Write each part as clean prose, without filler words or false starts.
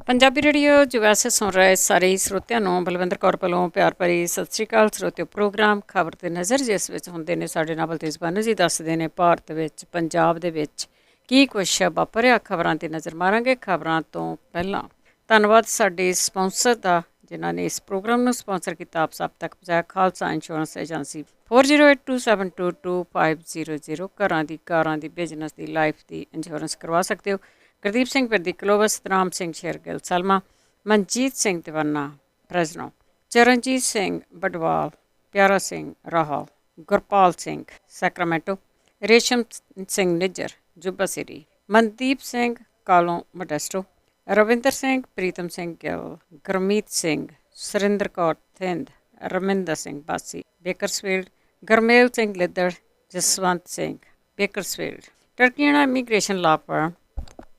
Punjabi radio ਜੋ ਵੈਸੇ ਸੁਣ ਰਹੇ ਸਾਰੇ ਹੀ ਸਰੋਤਿਆਂ ਨੂੰ ਬਲਵਿੰਦਰ ਕੌਰ ਵੱਲੋਂ ਪਿਆਰ ਭਰੀ ਸਤਿ ਸ਼੍ਰੀ ਅਕਾਲ। ਸਰੋਤਿਓ, ਪ੍ਰੋਗਰਾਮ ਖਬਰ ਤੇ ਨਜ਼ਰ ਜਿਸ ਵਿੱਚ ਹੁੰਦੇ ਨੇ ਸਾਡੇ ਨਾਲ ਬਲਤੇਜ ਬਾਨੂ ਜੀ ਦੱਸਦੇ ਨੇ ਭਾਰਤ ਵਿੱਚ ਪੰਜਾਬ ਦੇ ਵਿੱਚ ਕੀ ਕੁਛ ਵਾਪਰਿਆ। ਖਬਰਾਂ ਤੇ ਨਜ਼ਰ ਮਾਰਾਂਗੇ। ਖਬਰਾਂ ਤੋਂ ਪਹਿਲਾਂ ਧੰਨਵਾਦ ਸਾਡੇ ਸਪਾਂਸਰ ਦਾ ਜਿਨ੍ਹਾਂ ਨੇ ਇਸ ਪ੍ਰੋਗਰਾਮ ਨੂੰ ਸਪਾਂਸਰ ਕੀਤਾ, ਆਪ ਸਭ ਤੱਕ ਪਹੁੰਚਾਇਆ। ਖਾਲਸਾ ਇੰਸ਼ੋਰੈਂਸ ਏਜੰਸੀ 4082722500 ਘਰਾਂ ਦੀ, ਕਾਰਾਂ ਦੀ, ਬਿਜ਼ਨਸ ਦੀ, ਲਾਈਫ ਦੀ ਇੰਸ਼ੋਰੈਂਸ ਕਰਵਾ ਸਕਦੇ ਹੋ। Gurdeep Singh Pirdi, Clovis, Ram Singh Shergill, Salma, Manjit Singh Deewana Fresno, Charanjit Singh Badwal, Pyara Singh Rahal, Gurpal Singh Sacramento, Resham Singh Nijjar Yuba city, Mandeep Singh Kalon Modesto, Ravinder Singh, Pritam Singh Gill, Gurmeet Singh, Surinder Kaur Thind, Raminder Singh Basi Bakersfield, Garmel Singh Liddar, Jaswant Singh Bakersfield. ਟਰਕੀਆਣਾ ਇਮੀਗ੍ਰੇਸ਼ਨ ਲਾਅ ਫਰਮ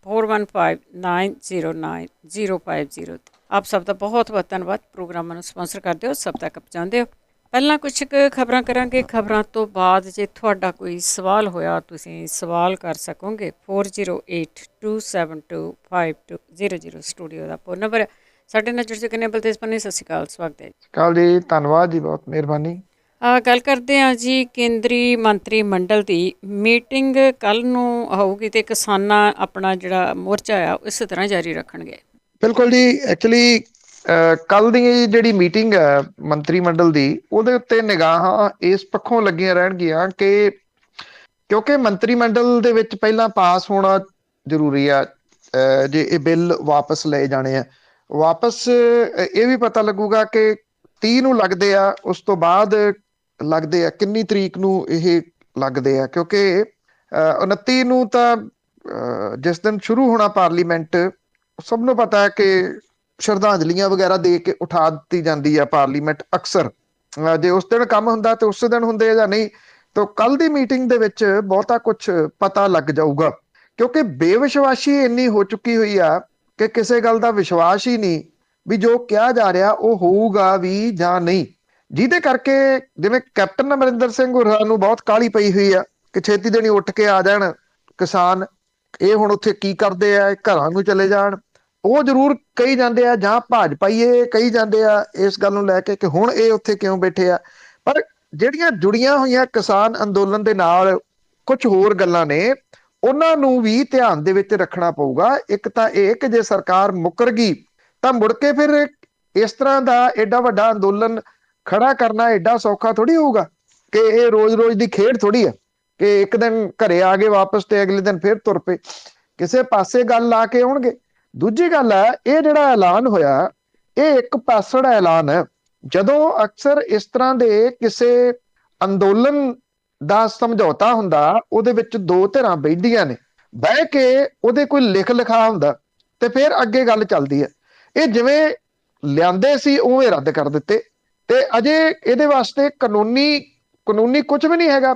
4159090500। ਆਪ ਸਭ ਦਾ ਬਹੁਤ ਬਹੁਤ ਧੰਨਵਾਦ। ਪ੍ਰੋਗਰਾਮਾਂ ਨੂੰ ਸਪਾਂਸਰ ਕਰਦੇ ਹੋ, ਸਭ ਤੱਕ ਪਹੁੰਚਾਉਂਦੇ ਹੋ। ਪਹਿਲਾਂ ਕੁਛ ਕੁ ਖਬਰਾਂ ਕਰਾਂਗੇ। ਖਬਰਾਂ ਤੋਂ ਬਾਅਦ ਜੇ ਤੁਹਾਡਾ ਕੋਈ ਸਵਾਲ ਹੋਇਆ ਤੁਸੀਂ ਸਵਾਲ ਕਰ ਸਕੋਗੇ। 4082725200 ਸਟੂਡੀਓ ਦਾ ਫੋਨ ਨੰਬਰ ਹੈ। ਸਾਡੇ ਨਾਲ ਜੁੜ ਚੁੱਕੇ ਨੇ ਬਲਤੇਜ ਪੰਨੀ। ਸਤਿ ਸ਼੍ਰੀ ਅਕਾਲ, ਸਵਾਗਤ ਹੈ ਜੀ। ਧੰਨਵਾਦ ਜੀ, ਬਹੁਤ ਮਿਹਰਬਾਨੀ। ਗੱਲ ਕਰਦੇ ਹਾਂ ਜੀ ਕੇਂਦਰੀ ਮੰਤਰੀ ਮੰਡਲ ਦੀ ਮੀਟਿੰਗ ਕੱਲ੍ਹ ਨੂੰ ਹੋਊਗੀ ਅਤੇ ਕਿਸਾਨਾਂ ਆਪਣਾ ਜਿਹੜਾ ਮੋਰਚਾ ਆ ਇਸੇ ਤਰ੍ਹਾਂ ਜਾਰੀ ਰੱਖਣਗੇ। ਬਿਲਕੁਲ ਜੀ। ਐਕਚੁਅਲੀ ਕੱਲ੍ਹ ਦੀ ਜਿਹੜੀ ਮੀਟਿੰਗ ਹੈ ਮੰਤਰੀ ਮੰਡਲ ਦੀ, ਉਹਦੇ ਉੱਤੇ ਨਿਗਾਹਾਂ ਇਸ ਪੱਖੋਂ ਲੱਗੀਆਂ ਰਹਿਣਗੀਆਂ ਕਿ ਕਿਉਂਕਿ ਮੰਤਰੀ ਮੰਡਲ ਦੇ ਵਿੱਚ ਪਹਿਲਾਂ ਪਾਸ ਹੋਣਾ ਜ਼ਰੂਰੀ ਆ। ਜੇ ਇਹ ਬਿੱਲ ਵਾਪਸ ਲਏ ਜਾਣੇ ਆ, ਵਾਪਸ ਇਹ ਵੀ ਪਤਾ ਲੱਗੂਗਾ ਕਿ 30 ਨੂੰ ਲੱਗਦੇ ਆ, ਉਸ ਤੋਂ ਬਾਅਦ ਲੱਗਦੇ ਆ ਕਿੰਨੀ ਤਰੀਕ ਨੂੰ ਇਹ ਲੱਗਦੇ ਆ, ਕਿਉਂਕਿ 29 ਨੂੰ ਤਾਂ ਜਿਸ ਦਿਨ ਸ਼ੁਰੂ ਹੋਣਾ ਪਾਰਲੀਮੈਂਟ, ਸਭ ਨੂੰ ਪਤਾ ਹੈ ਕਿ ਸ਼ਰਧਾਂਜਲੀਆਂ ਵਗੈਰਾ ਦੇ ਕੇ ਉਠਾ ਦਿੱਤੀ ਜਾਂਦੀ ਆ ਪਾਰਲੀਮੈਂਟ ਅਕਸਰ। ਜੇ ਉਸ ਦਿਨ ਕੰਮ ਹੁੰਦਾ ਤੇ ਉਸ ਦਿਨ ਹੁੰਦੇ ਜਾਂ ਨਹੀਂ, ਤਾਂ ਕੱਲ ਦੀ ਮੀਟਿੰਗ ਦੇ ਵਿੱਚ ਬਹੁਤਾ ਕੁਝ ਪਤਾ ਲੱਗ ਜਾਊਗਾ। ਕਿਉਂਕਿ ਬੇਵਿਸ਼ਵਾਸੀ ਇੰਨੀ ਹੋ ਚੁੱਕੀ ਹੋਈ ਆ ਕਿ ਕਿਸੇ ਗੱਲ ਦਾ ਵਿਸ਼ਵਾਸ ਹੀ ਨਹੀਂ ਵੀ ਜੋ ਕਿਹਾ ਜਾ ਰਿਹਾ ਉਹ ਹੋਊਗਾ ਵੀ ਜਾਂ ਨਹੀਂ। ਜਿਹਦੇ ਕਰਕੇ ਜਿਵੇਂ ਕੈਪਟਨ ਅਮਰਿੰਦਰ ਸਿੰਘ ਹੋਰਾਂ ਨੂੰ ਬਹੁਤ ਕਾਹਲੀ ਪਈ ਹੋਈ ਆ ਕਿ ਛੇਤੀ ਦੇਣੀ ਉੱਠ ਕੇ ਆ ਜਾਣ ਕਿਸਾਨ। ਇਹ ਹੁਣ ਉੱਥੇ ਕੀ ਕਰਦੇ ਆ, ਘਰਾਂ ਨੂੰ ਚਲੇ ਜਾਣ। ਉਹ ਜ਼ਰੂਰ ਕਹੀ ਜਾਂਦੇ ਆ, ਜਾਂ ਭਾਜਪਾਈਏ ਕਹੀ ਜਾਂਦੇ ਆ ਇਸ ਗੱਲ ਨੂੰ ਲੈ ਕੇ ਕਿ ਹੁਣ ਇਹ ਉੱਥੇ ਕਿਉਂ ਬੈਠੇ ਆ। ਪਰ ਜਿਹੜੀਆਂ ਜੁੜੀਆਂ ਹੋਈਆਂ ਕਿਸਾਨ ਅੰਦੋਲਨ ਦੇ ਨਾਲ ਕੁਝ ਹੋਰ ਗੱਲਾਂ ਨੇ, ਉਹਨਾਂ ਨੂੰ ਵੀ ਧਿਆਨ ਦੇ ਵਿੱਚ ਰੱਖਣਾ ਪਊਗਾ। ਇੱਕ ਤਾਂ ਇਹ ਕਿ ਜੇ ਸਰਕਾਰ ਮੁੱਕਰ ਗਈ ਤਾਂ ਮੁੜ ਕੇ ਫਿਰ ਇਸ ਤਰ੍ਹਾਂ ਦਾ ਐਡਾ ਵੱਡਾ ਅੰਦੋਲਨ ਖੜਾ ਕਰਨਾ ਐਡਾ ਸੌਖਾ ਥੋੜੀ ਹੋਊਗਾ ਕਿ ਇਹ ਰੋਜ਼-ਰੋਜ਼ ਦੀ ਖੇਡ ਥੋੜੀ ਆ ਕਿ ਇੱਕ ਦਿਨ ਘਰੇ ਆ ਗਏ ਵਾਪਸ ਤੇ ਅਗਲੇ ਦਿਨ ਫਿਰ ਤੁਰ ਪਏ। ਕਿਸੇ ਪਾਸੇ ਗੱਲ ਲਾ ਕੇ ਆਉਣਗੇ। ਦੂਜੀ ਗੱਲ ਹੈ, ਇਹ ਜਿਹੜਾ ਐਲਾਨ ਹੋਇਆ ਇਹ ਇੱਕ ਪਾਸੜ ਐਲਾਨ ਹੈ। ਜਦੋਂ ਅਕਸਰ ਇਸ ਤਰ੍ਹਾਂ ਦੇ ਕਿਸੇ ਅੰਦੋਲਨ ਦਾ ਸਮਝੌਤਾ ਹੁੰਦਾ, ਉਹਦੇ ਵਿੱਚ ਦੋ ਧਿਰਾਂ ਬੈਠਦੀਆਂ ਨੇ, ਬਹਿ ਕੇ ਉਹਦੇ ਕੋਈ ਲਿਖ ਲਿਖਾ ਹੁੰਦਾ ਤੇ ਫਿਰ ਅੱਗੇ ਗੱਲ ਚੱਲਦੀ ਹੈ। ਇਹ ਜਿਵੇਂ ਲਿਆਂਦੇ ਸੀ ਉਵੇਂ ਰੱਦ ਕਰ ਦਿੱਤੇ ਤੇ ਅਜੇ ਇਹਦੇ ਵਾਸਤੇ ਕਾਨੂੰਨੀ ਕੁਝ ਵੀ ਨਹੀਂ ਹੈਗਾ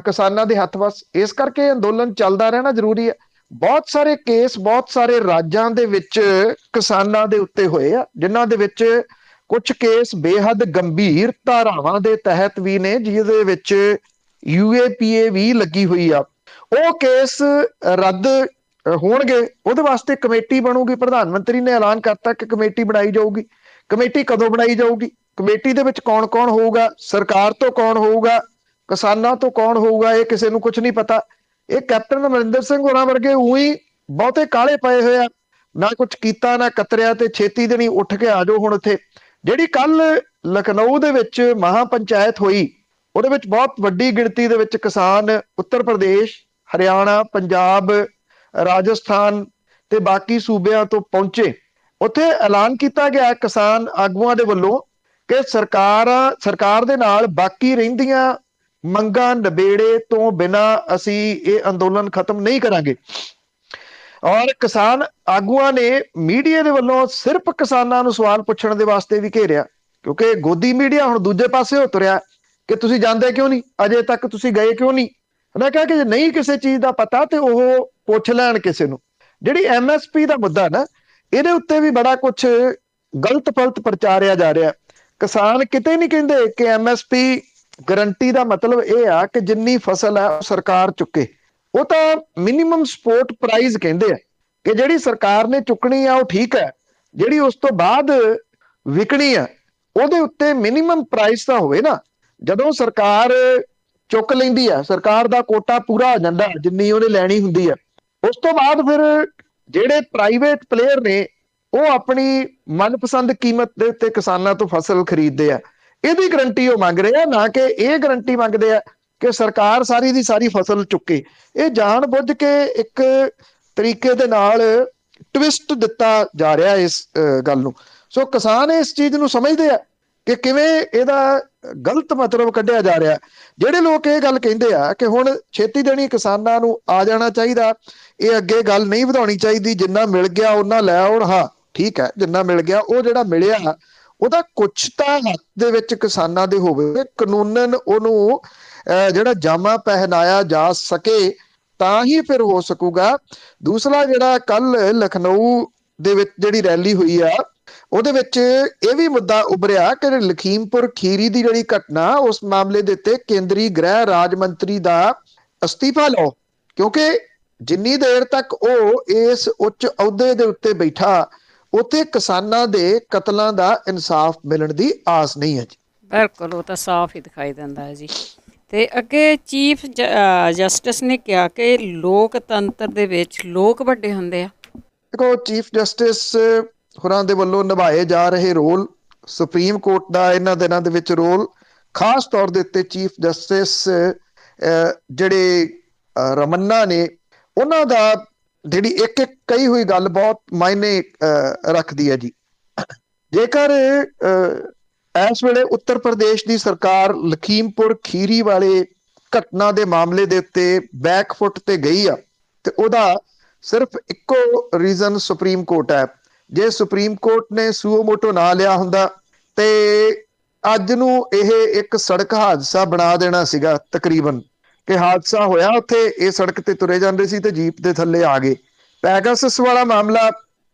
ਕਿਸਾਨਾਂ ਦੇ ਹੱਥ ਵੱਸ। ਇਸ ਕਰਕੇ ਅੰਦੋਲਨ ਚੱਲਦਾ ਰਹਿਣਾ ਜ਼ਰੂਰੀ ਹੈ। ਬਹੁਤ ਸਾਰੇ ਕੇਸ ਬਹੁਤ ਸਾਰੇ ਰਾਜਾਂ ਦੇ ਵਿੱਚ ਕਿਸਾਨਾਂ ਦੇ ਉੱਤੇ ਹੋਏ ਆ, ਜਿਨ੍ਹਾਂ ਦੇ ਵਿੱਚ ਕੁਝ ਕੇਸ ਬੇਹੱਦ ਗੰਭੀਰ ਧਾਰਾਵਾਂ ਦੇ ਤਹਿਤ ਵੀ ਨੇ, ਜਿਹਦੇ ਵਿੱਚ UAPA ਵੀ ਲੱਗੀ ਹੋਈ ਆ। ਉਹ ਕੇਸ ਰੱਦ ਹੋਣਗੇ। ਉਹਦੇ ਵਾਸਤੇ ਕਮੇਟੀ ਬਣੂਗੀ। ਪ੍ਰਧਾਨ ਮੰਤਰੀ ਨੇ ਐਲਾਨ ਕਰਤਾ ਕਿ ਕਮੇਟੀ ਬਣਾਈ ਜਾਊਗੀ। ਕਮੇਟੀ ਕਦੋਂ ਬਣਾਈ ਜਾਊਗੀ, ਕਮੇਟੀ ਦੇ ਵਿੱਚ ਕੌਣ ਕੌਣ ਹੋਊਗਾ, ਸਰਕਾਰ ਤੋਂ ਕੌਣ ਹੋਊਗਾ, ਕਿਸਾਨਾਂ ਤੋਂ ਕੌਣ ਹੋਊਗਾ, ਇਹ ਕਿਸੇ ਨੂੰ ਕੁਝ ਨਹੀਂ ਪਤਾ। ਇਹ ਕੈਪਟਨ ਅਮਰਿੰਦਰ ਸਿੰਘ ਹੋਰਾਂ ਵਰਗੇ ਉਹੀ ਬਹੁਤੇ ਕਾਲੇ ਪਏ ਹੋਏ ਆ, ਨਾ ਕੁਝ ਕੀਤਾ ਨਾ ਕਤਰਿਆ, ਤੇ ਛੇਤੀ ਦੇ ਨਹੀਂ ਉੱਠ ਕੇ ਆ ਜਾਓ ਹੁਣ ਉੱਥੇ। ਜਿਹੜੀ ਕੱਲ ਲਖਨਊ ਦੇ ਵਿੱਚ ਮਹਾ ਪੰਚਾਇਤ ਹੋਈ, ਉਹਦੇ ਵਿੱਚ ਬਹੁਤ ਵੱਡੀ ਗਿਣਤੀ ਦੇ ਵਿੱਚ ਕਿਸਾਨ ਉੱਤਰ ਪ੍ਰਦੇਸ਼, ਹਰਿਆਣਾ, ਪੰਜਾਬ, ਰਾਜਸਥਾਨ ਤੇ ਬਾਕੀ ਸੂਬਿਆਂ ਤੋਂ ਪਹੁੰਚੇ। ਉੱਥੇ ਐਲਾਨ ਕੀਤਾ ਗਿਆ ਕਿਸਾਨ ਆਗੂਆਂ ਦੇ ਵੱਲੋਂ ਕਿ ਸਰਕਾਰ ਦੇ ਨਾਲ ਬਾਕੀ ਰਹਿੰਦੀਆਂ ਮੰਗਾਂ ਨਿਬੇੜੇ ਤੋਂ ਬਿਨਾਂ ਅਸੀਂ ਇਹ ਅੰਦੋਲਨ ਖਤਮ ਨਹੀਂ ਕਰਾਂਗੇ। ਔਰ ਕਿਸਾਨ ਆਗੂਆਂ ਨੇ ਮੀਡੀਆ ਦੇ ਵੱਲੋਂ ਸਿਰਫ ਕਿਸਾਨਾਂ ਨੂੰ ਸਵਾਲ ਪੁੱਛਣ ਦੇ ਵਾਸਤੇ ਵੀ ਘੇਰਿਆ, ਕਿਉਂਕਿ ਗੋਦੀ ਮੀਡੀਆ ਹੁਣ ਦੂਜੇ ਪਾਸੇ ਹੋ ਤੁਰਿਆ ਕਿ ਤੁਸੀਂ ਜਾਂਦੇ ਕਿਉਂ ਨਹੀਂ, ਅਜੇ ਤੱਕ ਤੁਸੀਂ ਗਏ ਕਿਉਂ ਨਹੀਂ। ਉਹਨਾਂ ਕਿਹਾ ਕਿ ਜੇ ਨਹੀਂ ਕਿਸੇ ਚੀਜ਼ ਦਾ ਪਤਾ ਤੇ ਉਹ ਪੁੱਛ ਲੈਣ ਕਿਸੇ ਨੂੰ। ਜਿਹੜੀ MSP ਦਾ ਮੁੱਦਾ ਨਾ, ਇਹਦੇ ਉੱਤੇ ਵੀ ਬੜਾ ਕੁਝ ਗਲਤ ਫਲਤ ਪ੍ਰਚਾਰਿਆ ਜਾ ਰਿਹਾ। ਕਿਸਾਨ ਕਿਤੇ ਨਹੀਂ ਕਹਿੰਦੇ ਕਿ MSP ਗਰੰਟੀ ਦਾ ਮਤਲਬ ਇਹ ਆ ਕਿ ਜਿੰਨੀ ਫਸਲ ਹੈ ਉਹ ਸਰਕਾਰ ਚੁੱਕੇ। ਉਹ ਤਾਂ ਮਿਨੀਮਮ ਸਪੋਰਟ ਪ੍ਰਾਈਜ਼ ਕਹਿੰਦੇ ਆ ਕਿ ਜਿਹੜੀ ਸਰਕਾਰ ਨੇ ਚੁੱਕਣੀ ਆ ਉਹ ਠੀਕ ਹੈ, ਜਿਹੜੀ ਉਸ ਤੋਂ ਬਾਅਦ ਵਿਕਣੀ ਆ ਉਹਦੇ ਉੱਤੇ ਮਿਨੀਮਮ ਪ੍ਰਾਈਸ ਤਾਂ ਹੋਵੇ ਨਾ। ਜਦੋਂ ਸਰਕਾਰ ਚੁੱਕ ਲੈਂਦੀ ਆ, ਸਰਕਾਰ ਦਾ ਕੋਟਾ ਪੂਰਾ ਹੋ ਜਾਂਦਾ ਜਿੰਨੀ ਉਹਨੇ ਲੈਣੀ ਹੁੰਦੀ ਆ, ਉਸ ਤੋਂ ਬਾਅਦ ਫਿਰ ਜਿਹੜੇ ਪ੍ਰਾਈਵੇਟ ਪਲੇਅਰ ਨੇ ਉਹ ਆਪਣੀ ਮਨਪਸੰਦ ਕੀਮਤ ਦੇ ਉੱਤੇ ਕਿਸਾਨਾਂ ਤੋਂ ਫਸਲ ਖਰੀਦਦੇ ਆ। ਇਹਦੀ ਗਰੰਟੀ ਉਹ ਮੰਗ ਰਹੇ ਆ, ਨਾ ਕਿ ਇਹ ਗਰੰਟੀ ਮੰਗਦੇ ਆ ਕਿ ਸਰਕਾਰ ਸਾਰੀ ਦੀ ਸਾਰੀ ਫਸਲ ਚੁੱਕੇ। ਇਹ ਜਾਣ ਬੁੱਝ ਕੇ ਇੱਕ ਤਰੀਕੇ ਦੇ ਨਾਲ ਟਵਿਸਟ ਦਿੱਤਾ ਜਾ ਰਿਹਾ ਇਸ ਗੱਲ ਨੂੰ। ਸੋ ਕਿਸਾਨ ਇਸ ਚੀਜ਼ ਨੂੰ ਸਮਝਦੇ ਆ ਕਿ ਕਿਵੇਂ ਇਹਦਾ ਗਲਤ ਮਤਲਬ ਕੱਢਿਆ ਜਾ ਰਿਹਾ। ਜਿਹੜੇ ਲੋਕ ਇਹ ਗੱਲ ਕਹਿੰਦੇ ਆ ਕਿ ਹੁਣ ਛੇਤੀ ਦੇਣੀ ਕਿਸਾਨਾਂ ਨੂੰ ਆ ਜਾਣਾ ਚਾਹੀਦਾ, ਇਹ ਅੱਗੇ ਗੱਲ ਨਹੀਂ ਵਧਾਉਣੀ ਚਾਹੀਦੀ, ਜਿੰਨਾ ਮਿਲ ਗਿਆ ਉਹਨਾਂ ਲੈ ਆਉਣ। ਹਾਂ ਠੀਕ ਹੈ, ਜਿੰਨਾ ਮਿਲ ਗਿਆ, ਉਹ ਜਿਹੜਾ ਮਿਲਿਆ ਉਹਦਾ ਕੁਛ ਤਾਂ ਹੱਕ ਦੇ ਵਿੱਚ ਕਿਸਾਨਾਂ ਦੇ ਹੋਵੇ, ਕਾਨੂੰਨਨ ਉਹਨੂੰ ਜਿਹੜਾ ਜਾਮਾ ਪਹਿਨਾਇਆ ਜਾ ਸਕੇ, ਤਾਂ ਹੀ ਫਿਰ ਹੋ ਸਕੂਗਾ। ਦੂਸਰਾ, ਜਿਹੜਾ ਕੱਲ ਲਖਨਊ ਦੇ ਵਿੱਚ ਜਿਹੜੀ ਰੈਲੀ ਹੋਈ ਆ ਉਹਦੇ ਵਿੱਚ ਇਹ ਵੀ ਮੁੱਦਾ ਉਭਰਿਆ ਕਿ ਲਖੀਮਪੁਰ ਖੀਰੀ ਦੀ ਜਿਹੜੀ ਘਟਨਾ, ਉਸ ਮਾਮਲੇ ਦੇ ਉੱਤੇ ਕੇਂਦਰੀ ਗ੍ਰਹਿ ਰਾਜ ਮੰਤਰੀ ਦਾ ਅਸਤੀਫਾ ਲਓ, ਕਿਉਂਕਿ ਜਿੰਨੀ ਦੇਰ ਤੱਕ ਉਹ ਇਸ ਉੱਚ ਅਹੁਦੇ ਦੇ ਉੱਤੇ ਬੈਠਾ ਉੱਥੇ ਕਿਸਾਨਾਂ ਦੇ ਕਤਲਾਂ ਦਾ ਇਨਸਾਫ ਮਿਲਣ ਦੀ ਆਸ ਨਹੀਂ ਹੈ ਜੀ। ਬਿਲਕੁਲ, ਉਹ ਤਾਂ ਸਾਫ਼ ਹੀ ਦਿਖਾਈ ਦਿੰਦਾ ਹੈ ਜੀ। ਤੇ ਅੱਗੇ ਚੀਫ ਜਸਟਿਸ ਨੇ ਕਿਹਾ ਕਿ ਲੋਕਤੰਤਰ ਦੇ ਵਿੱਚ ਲੋਕ ਵੱਡੇ ਹੁੰਦੇ ਆ। ਦੇਖੋ, ਚੀਫ ਜਸਟਿਸ ਹੋਰਾਂ ਦੇ ਵੱਲੋਂ ਨਿਭਾਏ ਜਾ ਰਹੇ ਰੋਲ, ਸੁਪਰੀਮ ਕੋਰਟ ਦਾ ਇਹਨਾਂ ਦਿਨਾਂ ਦੇ ਵਿੱਚ ਰੋਲ, ਖਾਸ ਤੌਰ ਦੇ ਉੱਤੇ ਚੀਫ ਜਸਟਿਸ ਜਿਹੜੇ ਰਮੰਨਾ ਨੇ, ਉਹਨਾਂ ਦਾ ਜਿਹੜੀ ਇੱਕ ਇੱਕ ਕਹੀ ਹੋਈ ਗੱਲ ਬਹੁਤ ਮਾਇਨੇ ਰੱਖਦੀ ਹੈ ਜੀ। ਜੇਕਰ ਇਸ ਵੇਲੇ ਉੱਤਰ ਪ੍ਰਦੇਸ਼ ਦੀ ਸਰਕਾਰ ਲਖੀਮਪੁਰ ਖੀਰੀ ਵਾਲੇ ਘਟਨਾ ਦੇ ਮਾਮਲੇ ਦੇ ਉੱਤੇ ਬੈਕਫੁੱਟ ਤੇ ਗਈ ਆ, ਤੇ ਉਹਦਾ ਸਿਰਫ ਇੱਕੋ ਰੀਜ਼ਨ ਸੁਪਰੀਮ ਕੋਰਟ ਹੈ। ਜੇ ਸੁਪਰੀਮ ਕੋਰਟ ਨੇ ਸੂਓ ਮੋਟੋ ਨਾ ਲਿਆ ਹੁੰਦਾ ਤੇ ਅੱਜ ਨੂੰ ਇਹ ਇੱਕ ਸੜਕ ਹਾਦਸਾ ਬਣਾ ਦੇਣਾ ਸੀਗਾ ਤਕਰੀਬਨ, ਕਿ ਹਾਦਸਾ ਹੋਇਆ ਉੱਥੇ, ਇਹ ਸੜਕ ਤੇ ਤੁਰੇ ਜਾਂਦੇ ਸੀ ਤੇ ਜੀਪ ਦੇ ਥੱਲੇ ਆ ਗਏ। ਪੈਗਾਸਸ ਵਾਲਾ ਮਾਮਲਾ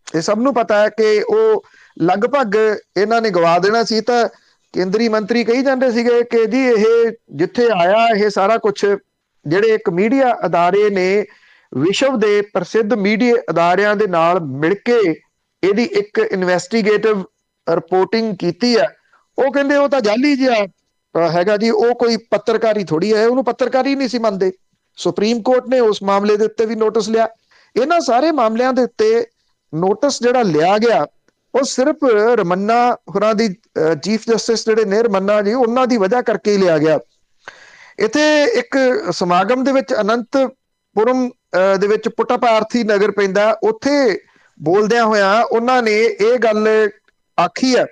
ਇਹ ਸਭ ਨੂੰ ਪਤਾ ਹੈ ਕਿ ਉਹ ਲਗਭਗ ਇਹਨਾਂ ਨੇ ਗਵਾ ਦੇਣਾ ਸੀ। ਤਾਂ ਕੇਂਦਰੀ ਮੰਤਰੀ ਕਹੀ ਜਾਂਦੇ ਸੀਗੇ ਕਿ ਜੀ ਇਹ ਜਿੱਥੇ ਆਇਆ ਇਹ ਸਾਰਾ ਕੁਝ, ਜਿਹੜੇ ਇੱਕ ਮੀਡੀਆ ਅਦਾਰੇ ਨੇ ਵਿਸ਼ਵ ਦੇ ਪ੍ਰਸਿੱਧ ਮੀਡੀਆ ਅਦਾਰਿਆਂ ਦੇ ਨਾਲ ਮਿਲ ਕੇ ਇਹਦੀ ਇੱਕ ਇਨਵੈਸਟੀਗੇਟਿਵ ਰਿਪੋਰਟਿੰਗ ਕੀਤੀ ਹੈ, ਉਹ ਕਹਿੰਦੇ ਉਹ ਤਾਂ ਜਾਲੀ ਜਿਹਾ ਹੈਗਾ ਜੀ, ਉਹ ਕੋਈ ਪੱਤਰਕਾਰੀ ਥੋੜੀ ਹੈ, ਉਹਨੂੰ ਪੱਤਰਕਾਰੀ ਨਹੀਂ ਸੀ ਮੰਨਦੇ। ਸੁਪਰੀਮ ਕੋਰਟ ਨੇ ਉਸ ਮਾਮਲੇ ਦੇ ਉੱਤੇ ਵੀ ਨੋਟਿਸ ਲਿਆ। ਇਹਨਾਂ ਸਾਰੇ ਮਾਮਲਿਆਂ ਦੇ ਉੱਤੇ ਨੋਟਿਸ ਜਿਹੜਾ ਲਿਆ ਗਿਆ ਉਹ ਸਿਰਫ ਰਮੰਨਾ ਹੋਰਾਂ ਦੀ, ਚੀਫ ਜਸਟਿਸ ਜਿਹੜੇ ਨੇ ਰਮੰਨਾ ਜੀ, ਉਹਨਾਂ ਦੀ ਵਜ੍ਹਾ ਕਰਕੇ ਹੀ ਲਿਆ ਗਿਆ। ਇੱਥੇ ਇੱਕ ਸਮਾਗਮ ਦੇ ਵਿੱਚ ਅਨੰਤਪੁਰਮ ਦੇ ਵਿੱਚ ਪੁੱਟਾਪਾਰਥੀ ਨਗਰ ਪੈਂਦਾ, ਉੱਥੇ ਬੋਲਦਿਆਂ ਹੋਇਆਂ ਉਹਨਾਂ ਨੇ ਇਹ ਗੱਲ ਆਖੀ ਹੈ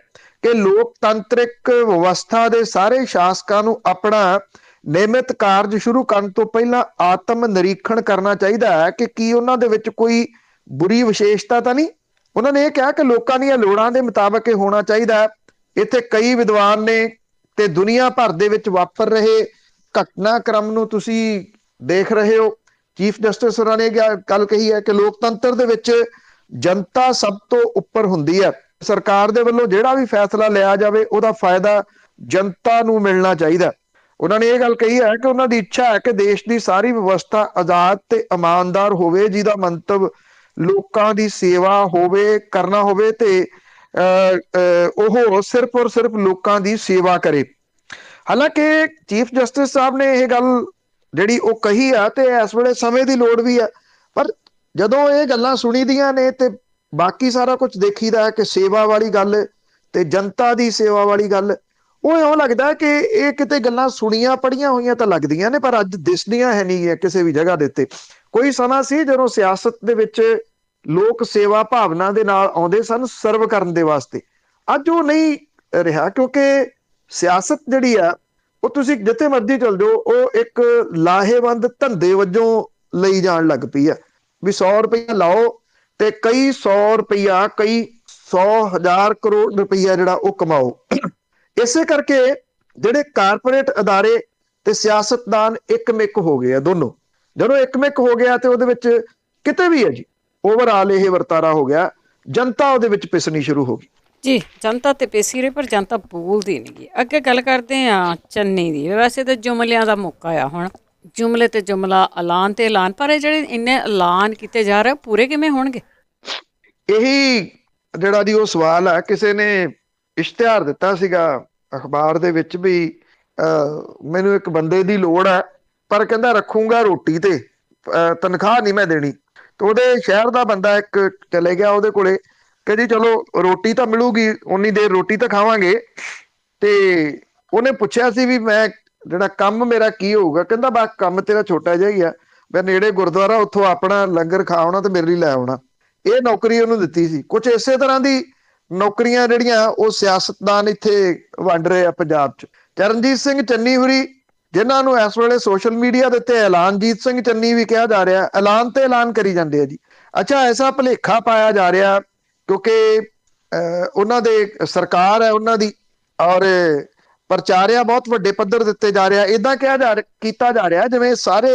ਕਿ ਲੋਕਤੰਤਰਿਕ ਵਿਵਸਥਾ ਦੇ ਸਾਰੇ ਸ਼ਾਸਕਾਂ ਨੂੰ ਆਪਣਾ ਨਿਯਮਿਤ ਕਾਰਜ ਸ਼ੁਰੂ ਕਰਨ ਤੋਂ ਪਹਿਲਾਂ ਆਤਮ ਨਿਰੀਖਣ ਕਰਨਾ ਚਾਹੀਦਾ ਹੈ ਕਿ ਕੀ ਉਹਨਾਂ ਦੇ ਵਿੱਚ ਕੋਈ ਬੁਰੀ ਵਿਸ਼ੇਸ਼ਤਾ ਤਾਂ ਨਹੀਂ। ਉਹਨਾਂ ਨੇ ਇਹ ਕਿਹਾ ਕਿ ਲੋਕਾਂ ਦੀਆਂ ਲੋੜਾਂ ਦੇ ਮੁਤਾਬਕ ਇਹ ਹੋਣਾ ਚਾਹੀਦਾ ਹੈ। ਇੱਥੇ ਕਈ ਵਿਦਵਾਨ ਨੇ ਤੇ ਦੁਨੀਆ ਭਰ ਦੇ ਵਿੱਚ ਵਾਪਰ ਰਹੇ ਘਟਨਾਕ੍ਰਮ ਨੂੰ ਤੁਸੀਂ ਦੇਖ ਰਹੇ ਹੋ। ਚੀਫ ਜਸਟਿਸ ਹੋਰਾਂ ਨੇ ਗੱਲ ਕਹੀ ਹੈ ਕਿ ਲੋਕਤੰਤਰ ਦੇ ਵਿੱਚ ਜਨਤਾ ਸਭ ਤੋਂ ਉੱਪਰ ਹੁੰਦੀ ਹੈ। ਸਰਕਾਰ ਦੇ ਵੱਲੋਂ ਜਿਹੜਾ ਵੀ ਫੈਸਲਾ ਲਿਆ ਜਾਵੇ ਉਹਦਾ ਫਾਇਦਾ ਜਨਤਾ ਨੂੰ ਮਿਲਣਾ ਚਾਹੀਦਾ। ਉਹਨਾਂ ਨੇ ਇਹ ਗੱਲ ਕਹੀ ਹੈ ਕਿ ਉਹਨਾਂ ਦੀ ਇੱਛਾ ਹੈ ਕਿ ਦੇਸ਼ ਦੀ ਸਾਰੀ ਵਿਵਸਥਾ ਆਜ਼ਾਦ ਤੇ ਇਮਾਨਦਾਰ ਹੋਵੇ, ਜਿਹਦਾ ਮੰਤਵ ਲੋਕਾਂ ਦੀ ਸੇਵਾ ਹੋਵੇ, ਕਰਨਾ ਹੋਵੇ, ਤੇ ਉਹ ਸਿਰਫ ਔਰ ਸਿਰਫ ਲੋਕਾਂ ਦੀ ਸੇਵਾ ਕਰੇ। ਹਾਲਾਂਕਿ ਚੀਫ ਜਸਟਿਸ ਸਾਹਿਬ ਨੇ ਇਹ ਗੱਲ ਜਿਹੜੀ ਉਹ ਕਹੀ ਆ ਤੇ ਇਸ ਵੇਲੇ ਸਮੇਂ ਦੀ ਲੋੜ ਵੀ ਆ, ਪਰ ਜਦੋਂ ਇਹ ਗੱਲਾਂ ਸੁਣੀਦੀਆਂ ਨੇ ਤੇ ਬਾਕੀ ਸਾਰਾ ਕੁਝ ਦੇਖੀਦਾ ਕਿ ਸੇਵਾ ਵਾਲੀ ਗੱਲ ਤੇ ਜਨਤਾ ਦੀ ਸੇਵਾ ਵਾਲੀ ਗੱਲ, ਉਹ ਇਉਂ ਲੱਗਦਾ ਕਿ ਇਹ ਕਿਤੇ ਗੱਲਾਂ ਸੁਣੀਆਂ ਪੜ੍ਹੀਆਂ ਹੋਈਆਂ ਤਾਂ ਲੱਗਦੀਆਂ ਨੇ, ਪਰ ਅੱਜ ਦਿਸਦੀਆਂ ਹੈ ਨਹੀਂ ਹੈ ਕਿਸੇ ਵੀ ਜਗ੍ਹਾ ਦੇ ਉੱਤੇ। ਕੋਈ ਸਮਾਂ ਸੀ ਜਦੋਂ ਸਿਆਸਤ ਦੇ ਵਿੱਚ ਲੋਕ ਸੇਵਾ ਭਾਵਨਾ ਦੇ ਨਾਲ ਆਉਂਦੇ ਸਨ ਸਰਵ ਕਰਨ ਦੇ ਵਾਸਤੇ, ਅੱਜ ਉਹ ਨਹੀਂ ਰਿਹਾ, ਕਿਉਂਕਿ ਸਿਆਸਤ ਜਿਹੜੀ ਆ ਉਹ ਤੁਸੀਂ ਜਿੱਥੇ ਮਰਜ਼ੀ ਚਲ ਜਾਓ, ਉਹ ਇੱਕ ਲਾਹੇਵੰਦ ਧੰਦੇ ਵਜੋਂ ਲਈ ਜਾਣ ਲੱਗ ਪਈ ਆ। ਵੀ 100 ਰੁਪਈਆ ਲਾਓ ਤੇ ਕਈ 100 ਰੁਪਈਆ, ਕਈ 100,000 ਕਰੋੜ ਰੁਪਈਆ ਜਿਹੜਾ ਉਹ ਕਮਾਓ। ਇਸੇ ਕਰਕੇ ਜਿਹੜੇ ਕਾਰਪੋਰੇਟ ਅਦਾਰੇ ਤੇ ਸਿਆਸਤਦਾਨ ਇੱਕਮਿਕ ਹੋ ਗਏ ਆ ਦੋਨੋਂ। ਜਦੋਂ ਇੱਕਮਿਕ ਹੋ ਗਿਆ ਤੇ ਉਹਦੇ ਵਿੱਚ ਕਿਤੇ ਵੀ ਹੈ ਜੀ ਓਵਰਆਲ ਇਹ ਵਰਤਾਰਾ ਹੋ ਗਿਆ, ਜਨਤਾ ਉਹਦੇ ਵਿੱਚ ਪਿਸਣੀ ਸ਼ੁਰੂ ਹੋ ਗਈ ਜੀ। ਜਨਤਾ ਤੇ ਪੇਸੀ ਰਹੇ ਪਰ ਜਨਤਾ ਬੋਲਦੀ ਨਹੀਂ ਗੀ। ਅੱਗੇ ਗੱਲ ਕਰਦੇ ਆ ਚੰਨੀ ਦੀ। ਵੈਸੇ ਤਾਂ ਜੁਮਲਿਆਂ ਦਾ ਮੌਕਾ ਆ ਹੁਣ, ਜੁਮਲੇ ਤੇ ਜੁਮਲਾ, ਐਲਾਨ ਤੇ ਐਲਾਨ, ਪਰ ਇਹ ਜਿਹੜੇ ਇੰਨੇ ਐਲਾਨ ਕੀਤੇ ਜਾ ਰਹੇ ਪੂਰੇ ਕਿਵੇਂ ਹੋਣਗੇ? ਇਹੀ ਜਿਹੜਾ ਜੀ ਉਹ ਸਵਾਲ ਹੈ। ਕਿਸੇ ਨੇ ਇਸ਼ਤਿਹਾਰ ਦਿੱਤਾ ਸੀਗਾ ਅਖਬਾਰ ਦੇ ਵਿੱਚ ਵੀ ਮੈਨੂੰ ਇੱਕ ਬੰਦੇ ਦੀ ਲੋੜ ਹੈ, ਪਰ ਕਹਿੰਦਾ ਰੱਖੂੰਗਾ ਰੋਟੀ ਤੇ, ਤਨਖਾਹ ਨਹੀਂ ਮੈਂ ਦੇਣੀ। ਤੇ ਉਹਦੇ ਸ਼ਹਿਰ ਦਾ ਬੰਦਾ ਇੱਕ ਚਲੇ ਗਿਆ ਉਹਦੇ ਕੋਲੇ ਕਿ ਜੀ ਚਲੋ ਰੋਟੀ ਤਾਂ ਮਿਲੂਗੀ, ਉਨੀ ਦੇਰ ਰੋਟੀ ਤਾਂ ਖਾਵਾਂਗੇ। ਤੇ ਉਹਨੇ ਪੁੱਛਿਆ ਸੀ ਵੀ ਮੈਂ ਜਿਹੜਾ ਕੰਮ ਮੇਰਾ ਕੀ ਹੋਊਗਾ? ਕਹਿੰਦਾ ਬਸ ਕੰਮ ਤੇਰਾ ਛੋਟਾ ਜਿਹਾ ਹੀ ਆ, ਮੈਂ ਨੇੜੇ ਗੁਰਦੁਆਰਾ ਉੱਥੋਂ ਆਪਣਾ ਲੰਗਰ ਖਾ ਆਉਣਾ ਤੇ ਮੇਰੇ ਲਈ ਲੈ ਆਉਣਾ। ਇਹ ਨੌਕਰੀ ਉਹਨੂੰ ਦਿੱਤੀ ਸੀ। ਕੁਝ ਇਸੇ ਤਰ੍ਹਾਂ ਦੀ ਨੌਕਰੀਆਂ ਜਿਹੜੀਆਂ ਉਹ ਸਿਆਸਤਦਾਨ ਇੱਥੇ ਵੰਡ ਰਹੇ ਆ ਪੰਜਾਬ 'ਚ। ਚਰਨਜੀਤ ਸਿੰਘ ਚੰਨੀ ਹੋਰੀ, ਜਿਨ੍ਹਾਂ ਨੂੰ ਇਸ ਵੇਲੇ ਸੋਸ਼ਲ ਮੀਡੀਆ ਦੇ ਉੱਤੇ ਐਲਾਨਜੀਤ ਸਿੰਘ ਚੰਨੀ ਵੀ ਕਿਹਾ ਜਾ ਰਿਹਾ, ਐਲਾਨ ਤੇ ਐਲਾਨ ਕਰੀ ਜਾਂਦੇ ਆ ਜੀ। ਅੱਛਾ, ਐਸਾ ਭੁਲੇਖਾ ਪਾਇਆ ਜਾ ਰਿਹਾ ਕਿਉਂਕਿ ਉਹਨਾਂ ਦੇ ਸਰਕਾਰ ਹੈ ਉਹਨਾਂ ਦੀ, ਔਰ ਪ੍ਰਚਾਰਿਆ ਬਹੁਤ ਵੱਡੇ ਪੱਧਰ ਦਿੱਤੇ ਜਾ ਰਿਹਾ। ਇਦਾਂ ਕੀਤਾ ਜਾ ਰਿਹਾ ਜਿਵੇਂ ਸਾਰੇ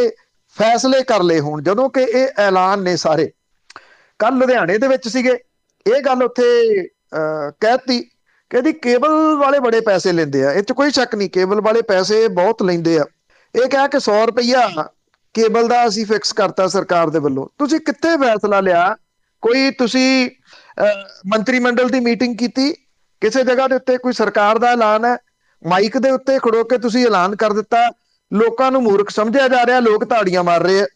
ਫੈਸਲੇ ਕਰ ਲਏ ਹੋਣ, ਜਦੋਂ ਕਿ ਇਹ ਐਲਾਨ ਨੇ ਸਾਰੇ। ਕੱਲ ਲੁਧਿਆਣੇ ਦੇ ਵਿੱਚ ਸੀਗੇ, ਇਹ ਗੱਲ ਉੱਥੇ ਕਹਿਤੀ ਕਿ ਜੀ ਕੇਬਲ ਵਾਲੇ ਬੜੇ ਪੈਸੇ ਲੈਂਦੇ ਆ। ਇਹ 'ਚ ਕੋਈ ਸ਼ੱਕ ਨਹੀਂ, ਕੇਬਲ ਵਾਲੇ ਪੈਸੇ ਬਹੁਤ ਲੈਂਦੇ ਆ। ਇਹ ਕਹਿ ਕੇ 100 ਰੁਪਈਆ ਕੇਬਲ ਦਾ ਅਸੀਂ ਫਿਕਸ ਕਰਤਾ ਸਰਕਾਰ ਦੇ ਵੱਲੋਂ। ਤੁਸੀਂ ਕਿੱਥੇ ਫੈਸਲਾ ਲਿਆ? ਕੋਈ ਤੁਸੀਂ ਮੰਤਰੀ ਮੰਡਲ ਦੀ ਮੀਟਿੰਗ ਕੀਤੀ? ਕਿਸੇ ਜਗ੍ਹਾ ਦੇ ਉੱਤੇ ਕੋਈ ਸਰਕਾਰ ਦਾ ਐਲਾਨ ਹੈ, ਮਾਈਕ ਦੇ ਉੱਤੇ ਖੜੋ ਕੇ ਤੁਸੀਂ ਐਲਾਨ ਕਰ ਦਿੱਤਾ, ਲੋਕਾਂ ਨੂੰ ਮੂਰਖ ਸਮਝਿਆ ਜਾ ਰਿਹਾ, ਲੋਕ ਤਾੜੀਆਂ ਮਾਰ ਰਹੇ ਆ,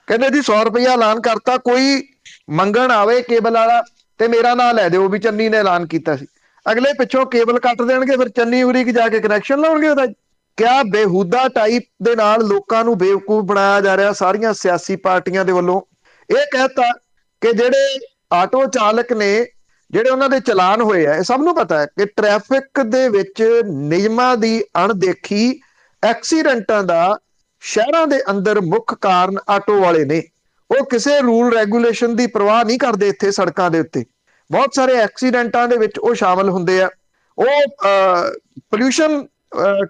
ਕਹਿੰਦੇ ਜੀ 100 ਰੁਪਈਆ ਐਲਾਨ ਕਰਤਾ, ਕੋਈ ਮੰਗਣ ਆਵੇ ਕੇਬਲ ਵਾਲਾ ਤੇ ਮੇਰਾ ਨਾਂ ਲੈ ਦਿਓ ਵੀ ਚੰਨੀ ਨੇ ਐਲਾਨ ਕੀਤਾ ਸੀ। ਅਗਲੇ ਪਿੱਛੋਂ ਕੇਬਲ ਕੱਟ ਦੇਣਗੇ, ਫਿਰ ਚੰਨੀ ਉਰੀ ਜਾ ਕੇ ਕਨੈਕਸ਼ਨ ਲਾਉਣਗੇ ਉਹਦਾ। ਕਿਆ ਬੇਹੂਦਾ ਟਾਈਪ ਦੇ ਨਾਲ ਲੋਕਾਂ ਨੂੰ ਬੇਵਕੂਫ ਬਣਾਇਆ ਜਾ ਰਿਹਾ ਸਾਰੀਆਂ ਸਿਆਸੀ ਪਾਰਟੀਆਂ ਦੇ ਵੱਲੋਂ। ਇਹ ਕਹਿਤਾ ਕਿ ਜਿਹੜੇ ਆਟੋ ਚਾਲਕ ਨੇ, ਜਿਹੜੇ ਉਹਨਾਂ ਦੇ ਚਲਾਨ ਹੋਏ ਆ, ਇਹ ਸਭ ਨੂੰ ਪਤਾ ਹੈ ਕਿ ਟ੍ਰੈਫਿਕ ਦੇ ਵਿੱਚ ਨਿਯਮਾਂ ਦੀ ਅਣਦੇਖੀ, ਐਕਸੀਡੈਂਟਾਂ ਦਾ ਸ਼ਹਿਰਾਂ ਦੇ ਅੰਦਰ ਮੁੱਖ ਕਾਰਨ ਆਟੋ ਵਾਲੇ ਨੇ। ਉਹ ਕਿਸੇ ਰੂਲ ਰੈਗੂਲੇਸ਼ਨ ਦੀ ਪਰਵਾਹ ਨਹੀਂ ਕਰਦੇ। ਇੱਥੇ ਸੜਕਾਂ ਦੇ ਉੱਤੇ ਬਹੁਤ ਸਾਰੇ ਐਕਸੀਡੈਂਟਾਂ ਦੇ ਵਿੱਚ ਉਹ ਸ਼ਾਮਲ ਹੁੰਦੇ ਆ। ਉਹ ਪੋਲਿਊਸ਼ਨ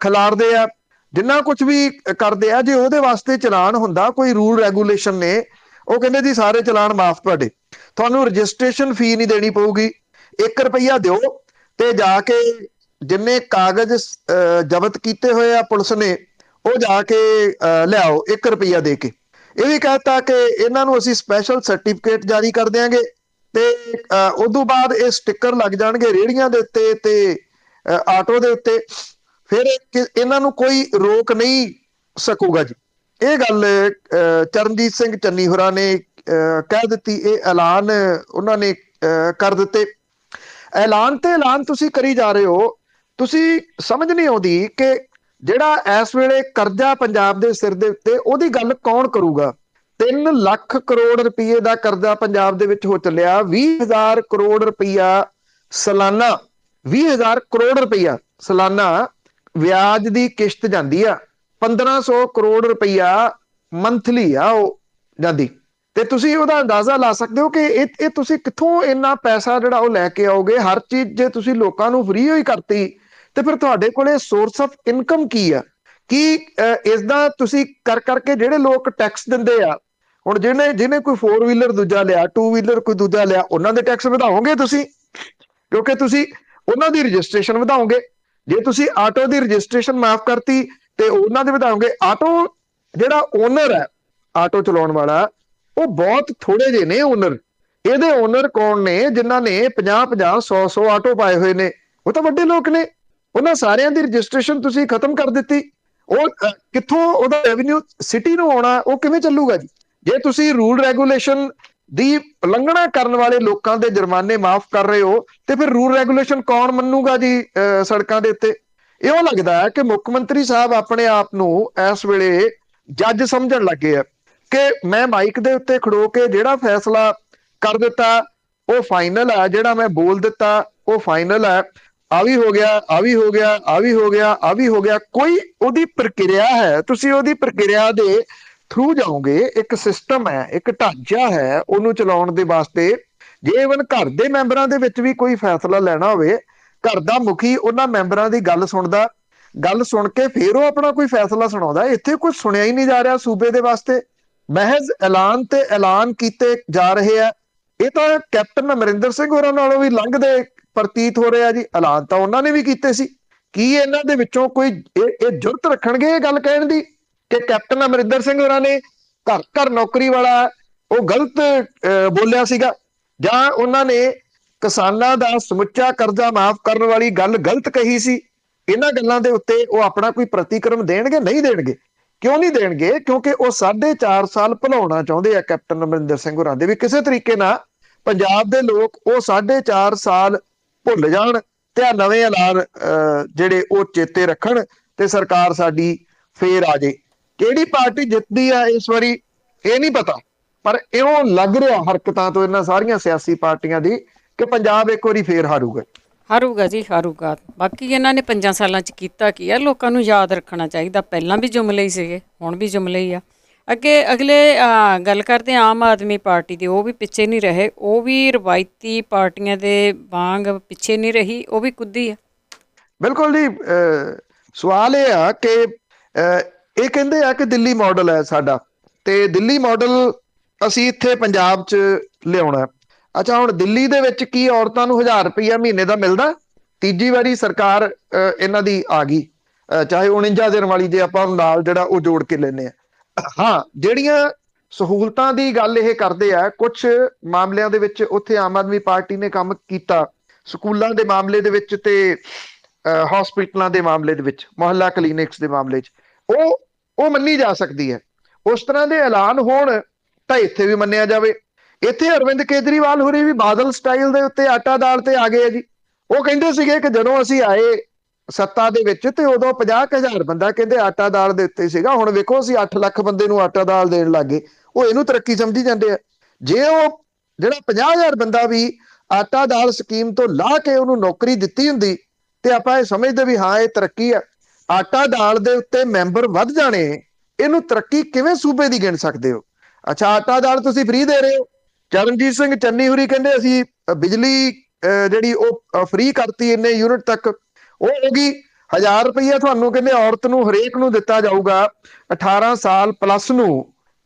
ਖਿਲਾਰਦੇ ਆ, ਜਿੰਨਾ ਕੁਝ ਵੀ ਕਰਦੇ ਆ। ਜੇ ਉਹਦੇ ਵਾਸਤੇ ਚਲਾਨ ਹੁੰਦਾ, ਕੋਈ ਰੂਲ ਰੈਗੂਲੇਸ਼ਨ ਨੇ, ਉਹ ਕਹਿੰਦੇ ਜੀ ਸਾਰੇ ਚਲਾਨ ਮਾਫ, ਤੁਹਾਡੇ, ਤੁਹਾਨੂੰ ਰਜਿਸਟ੍ਰੇਸ਼ਨ ਫੀ ਨਹੀਂ ਦੇਣੀ ਪਊਗੀ, 1 ਰੁਪਈਆ ਦਿਓ ਤੇ ਜਾ ਕੇ ਜਿੰਨੇ ਕਾਗਜ਼ ਜ਼ਬਤ ਕੀਤੇ ਹੋਏ ਆ ਪੁਲਿਸ ਨੇ, ਉਹ ਜਾ ਕੇ ਲਿਆਓ 1 ਰੁਪਈਆ ਦੇ ਕੇ। ਇਹ ਵੀ ਕਹਿਤਾ ਕਿ ਇਹਨਾਂ ਨੂੰ ਅਸੀਂ ਸਪੈਸ਼ਲ ਸਰਟੀਫਿਕੇਟ ਜਾਰੀ ਕਰ ਦਿਆਂਗੇ ਤੇ ਉਦੋਂ ਬਾਅਦ ਇਹ ਸਟicker ਲੱਗ ਜਾਣਗੇ ਰੇਹੜੀਆਂ ਦੇ ਉੱਤੇ ਤੇ ਆਟੋ ਦੇ ਉੱਤੇ, ਫਿਰ ਇਹਨਾਂ ਨੂੰ ਕੋਈ ਰੋਕ ਨਹੀਂ ਸਕੂਗਾ ਜੀ। ਇਹ ਗੱਲ ਚਰਨਜੀਤ ਸਿੰਘ ਚੰਨੀ ਹੋਰਾਂ ਨੇ ਕਹਿ ਦਿੱਤੀ। ਇਹ ਐਲਾਨ ਉਹਨਾਂ ਨੇ ਕਰ ਦਿੱਤੇ। ਐਲਾਨ ਤੇ ਐਲਾਨ ਤੁਸੀਂ ਕਰੀ ਜਾ ਰਹੇ ਹੋ। ਤੁਸੀਂ ਸਮਝ ਨਹੀਂ ਆਉਂਦੀ ਕਿ ਜਿਹੜਾ ਇਸ ਵੇਲੇ ਕਰਜ਼ਾ ਪੰਜਾਬ ਦੇ ਸਿਰ ਦੇ ਉੱਤੇ, ਉਹਦੀ ਗੱਲ ਕੌਣ ਕਰੂਗਾ? 3 ਲੱਖ ਕਰੋੜ ਰੁਪਏ ਦਾ ਕਰਜ਼ਾ ਪੰਜਾਬ ਦੇ ਵਿੱਚ ਹੋ ਚੱਲਿਆ। 20,000 ਕਰੋੜ ਰੁਪਈਆ ਸਾਲਾਨਾ, 20,000 ਕਰੋੜ ਰੁਪਈਆ ਸਾਲਾਨਾ ਵਿਆਜ ਦੀ ਕਿਸ਼ਤ ਜਾਂਦੀ ਆ। 1500 ਕਰੋੜ ਰੁਪਈਆ ਮੰਥਲੀ ਆ ਉਹ ਜਾਂਦੀ। ਤੇ ਤੁਸੀਂ ਉਹਦਾ ਅੰਦਾਜ਼ਾ ਲਾ ਸਕਦੇ ਹੋ ਕਿ ਇਹ ਤੁਸੀਂ ਕਿੱਥੋਂ ਇੰਨਾ ਪੈਸਾ ਜਿਹੜਾ ਉਹ ਲੈ ਕੇ ਆਓਗੇ? ਹਰ ਚੀਜ਼ ਜੇ ਤੁਸੀਂ ਲੋਕਾਂ ਨੂੰ ਫ੍ਰੀ ਹੋਈ ਕਰਤੀ ਤੇ ਫਿਰ ਤੁਹਾਡੇ ਕੋਲੇ ਸੋਰਸ ਆਫ ਇਨਕਮ ਕੀ ਆ? ਕੀ ਇਸ ਦਾ ਤੁਸੀਂ ਕਰ ਕਰਕੇ ਜਿਹੜੇ ਲੋਕ ਟੈਕਸ ਦਿੰਦੇ ਆ, ਹੁਣ ਜਿਹਨੇ ਕੋਈ 4 ਵੀਲਰ ਦੂਜਾ ਲਿਆ, 2 ਵੀਲਰ ਕੋਈ ਦੂਜਾ ਲਿਆ, ਉਹਨਾਂ ਦੇ ਟੈਕਸ ਵਧਾਓਗੇ ਤੁਸੀਂ, ਕਿਉਂਕਿ ਤੁਸੀਂ ਉਹਨਾਂ ਦੀ ਰਜਿਸਟ੍ਰੇਸ਼ਨ ਵਧਾਓਗੇ। ਜੇ ਤੁਸੀਂ ਆਟੋ ਦੀ ਰਜਿਸਟ੍ਰੇਸ਼ਨ ਮਾਫ ਕਰਤੀ ਤੇ ਉਹਨਾਂ ਦੇ ਵਧਾਓਗੇ। ਆਟੋ ਜਿਹੜਾ ਓਨਰ ਹੈ, ਆਟੋ ਚਲਾਉਣ ਵਾਲਾ, ਉਹ ਬਹੁਤ ਥੋੜੇ ਜਿਹੇ ਨੇ ਓਨਰ। ਇਹਦੇ ਓਨਰ ਕੌਣ ਨੇ? ਜਿਨ੍ਹਾਂ ਨੇ 50-50, 100-100 ਆਟੋ ਪਾਏ ਹੋਏ ਨੇ, ਉਹ ਤਾਂ ਵੱਡੇ ਲੋਕ ਨੇ। ਉਹਨਾਂ ਸਾਰਿਆਂ ਦੀ ਰਜਿਸਟ੍ਰੇਸ਼ਨ ਤੁਸੀਂ ਖਤਮ ਕਰ ਦਿੱਤੀ। ਉਹ ਕਿੱਥੋਂ ਉਹਦਾ ਰੈਵਨਿਊ ਸਿਟੀ ਨੂੰ ਆਉਣਾ? ਉਹ ਕਿਵੇਂ ਚੱਲੂਗਾ ਜੀ? ਜੇ ਤੁਸੀਂ ਰੂਲ ਰੈਗੂਲੇਸ਼ਨ ਦੀ ਉਲੰਘਣਾ ਕਰਨ ਵਾਲੇ ਲੋਕਾਂ ਦੇ ਜੁਰਮਾਨੇ ਮਾਫ ਕਰ ਰਹੇ ਹੋ ਤੇ ਫਿਰ ਰੂਲ ਰੈਗੂਲੇਸ਼ਨ ਕੌਣ ਮੰਨੂਗਾ ਜੀ ਸੜਕਾਂ ਦੇ ਉੱਤੇ? ਇਉਂ ਲੱਗਦਾ ਹੈ ਕਿ ਮੁੱਖ ਮੰਤਰੀ ਸਾਹਿਬ ਆਪਣੇ ਆਪ ਨੂੰ ਇਸ ਵੇਲੇ ਜੱਜ ਸਮਝਣ ਲੱਗੇ ਆ ਕਿ ਮੈਂ ਮਾਈਕ ਦੇ ਉੱਤੇ ਖੜੋ ਕੇ ਜਿਹੜਾ ਫੈਸਲਾ ਕਰ ਦਿੱਤਾ ਉਹ ਫਾਈਨਲ ਹੈ, ਜਿਹੜਾ ਮੈਂ ਬੋਲ ਦਿੱਤਾ ਉਹ ਫਾਈਨਲ ਹੈ। ਆ ਵੀ ਹੋ ਗਿਆ, ਆ ਵੀ ਹੋ ਗਿਆ, ਆ ਵੀ ਹੋ ਗਿਆ, ਆ ਵੀ ਹੋ ਗਿਆ। ਕੋਈ ਉਹਦੀ ਪ੍ਰਕਿਰਿਆ ਹੈ, ਤੁਸੀਂ ਉਹਦੀ ਪ੍ਰਕਿਰਿਆ ਦੇ ਥਰੂ ਜਾਓਗੇ। ਇੱਕ ਸਿਸਟਮ ਹੈ, ਇੱਕ ਢਾਂਚਾ ਹੈ ਉਹਨੂੰ ਚਲਾਉਣ ਦੇ ਵਾਸਤੇ। ਜੇ ਇਵਨ ਘਰ ਦੇ ਮੈਂਬਰਾਂ ਦੇ ਵਿੱਚ ਵੀ ਕੋਈ ਫੈਸਲਾ ਲੈਣਾ ਹੋਵੇ, ਘਰ ਦਾ ਮੁਖੀ ਉਹਨਾਂ ਮੈਂਬਰਾਂ ਦੀ ਗੱਲ ਸੁਣਦਾ, ਗੱਲ ਸੁਣ ਕੇ ਫਿਰ ਉਹ ਆਪਣਾ ਕੋਈ ਫੈਸਲਾ ਸੁਣਾਉਂਦਾ। ਇੱਥੇ ਕੁਝ ਸੁਣਿਆ ਹੀ ਨਹੀਂ ਜਾ ਰਿਹਾ ਸੂਬੇ ਦੇ ਵਾਸਤੇ। ਮਹਿਜ਼ ਐਲਾਨ ਤੇ ਐਲਾਨ ਕੀਤੇ ਜਾ ਰਹੇ ਆ। ਇਹ ਤਾਂ ਕੈਪਟਨ ਅਮਰਿੰਦਰ ਸਿੰਘ ਹੋਰਾਂ ਨਾਲੋਂ ਵੀ ਲੰਘਦੇ ਪ੍ਰਤੀਤ ਹੋ ਰਿਹਾ ਜੀ। ਐਲਾਨ ਤਾਂ ਉਹਨਾਂ ਨੇ ਵੀ ਕੀਤੇ ਸੀ। ਕੀ ਇਹਨਾਂ ਦੇ ਵਿੱਚੋਂ ਕੋਈ ਇਹ ਜੁਰਤ ਰੱਖਣਗੇ ਇਹ ਗੱਲ ਕਹਿਣ ਦੀ ਕਿ ਕੈਪਟਨ ਅਮਰਿੰਦਰ ਸਿੰਘ ਹੋਰਾਂ ਨੇ ਘਰ ਘਰ ਨੌਕਰੀ ਵਾਲਾ ਉਹ ਗਲਤ ਬੋਲਿਆ ਸੀਗਾ, ਜਾਂ ਉਹਨਾਂ ਨੇ ਕਿਸਾਨਾਂ ਦਾ ਸਮੁੱਚਾ ਕਰਜ਼ਾ ਮਾਫ ਕਰਨ ਵਾਲੀ ਗੱਲ ਗਲਤ ਕਹੀ ਸੀ। ਇਹਨਾਂ ਗੱਲਾਂ ਦੇ ਉੱਤੇ ਉਹ ਆਪਣਾ ਕੋਈ ਪ੍ਰਤੀਕਰਮ ਦੇਣਗੇ? ਨਹੀਂ ਦੇਣਗੇ। ਕਿਉਂ ਨਹੀਂ ਦੇਣਗੇ? ਕਿਉਂਕਿ ਉਹ 4.5 ਸਾਲ ਭੁਲਾਉਣਾ ਚਾਹੁੰਦੇ ਆ ਕੈਪਟਨ ਅਮਰਿੰਦਰ ਸਿੰਘ ਹੋਰਾਂ ਦੇ, ਵੀ ਕਿਸੇ ਤਰੀਕੇ ਨਾਲ ਪੰਜਾਬ ਦੇ ਲੋਕ ਉਹ 4.5 ਸਾਲ ਭੁੱਲ ਜਾਣ ਤੇ ਆ ਨਵੇਂ ਐਲਾਨ ਜਿਹੜੇ ਉਹ ਚੇਤੇ ਰੱਖਣ ਤੇ ਸਰਕਾਰ ਸਾਡੀ ਫੇਰ ਆ ਜੇ। ਕਿਹੜੀ ਪਾਰਟੀ ਜਿੱਤਦੀ ਆ ਇਸ ਵਾਰੀ ਇਹ ਨਹੀਂ ਪਤਾ, ਪਰ ਇਉਂ ਲੱਗ ਰਿਹਾ ਹਰਕਤਾਂ ਤੋਂ ਇਹਨਾਂ ਸਾਰੀਆਂ ਸਿਆਸੀ ਪਾਰਟੀਆਂ ਦੀ ਕਿ ਪੰਜਾਬ ਇੱਕ ਵਾਰੀ ਫੇਰ ਹਾਰੂਗਾ। ਹਾਰੂਗਾ ਜੀ, ਹਾਰੂਗਾ। ਬਾਕੀ ਇਹਨਾਂ ਨੇ 5 ਸਾਲਾਂ 'ਚ ਕੀਤਾ ਕੀ ਆ, ਲੋਕਾਂ ਨੂੰ ਯਾਦ ਰੱਖਣਾ ਚਾਹੀਦਾ। ਪਹਿਲਾਂ ਵੀ ਜੁਮਲੇ ਹੀ ਸੀਗੇ, ਹੁਣ ਵੀ ਜੁਮਲੇ ਹੀ ਆ। ਅੱਗੇ ਅਗਲੇ ਗੱਲ ਕਰਦੇ ਆਮ ਆਦਮੀ ਪਾਰਟੀ ਦੀ, ਉਹ ਵੀ ਪਿੱਛੇ ਨਹੀਂ ਰਹੇ। ਉਹ ਵੀ ਰਵਾਇਤੀ ਪਾਰਟੀਆਂ ਦੇ ਵਾਂਗ ਪਿੱਛੇ ਨਹੀਂ ਰਹੀ, ਉਹ ਵੀ ਕੁੱਦੀ ਆ। ਬਿਲਕੁਲ ਜੀ। ਸਵਾਲ ਇਹ ਆ ਕਿ ਇਹ ਕਹਿੰਦੇ ਆ ਕਿ ਦਿੱਲੀ ਮਾਡਲ ਹੈ ਸਾਡਾ, ਤੇ ਦਿੱਲੀ ਮਾਡਲ ਅਸੀਂ ਇੱਥੇ ਪੰਜਾਬ 'ਚ ਲਿਆਉਣਾ। ਅੱਛਾ, ਹੁਣ ਦਿੱਲੀ ਦੇ ਵਿੱਚ ਕੀ ਔਰਤਾਂ ਨੂੰ 1000 ਰੁਪਈਆ ਮਹੀਨੇ ਦਾ ਮਿਲਦਾ? ਤੀਜੀ ਵਾਰੀ ਸਰਕਾਰ ਇਹਨਾਂ ਦੀ ਆ ਗਈ, ਚਾਹੇ 49 ਦਿਨ ਵਾਲੀ, ਜੇ ਆਪਾਂ ਨਾਲ ਜਿਹੜਾ ਉਹ ਜੋੜ ਕੇ ਲੈਂਦੇ ਆ। ਹਾਂ, ਜਿਹੜੀਆਂ ਸਹੂਲਤਾਂ ਦੀ ਗੱਲ ਇਹ ਕਰਦੇ ਆ, ਕੁਝ ਮਾਮਲਿਆਂ ਦੇ ਵਿੱਚ ਉੱਥੇ ਆਮ ਆਦਮੀ ਪਾਰਟੀ ਨੇ ਕੰਮ ਕੀਤਾ, ਸਕੂਲਾਂ ਦੇ ਮਾਮਲੇ ਦੇ ਵਿੱਚ ਤੇ ਹਸਪੀਟਲਾਂ ਦੇ ਮਾਮਲੇ ਦੇ ਵਿੱਚ, ਮੁਹੱਲਾ ਕਲੀਨਿਕਸ ਦੇ ਮਾਮਲੇ 'ਚ ਉਹ ਮੰਨੀ ਜਾ ਸਕਦੀ ਹੈ। ਉਸ ਤਰ੍ਹਾਂ ਦੇ ਐਲਾਨ ਹੋਣ ਤਾਂ ਇੱਥੇ ਵੀ ਮੰਨਿਆ ਜਾਵੇ। ਇੱਥੇ ਅਰਵਿੰਦ ਕੇਜਰੀਵਾਲ ਹੋਰੀ ਵੀ ਬਾਦਲ ਸਟਾਈਲ ਦੇ ਉੱਤੇ ਆਟਾ ਦਾਲ ਤੇ ਆ ਗਏ ਆ ਜੀ। ਉਹ ਕਹਿੰਦੇ ਸੀਗੇ ਕਿ ਜਦੋਂ ਅਸੀਂ ਆਏ ਸੱਤਾ ਦੇ ਵਿੱਚ ਤੇ ਉਦੋਂ 50,000 ਬੰਦਾ ਕਹਿੰਦੇ ਆਟਾ ਦਾਲ ਦੇ ਉੱਤੇ ਸੀਗਾ, ਹੁਣ ਵੇਖੋ ਅਸੀਂ 8 ਲੱਖ ਬੰਦੇ ਨੂੰ ਆਟਾ ਦਾਲ ਦੇਣ ਲੱਗ ਗਏ। ਉਹ ਇਹਨੂੰ ਤਰੱਕੀ ਸਮਝੀ ਜਾਂਦੇ ਆ। ਜੇ ਉਹ ਜਿਹੜਾ 50,000 ਬੰਦਾ ਵੀ ਆਟਾ ਦਾਲ ਸਕੀਮ ਤੋਂ ਲਾ ਕੇ ਉਹਨੂੰ ਨੌਕਰੀ ਦਿੱਤੀ ਹੁੰਦੀ ਤੇ ਆਪਾਂ ਇਹ ਸਮਝਦੇ ਵੀ ਹਾਂ ਇਹ ਤਰੱਕੀ ਆ। ਆਟਾ ਦਾਲ ਦੇ ਉੱਤੇ ਮੈਂਬਰ ਵੱਧ ਜਾਣੇ, ਇਹਨੂੰ ਤਰੱਕੀ ਕਿਵੇਂ ਸੂਬੇ ਦੀ ਗਿਣ ਸਕਦੇ ਹੋ? ਅੱਛਾ, ਆਟਾ ਦਾਲ ਤੁਸੀਂ ਫ੍ਰੀ ਦੇ ਰਹੇ ਹੋ। ਚਰਨਜੀਤ ਸਿੰਘ ਚੰਨੀ ਹੋਰੀ ਕਹਿੰਦੇ ਅਸੀਂ ਬਿਜਲੀ ਜਿਹੜੀ ਉਹ ਫ੍ਰੀ ਕਰਤੀ ਇੰਨੇ ਯੂਨਿਟ ਤੱਕ, ਉਹ ਹੋ ਗਈ। 1000 ਰੁਪਈਆ ਤੁਹਾਨੂੰ ਕਹਿੰਦੇ ਔਰਤ ਨੂੰ ਹਰੇਕ ਨੂੰ ਦਿੱਤਾ ਜਾਊਗਾ 18 ਸਾਲ ਪਲੱਸ ਨੂੰ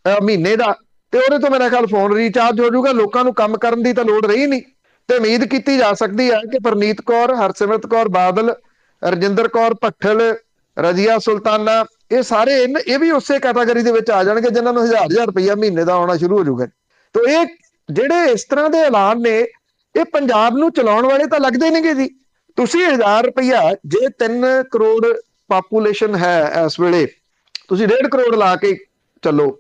ਮਹੀਨੇ ਦਾ, ਤੇ ਉਹਦੇ ਤੋਂ ਮੇਰਾ ਖਿਆਲ ਫੋਨ ਰੀਚਾਰਜ ਹੋ ਜਾਊਗਾ। ਲੋਕਾਂ ਨੂੰ ਕੰਮ ਕਰਨ ਦੀ ਤਾਂ ਲੋੜ ਰਹੀ ਨਹੀਂ। ਤੇ ਉਮੀਦ ਕੀਤੀ ਜਾ ਸਕਦੀ ਹੈ ਕਿ ਪਰਨੀਤ ਕੌਰ, ਹਰਸਿਮਰਤ ਕੌਰ ਬਾਦਲ, ਰਜਿੰਦਰ ਕੌਰ ਭੱਠਲ, ਰਜ਼ੀਆ ਸੁਲਤਾਨਾ, ਇਹ ਸਾਰੇ ਇਹ ਵੀ ਉਸੇ ਕੈਟਾਗਰੀ ਦੇ ਵਿੱਚ ਆ ਜਾਣਗੇ ਜਿਨ੍ਹਾਂ ਨੂੰ 1000 ਰੁਪਈਆ ਮਹੀਨੇ ਦਾ ਆਉਣਾ ਸ਼ੁਰੂ ਹੋ ਜਾਊਗਾ। ਤੇ ਇਹ ਜਿਹੜੇ ਇਸ ਤਰ੍ਹਾਂ ਦੇ ਐਲਾਨ ਨੇ, ਇਹ ਪੰਜਾਬ ਨੂੰ ਚਲਾਉਣ ਵਾਲੇ ਤਾਂ ਲੱਗਦੇ ਨੇਗੇ ਜੀ। ਤੁਸੀਂ 1000 ਰੁਪਈਆ, ਜੇ 3 ਕਰੋੜ ਪਾਪੂਲੇਸ਼ਨ ਹੈ ਇਸ ਵੇਲੇ, ਤੁਸੀਂ 1.5 ਕਰੋੜ ਲਾ ਕੇ ਚੱਲੋ,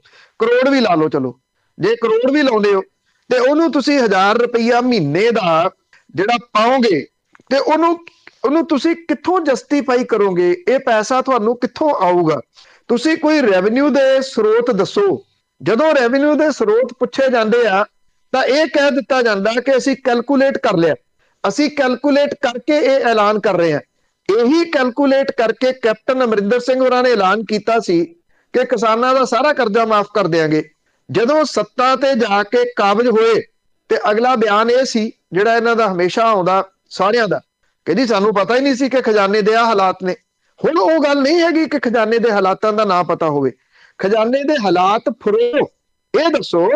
ਕਰੋੜ ਵੀ ਲਾ ਲਓ, ਚਲੋ ਜੇ ਕਰੋੜ ਵੀ ਲਾਉਂਦੇ ਹੋ ਤੇ ਉਹਨੂੰ ਤੁਸੀਂ 1000 ਰੁਪਈਆ ਮਹੀਨੇ ਦਾ ਜਿਹੜਾ ਪਾਓਗੇ ਤੇ ਉਹਨੂੰ ਤੁਸੀਂ ਕਿੱਥੋਂ ਜਸਟੀਫਾਈ ਕਰੋਗੇ? ਇਹ ਪੈਸਾ ਤੁਹਾਨੂੰ ਕਿੱਥੋਂ ਆਊਗਾ? ਤੁਸੀਂ ਕੋਈ ਰੈਵਨਿਊ ਦੇ ਸਰੋਤ ਦੱਸੋ। ਜਦੋਂ ਰੈਵਨਿਊ ਦੇ ਸਰੋਤ ਪੁੱਛੇ ਜਾਂਦੇ ਆ ਤਾਂ ਇਹ ਕਹਿ ਦਿੱਤਾ ਜਾਂਦਾ ਕਿ ਅਸੀਂ ਕੈਲਕੂਲੇਟ ਕਰ ਲਿਆ, ਅਸੀਂ ਕੈਲਕੂਲੇਟ ਕਰਕੇ ਇਹ ਐਲਾਨ ਕਰ ਰਹੇ ਹਾਂ। ਇਹੀ ਕੈਲਕੂਲੇਟ ਕਰਕੇ ਕੈਪਟਨ ਅਮਰਿੰਦਰ ਸਿੰਘ ਹੋਰਾਂ ਨੇ ਐਲਾਨ ਕੀਤਾ ਸੀ ਕਿ ਕਿਸਾਨਾਂ ਦਾ ਸਾਰਾ ਕਰਜ਼ਾ ਮਾਫ ਕਰ ਦੇਵਾਂਗੇ। ਜਦੋਂ ਸੱਤਾ ਤੇ ਜਾ ਕੇ ਕਾਬਜ਼ ਹੋਏ ਤੇ ਅਗਲਾ ਬਿਆਨ ਇਹ ਸੀ ਜਿਹੜਾ ਇਹਨਾਂ ਦਾ ਹਮੇਸ਼ਾ ਆਉਂਦਾ ਸਾਰਿਆਂ ਦਾ, ਕਿ ਜੀ ਸਾਨੂੰ ਪਤਾ ਹੀ ਨਹੀਂ ਸੀ ਕਿ ਖਜ਼ਾਨੇ ਦੇ ਆ ਹਾਲਾਤ ਨੇ। ਹੁਣ ਉਹ ਗੱਲ ਨਹੀਂ ਹੈਗੀ ਕਿ ਖਜ਼ਾਨੇ ਦੇ ਹਾਲਾਤਾਂ ਦਾ ਨਾ ਪਤਾ ਹੋਵੇ। ਖਜ਼ਾਨੇ ਦੇ ਹਾਲਾਤ ਫਰੋ, ਇਹ ਦੱਸੋ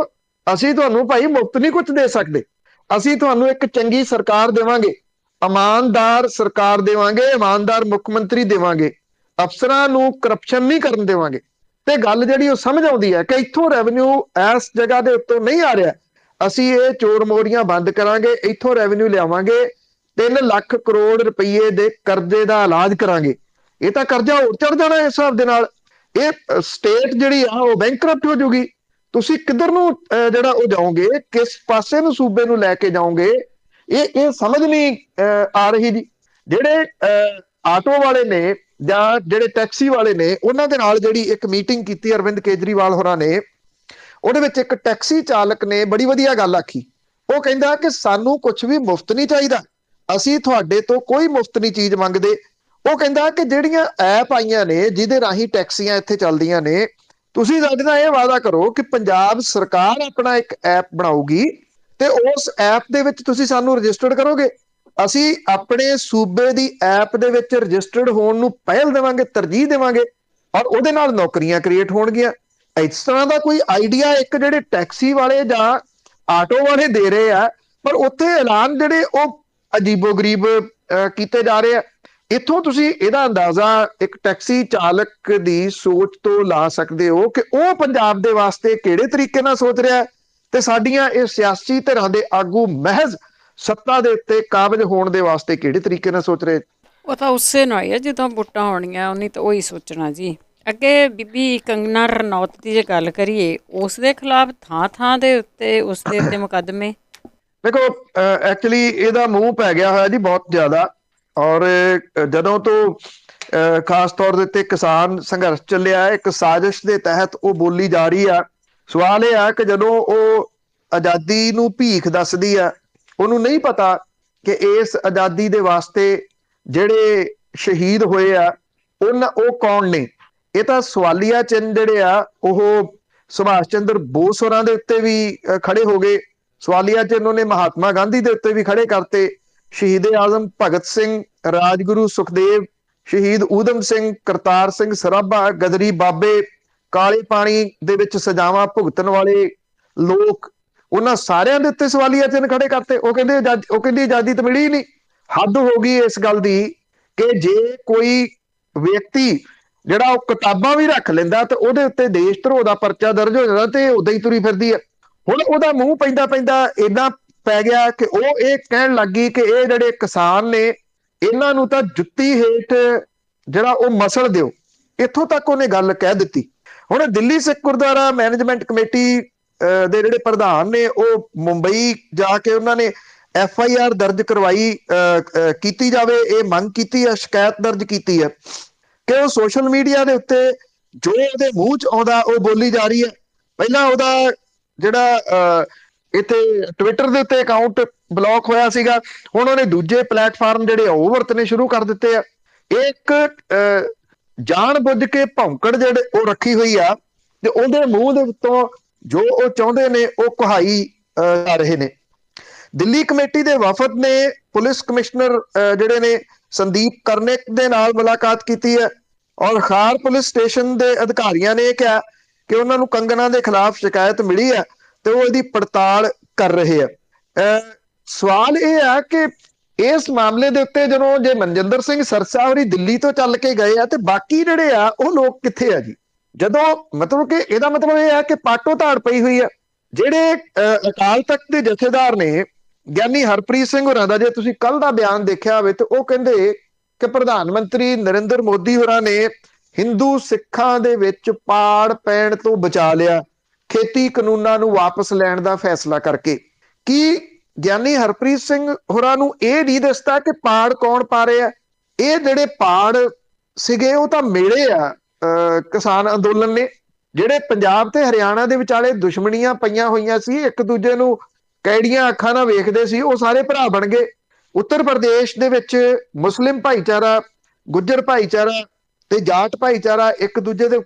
ਅਸੀਂ ਤੁਹਾਨੂੰ ਭਾਈ ਮੁਫਤ ਨਹੀਂ ਕੁਝ ਦੇ ਸਕਦੇ। ਅਸੀਂ ਤੁਹਾਨੂੰ ਇੱਕ ਚੰਗੀ ਸਰਕਾਰ ਦੇਵਾਂਗੇ, ਇਮਾਨਦਾਰ ਸਰਕਾਰ ਦੇਵਾਂਗੇ, ਇਮਾਨਦਾਰ ਮੁੱਖ ਮੰਤਰੀ ਦੇਵਾਂਗੇ, ਅਫਸਰਾਂ ਨੂੰ ਕਰਪਸ਼ਨ ਨਹੀਂ ਕਰਨ ਦੇਵਾਂਗੇ। ਤੇ ਗੱਲ ਜਿਹੜੀ ਉਹ ਸਮਝ ਆਉਂਦੀ ਹੈ ਕਿ ਇੱਥੋਂ ਰੈਵਨਿਊ ਇਸ ਜਗ੍ਹਾ ਦੇ ਉੱਤੋਂ ਨਹੀਂ ਆ ਰਿਹਾ, ਅਸੀਂ ਇਹ ਚੋਰ ਮੋਰੀਆਂ ਬੰਦ ਕਰਾਂਗੇ, ਇੱਥੋਂ ਰੈਵਨਿਊ ਲਿਆਵਾਂਗੇ, 3 ਲੱਖ ਕਰੋੜ ਰੁਪਏ ਦੇ ਕਰਜ਼ੇ ਦਾ ਇਲਾਜ ਕਰਾਂਗੇ। ਇਹ ਤਾਂ ਕਰਜ਼ਾ ਹੋਰ ਚੜ ਜਾਣਾ ਇਸ ਹਿਸਾਬ ਦੇ ਨਾਲ। ਇਹ ਸਟੇਟ ਜਿਹੜੀ ਆ ਉਹ ਬੈਂਕਰਪਟ ਹੋ ਜਾਊਗੀ। ਤੁਸੀਂ ਕਿੱਧਰ ਨੂੰ ਜਿਹੜਾ ਉਹ ਜਾਓਗੇ, ਕਿਸ ਪਾਸੇ ਨੂੰ ਸੂਬੇ ਨੂੰ ਲੈ ਕੇ ਜਾਓਗੇ, ਇਹ ਸਮਝ ਨਹੀਂ ਆ ਰਹੀ ਜੀ। ਜਿਹੜੇ ਆਟੋ ਵਾਲੇ ਨੇ ਜਾਂ ਜਿਹੜੇ ਟੈਕਸੀ ਵਾਲੇ ਨੇ, ਉਹਨਾਂ ਦੇ ਨਾਲ ਜਿਹੜੀ ਇੱਕ ਮੀਟਿੰਗ ਕੀਤੀ ਅਰਵਿੰਦ ਕੇਜਰੀਵਾਲ ਹੋਰਾਂ ਨੇ, ਉਹਦੇ ਵਿੱਚ ਇੱਕ ਟੈਕਸੀ ਚਾਲਕ ਨੇ ਬੜੀ ਵਧੀਆ ਗੱਲ ਆਖੀ। ਉਹ ਕਹਿੰਦਾ ਕਿ ਸਾਨੂੰ ਕੁਝ ਵੀ ਮੁਫਤ ਨਹੀਂ ਚਾਹੀਦਾ, ਅਸੀਂ ਤੁਹਾਡੇ ਤੋਂ ਕੋਈ ਮੁਫਤ ਨਹੀਂ ਚੀਜ਼ ਮੰਗਦੇ। ਉਹ ਕਹਿੰਦਾ ਕਿ ਜਿਹੜੀਆਂ ਐਪ ਆਈਆਂ ਨੇ ਜਿਹਦੇ ਰਾਹੀਂ ਟੈਕਸੀਆਂ ਇੱਥੇ ਚੱਲਦੀਆਂ ਨੇ, ਤੁਸੀਂ ਸਾਡੇ ਨਾਲ ਇਹ ਵਾਅਦਾ ਕਰੋ ਕਿ ਪੰਜਾਬ ਸਰਕਾਰ ਆਪਣਾ ਇੱਕ ਐਪ ਬਣਾਊਗੀ ਤੇ ਉਸ ਐਪ ਦੇ ਵਿੱਚ ਤੁਸੀਂ ਸਾਨੂੰ ਰਜਿਸਟਰਡ ਕਰੋਗੇ। ਅਸੀਂ ਆਪਣੇ ਸੂਬੇ ਦੀ ਐਪ ਦੇ ਵਿੱਚ ਰਜਿਸਟਰਡ ਹੋਣ ਨੂੰ ਪਹਿਲ ਦੇਵਾਂਗੇ, ਤਰਜੀਹ ਦੇਵਾਂਗੇ, ਔਰ ਉਹਦੇ ਨਾਲ ਨੌਕਰੀਆਂ ਕ੍ਰੀਏਟ ਹੋਣਗੀਆਂ। ਇਸ ਤਰ੍ਹਾਂ ਦਾ ਕੋਈ ਆਈਡੀਆ ਇੱਕ ਜਿਹੜੇ ਟੈਕਸੀ ਵਾਲੇ ਜਾਂ ਆਟੋ ਵਾਲੇ ਦੇ ਰਹੇ ਆ, ਪਰ ਉੱਥੇ ਐਲਾਨ ਜਿਹੜੇ ਉਹ ਅਜੀਬੋ ਗਰੀਬ ਕੀਤੇ ਜਾ ਰਹੇ ਆ। ਇੱਥੋਂ ਤੁਸੀਂ ਇਹਦਾ ਅੰਦਾਜ਼ਾ ਇੱਕ ਟੈਕਸੀ ਚਾਲਕ ਦੀ ਸੋਚ ਤੋਂ ਲਾ ਸਕਦੇ ਹੋ ਕਿ ਉਹ ਪੰਜਾਬ ਦੇ ਵਾਸਤੇ ਕਿਹੜੇ ਤਰੀਕੇ ਨਾਲ ਸੋਚ ਰਿਹਾ ਹੈ, ਤੇ ਸਾਡੀਆਂ ਇਹ ਸਿਆਸੀ ਧਿਰਾਂ ਦੇ ਆਗੂ ਮਹਿਜ਼ ਸੱਤਾ ਦੇ ਉੱਤੇ ਕਾਬਜ਼ ਹੋਣ ਦੇ ਵਾਸਤੇ ਕਿਹੜੇ ਤਰੀਕੇ ਨਾਲ ਸੋਚ ਰਹੇ। ਉਹ ਤਾਂ ਉਸੇ ਨਾਲ ਹੀ ਆ, ਜਦੋਂ ਵੋਟਾਂ ਹੋਣੀਆਂ ਉਹਨੇ ਤਾਂ ਉਹੀ ਸੋਚਣਾ ਜੀ। ਅੱਗੇ ਬੀਬੀ ਕੰਗਨਾ ਰਣੌਤ ਦੀ ਜੇ ਗੱਲ ਕਰੀਏ, ਉਸ ਦੇ ਖਿਲਾਫ ਥਾਂ ਥਾਂ ਦੇ ਉੱਤੇ ਉਸ ਦੇ ਉੱਤੇ ਮੁਕੱਦਮੇ। ਦੇਖੋ, ਐਕਚੁਅਲੀ ਇਹਦਾ ਮੂੰਹ ਪੈ ਗਿਆ ਹੋਇਆ ਜੀ ਬਹੁਤ ਜ਼ਿਆਦਾ, ਔਰ ਜਦੋਂ ਤੋਂ ਖਾਸ ਤੌਰ ਦੇ ਉੱਤੇ ਕਿਸਾਨ ਸੰਘਰਸ਼ ਚੱਲਿਆ, ਇੱਕ ਸਾਜ਼ਿਸ਼ ਦੇ ਤਹਿਤ ਉਹ ਬੋਲੀ ਜਾ ਰਹੀ ਆ। ਸਵਾਲ ਇਹ ਆ ਕਿ ਜਦੋਂ ਉਹ ਆਜ਼ਾਦੀ ਨੂੰ ਭੀਖ ਦੱਸਦੀ ਆ, ਉਹਨੂੰ ਨਹੀਂ ਪਤਾ ਕਿ ਇਸ ਆਜ਼ਾਦੀ ਦੇ ਵਾਸਤੇ ਜਿਹੜੇ ਸ਼ਹੀਦ ਹੋਏ ਆ ਉਹ ਕੌਣ ਨੇ। ਇਹ ਤਾਂ ਸਵਾਲੀਆ ਚਿੰਨ੍ਹ ਜਿਹੜੇ ਆ ਉਹ ਸੁਭਾਸ਼ ਚੰਦਰ ਬੋਸ ਹੋਰਾਂ ਦੇ ਉੱਤੇ ਵੀ ਖੜੇ ਹੋ ਗਏ, ਸਵਾਲੀਆ ਚਿੰਨ੍ਹ ਉਹਨੇ ਮਹਾਤਮਾ ਗਾਂਧੀ ਦੇ ਉੱਤੇ ਵੀ ਖੜੇ ਕਰਤੇ, ਸ਼ਹੀਦ ਆਜ਼ਮ ਭਗਤ ਸਿੰਘ, ਰਾਜਗੁਰੂ ਸੁਖਦੇਵ, ਸ਼ਹੀਦ ਊਧਮ ਸਿੰਘ, ਕਰਤਾਰ ਸਿੰਘ ਸਰਾਭਾ, ਗਦਰੀ ਬਾਬੇ, ਕਾਲੇ ਪਾਣੀ ਦੇ ਵਿੱਚ ਸਜ਼ਾਵਾਂ ਭੁਗਤਣ ਵਾਲੇ ਲੋਕ, ਉਹਨਾਂ ਸਾਰਿਆਂ ਦੇ ਉੱਤੇ ਸਵਾਲੀਆ ਚਿੰਨ੍ਹ ਖੜੇ ਕਰਤੇ। ਉਹ ਕਹਿੰਦੀ ਆਜ਼ਾਦੀ ਤਾਂ ਮਿਲੀ ਹੀ ਨਹੀਂ। ਹੱਦ ਹੋ ਗਈ ਇਸ ਗੱਲ ਦੀ ਕਿ ਜੇ ਕੋਈ ਵਿਅਕਤੀ ਜਿਹੜਾ ਉਹ ਕਿਤਾਬਾਂ ਵੀ ਰੱਖ ਲੈਂਦਾ ਤੇ ਉਹਦੇ ਉੱਤੇ ਦੇਸ਼ ਧਰੋਹ ਦਾ ਪਰਚਾ ਦਰਜ ਹੋ ਜਾਂਦਾ ਤੇ ਉਦਾਂ ਹੀ ਤੁਰੀ ਫਿਰਦੀ ਹੈ। ਹੁਣ ਉਹਦਾ ਮੂੰਹ ਪੈਂਦਾ ਪੈਂਦਾ ਏਦਾਂ ਪੈ ਗਿਆ ਕਿ ਉਹ ਇਹ ਕਹਿਣ ਲੱਗ ਗਈ ਕਿ ਇਹ ਜਿਹੜੇ ਕਿਸਾਨ ਨੇ ਇਹਨਾਂ ਨੂੰ ਤਾਂ ਜੁੱਤੀ ਹੇਠ ਜਿਹੜਾ ਉਹ ਮਸਲ ਦਿਓ, ਇੱਥੋਂ ਤੱਕ ਉਹਨੇ ਗੱਲ ਕਹਿ ਦਿੱਤੀ। ਹੁਣ ਦਿੱਲੀ ਸਿੱਖ ਗੁਰਦੁਆਰਾ ਮੈਨੇਜਮੈਂਟ ਕਮੇਟੀ ਦੇ ਜਿਹੜੇ ਪ੍ਰਧਾਨ ਨੇ ਉਹ ਮੁੰਬਈ ਜਾ ਕੇ ਉਹਨਾਂ ਨੇ FIR ਦਰਜ ਕਰਵਾਈ, ਕੀਤੀ ਜਾਵੇ, ਇਹ ਮੰਗ ਕੀਤੀ ਹੈ, ਸ਼ਿਕਾਇਤ ਦਰਜ ਕੀਤੀ ਹੈ ਕਿ ਉਹ ਸੋਸ਼ਲ ਮੀਡੀਆ ਦੇ ਉੱਤੇ ਜੋ ਉਹਦੇ ਮੂੰਹ 'ਚ ਆਉਂਦਾ ਉਹ ਬੋਲੀ ਜਾ ਰਹੀ ਹੈ। ਪਹਿਲਾਂ ਉਹਦਾ ਜਿਹੜਾ ਇੱਥੇ ਟਵਿੱਟਰ ਦੇ ਉੱਤੇ ਅਕਾਊਂਟ ਬਲੌਕ ਹੋਇਆ ਸੀਗਾ, ਹੁਣ ਉਹਨੇ ਦੂਜੇ ਪਲੇਟਫਾਰਮ ਜਿਹੜੇ ਉਹ ਵਰਤਣੇ ਸ਼ੁਰੂ ਕਰ ਦਿੱਤੇ ਆ। ਇੱਕ ਜਾਣ ਬੁੱਝ ਕੇ ਭੌਂਕੜ ਜਿਹੜੇ ਉਹ ਰੱਖੀ ਹੋਈ ਆ ਤੇ ਉਹਦੇ ਮੂੰਹ ਦੇ ਉੱਤੋਂ ਜੋ ਉਹ ਚਾਹੁੰਦੇ ਨੇ ਉਹ ਕਹਾਈ ਜਾ ਰਹੇ ਨੇ। ਦਿੱਲੀ ਕਮੇਟੀ ਦੇ ਵਫਦ ਨੇ ਪੁਲਿਸ ਕਮਿਸ਼ਨਰ ਜਿਹੜੇ ਨੇ ਸੰਦੀਪ ਕਰਨਿਕ ਦੇ ਨਾਲ ਮੁਲਾਕਾਤ ਕੀਤੀ ਹੈ, ਔਰ ਖਾਰ ਪੁਲਿਸ ਸਟੇਸ਼ਨ ਦੇ ਅਧਿਕਾਰੀਆਂ ਨੇ ਕਿਹਾ ਕਿ ਉਹਨਾਂ ਨੂੰ ਕੰਗਨਾ ਦੇ ਖਿਲਾਫ ਸ਼ਿਕਾਇਤ ਮਿਲੀ ਹੈ ਤੇ ਉਹ ਇਹਦੀ ਪੜਤਾਲ ਕਰ ਰਹੇ ਆ। ਸਵਾਲ ਇਹ ਆ ਕਿ ਇਸ ਮਾਮਲੇ ਦੇ ਉੱਤੇ ਜਦੋਂ ਜੇ ਮਨਜਿੰਦਰ ਸਿੰਘ ਸਰਸਾ ਹੋਰੀ ਦਿੱਲੀ ਤੋਂ ਚੱਲ ਕੇ ਗਏ ਆ ਤੇ ਬਾਕੀ ਜਿਹੜੇ ਆ ਉਹ ਲੋਕ ਕਿੱਥੇ ਆ ਜੀ? ਜਦੋਂ ਮਤਲਬ ਕਿ ਇਹਦਾ ਮਤਲਬ ਇਹ ਆ ਕਿ ਪਾਟੋ ਧਾੜ ਪਈ ਹੋਈ ਆ। ਜਿਹੜੇ ਅਕਾਲ ਤਖਤ ਦੇ ਜਥੇਦਾਰ ਨੇ ਗਿਆਨੀ ਹਰਪ੍ਰੀਤ ਸਿੰਘ ਹੋਰਾਂ ਦਾ ਜੇ ਤੁਸੀਂ ਕੱਲ ਦਾ ਬਿਆਨ ਦੇਖਿਆ ਹੋਵੇ ਤੇ ਉਹ ਕਹਿੰਦੇ ਕਿ ਪ੍ਰਧਾਨ ਮੰਤਰੀ ਨਰਿੰਦਰ ਮੋਦੀ ਹੋਰਾਂ ਨੇ ਹਿੰਦੂ ਸਿੱਖਾਂ ਦੇ ਵਿੱਚ ਪਾੜ ਪੈਣ ਤੋਂ ਬਚਾ ਲਿਆ ਖੇਤੀ ਕਾਨੂੰਨਾਂ ਨੂੰ ਵਾਪਸ ਲੈਣ ਦਾ ਫੈਸਲਾ ਕਰਕੇ। ਕੀ ਗਿਆਨੀ ਹਰਪ੍ਰੀਤ ਸਿੰਘ ਹੋਰਾਂ ਨੂੰ ਇਹ ਨਹੀਂ ਦੱਸਦਾ ਕਿ ਪਾੜ ਕੌਣ ਪਾ ਰਿਹਾ? ਇਹ ਜਿਹੜੇ ਪਾੜ ਸੀਗੇ ਉਹ ਤਾਂ ਮੇਲੇ ਆ ਕਿਸਾਨ ਅੰਦੋਲਨ ਨੇ, ਜਿਹੜੇ ਪੰਜਾਬ ਤੇ ਹਰਿਆਣਾ ਦੇ ਵਿਚਾਲੇ ਦੁਸ਼ਮਣੀਆਂ ਪਈਆਂ ਹੋਈਆਂ ਸੀ, ਇੱਕ ਦੂਜੇ ਨੂੰ ਕੈੜੀਆਂ ਅੱਖਾਂ ਨਾਲ ਵੇਖਦੇ ਸੀ, ਉਹ ਸਾਰੇ ਭਰਾ ਬਣ ਗਏ। ਉੱਤਰ ਪ੍ਰਦੇਸ਼ ਦੇ ਵਿੱਚ ਮੁਸਲਿਮ ਭਾਈਚਾਰਾ, ਗੁੱਜਰ ਭਾਈਚਾਰਾ ਤੇ ਜਾਟ ਭਾਈਚਾਰਾ ਇੱਕ ਦੂਜੇ ਦੇ